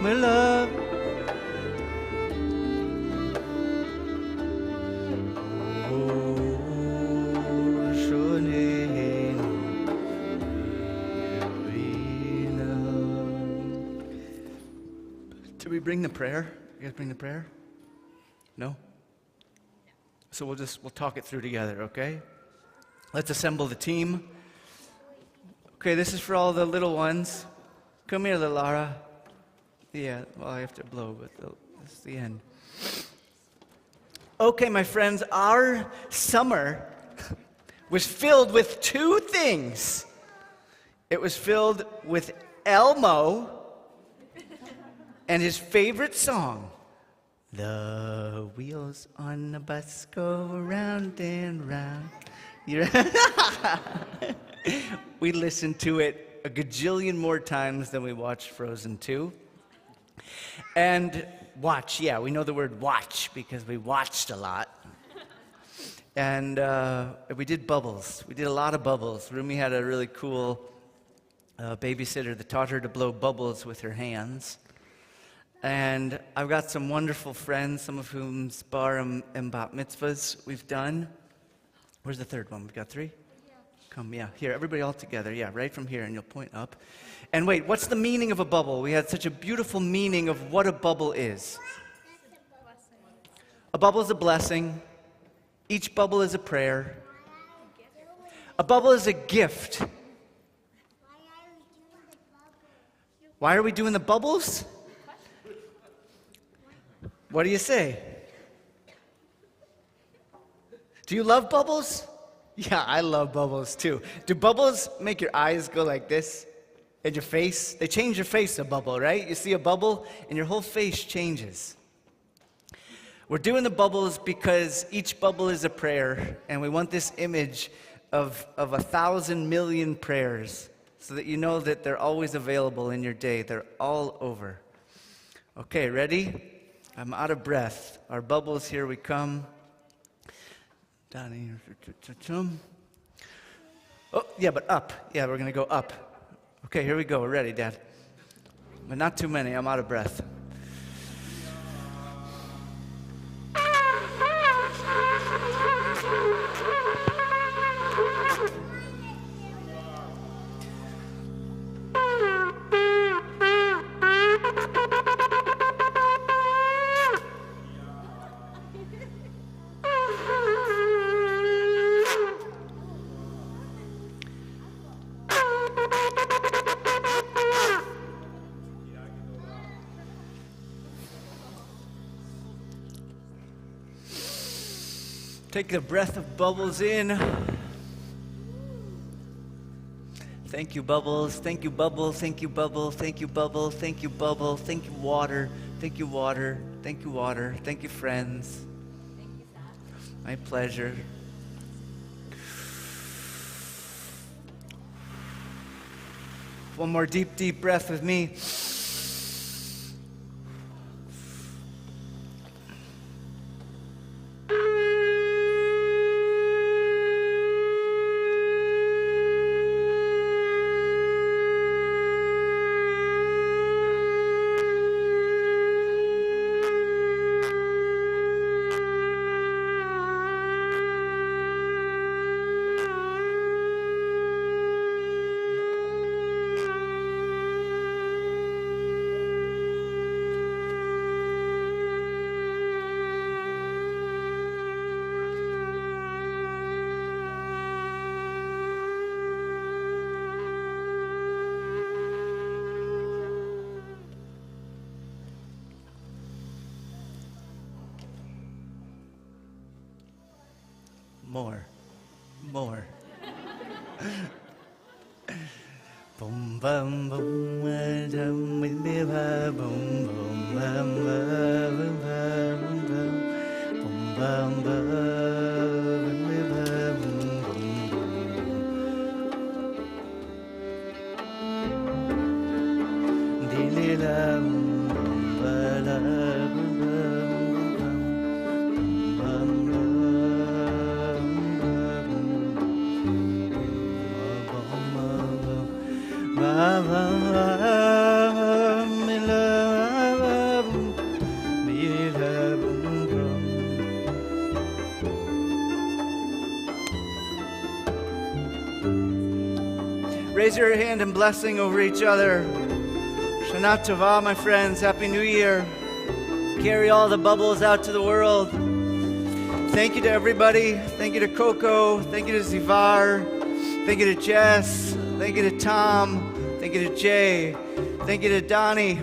my love? Did we bring the prayer? You guys bring the prayer? No? So we'll talk it through together, okay? Let's assemble the team. Okay, this is for all the little ones. Come here, little Lara. Yeah, well, I have to blow, but this is the end. Okay, my friends, our summer was filled with two things. It was filled with Elmo and his favorite song. The wheels on the bus go round and round. We listened to it a gajillion more times than we watched Frozen 2. And watch, yeah, we know the word watch because we watched a lot. And we did bubbles. We did a lot of bubbles. Rumi had a really cool babysitter that taught her to blow bubbles with her hands. And I've got some wonderful friends, some of whom's bar and bat mitzvahs we've done. Where's the third one? We've got three? Yeah. Come, yeah. Here, everybody all together. Yeah, right from here, and you'll point up. And wait, what's the meaning of a bubble? We had such a beautiful meaning of what a bubble is. A bubble is a blessing. Each bubble is a prayer. A bubble is a gift. Why are we doing the bubbles? What do you say? Do you love bubbles? Yeah, I love bubbles too. Do bubbles make your eyes go like this? And your face? They change your face, a bubble, right? You see a bubble and your whole face changes. We're doing the bubbles because each bubble is a prayer, and we want this image of 1,000 million prayers so that you know that they're always available in your day. They're all over. Okay, ready? I'm out of breath. Our bubbles, here we come. Down here. Oh, yeah, but up. Yeah, we're going to go up. Okay, here we go. We're ready, Dad. But not too many. I'm out of breath. Take a breath of bubbles in. Thank you, bubbles. Thank you, bubble. Thank you, bubble. Thank you, bubble. Thank you, bubble. Thank you, water. Thank you, water. Thank you, water. Thank you, friends. Thank you, Zach. My pleasure. One more deep, deep breath with me. More. Boom, bum, boom, dum, boom, boom, boom, bum, boom, boom, bum, bum, raise your hand in blessing over each other. Shana Tova, my friends. Happy New Year. Carry all the bubbles out to the world. Thank you to everybody. Thank you to Coco. Thank you to Zivar. Thank you to Jess. Thank you to Tom. Thank you to Jay. Thank you to Donnie.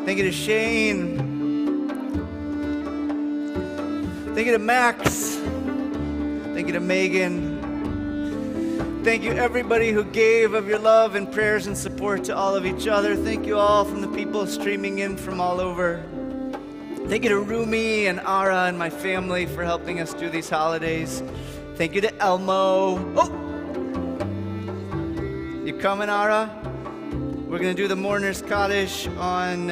Thank you to Shane. Thank you to Max. Thank you to Megan. Thank you everybody who gave of your love and prayers and support to all of each other. Thank you all from the people streaming in from all over. Thank you to Rumi and Ara and my family for helping us do these holidays. Thank you to Elmo. Oh! You coming, Ara? We're going to do the Mourner's Kaddish on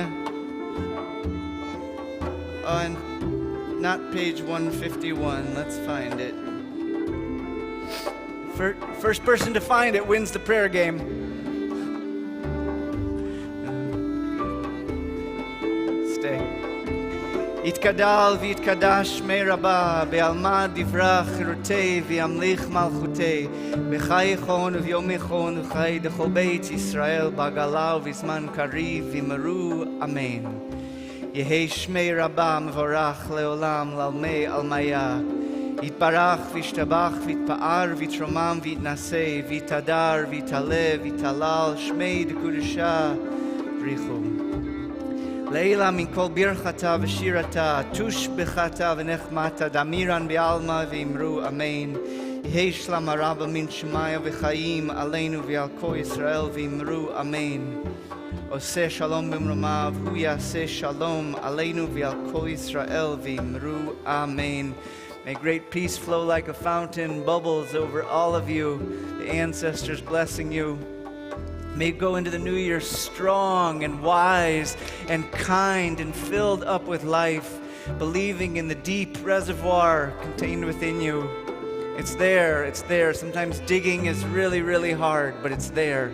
not page 151. Let's find it. First person to find it wins the prayer game. Stay. Yitkadal v'yitkadash mei rabba be'alma divrach chirutei v'yamlich malchutei b'chai chon v'yom chon v'chai d'chol beit Yisrael b'agala v'zman kariv v'maru amen. Yehei shmei rabba mevorach leolam lalmei almaya יתברך וישתבח ויתפאר ויתרומם ויתנשא ויתהדר ויתעלה ויתהלל שמי דקודשה בריחו לילה מן כל ברכתה ושירתה תושבחתה ונחמתה דמירן בעלמא ואמרו אמן יהי שלמה רבה מן שמיה וחיים עלינו ועל כל ישראל ואמרו אמן עושה שלום במרומיו הוא יעשה שלום עלינו ועל כל ישראל ואמרו אמן. May great peace flow like a fountain, bubbles over all of you, the ancestors blessing you. May you go into the new year strong and wise and kind and filled up with life, believing in the deep reservoir contained within you. It's there, it's there. Sometimes digging is really, really hard, but it's there.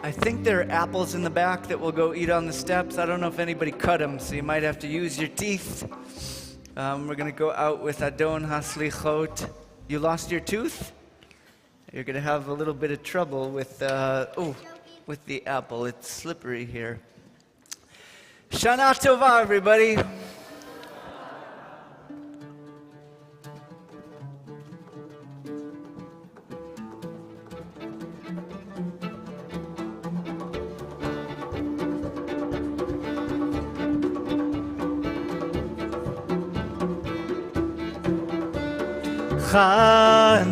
I think there are apples in the back that we'll go eat on the steps. I don't know if anybody cut them, so you might have to use your teeth. We're going to go out with Adon Haslichot. You lost your tooth? You're going to have a little bit of trouble with the apple. It's slippery here. Shana Tova, everybody.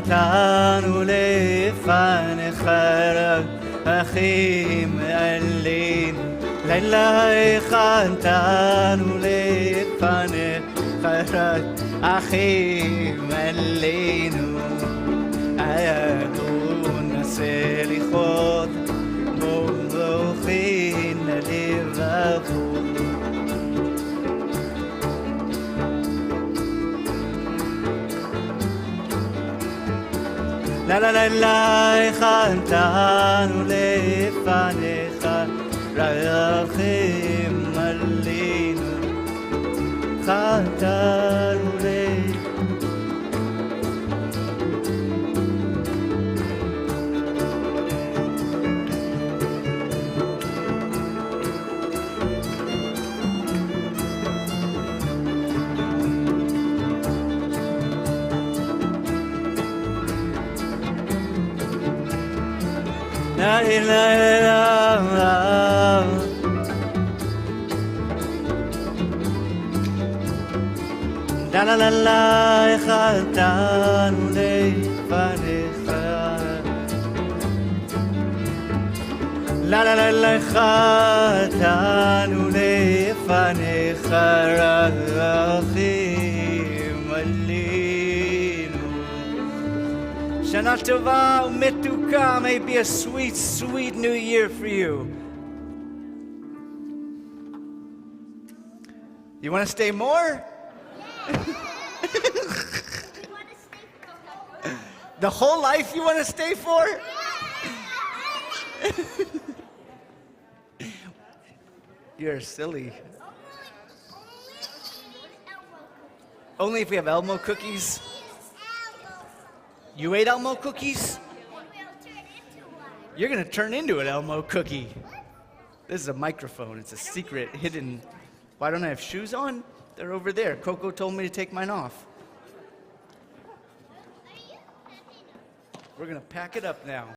חנתנו לפניך אחים עלינו לילה חנתנו לפניך אחים עלינו אדון נעשה לכבוד מולכין לבבו La la la la, חנתנו לפניך, רחם עלינו, חנתנו La la la la, חנתנו לפניך. La la la la, חנתנו לפניך, רחם עלינו. Shana Tova Umetuka, may be a sweet, sweet new year for you. You want to stay more? The whole life you want to stay for? You're silly. Only if we have Elmo cookies. You ate Elmo cookies? You're going to turn into an Elmo cookie. This is a microphone. It's a secret, hidden. Why don't I have shoes on? They're over there. Coco told me to take mine off. We're going to pack it up now.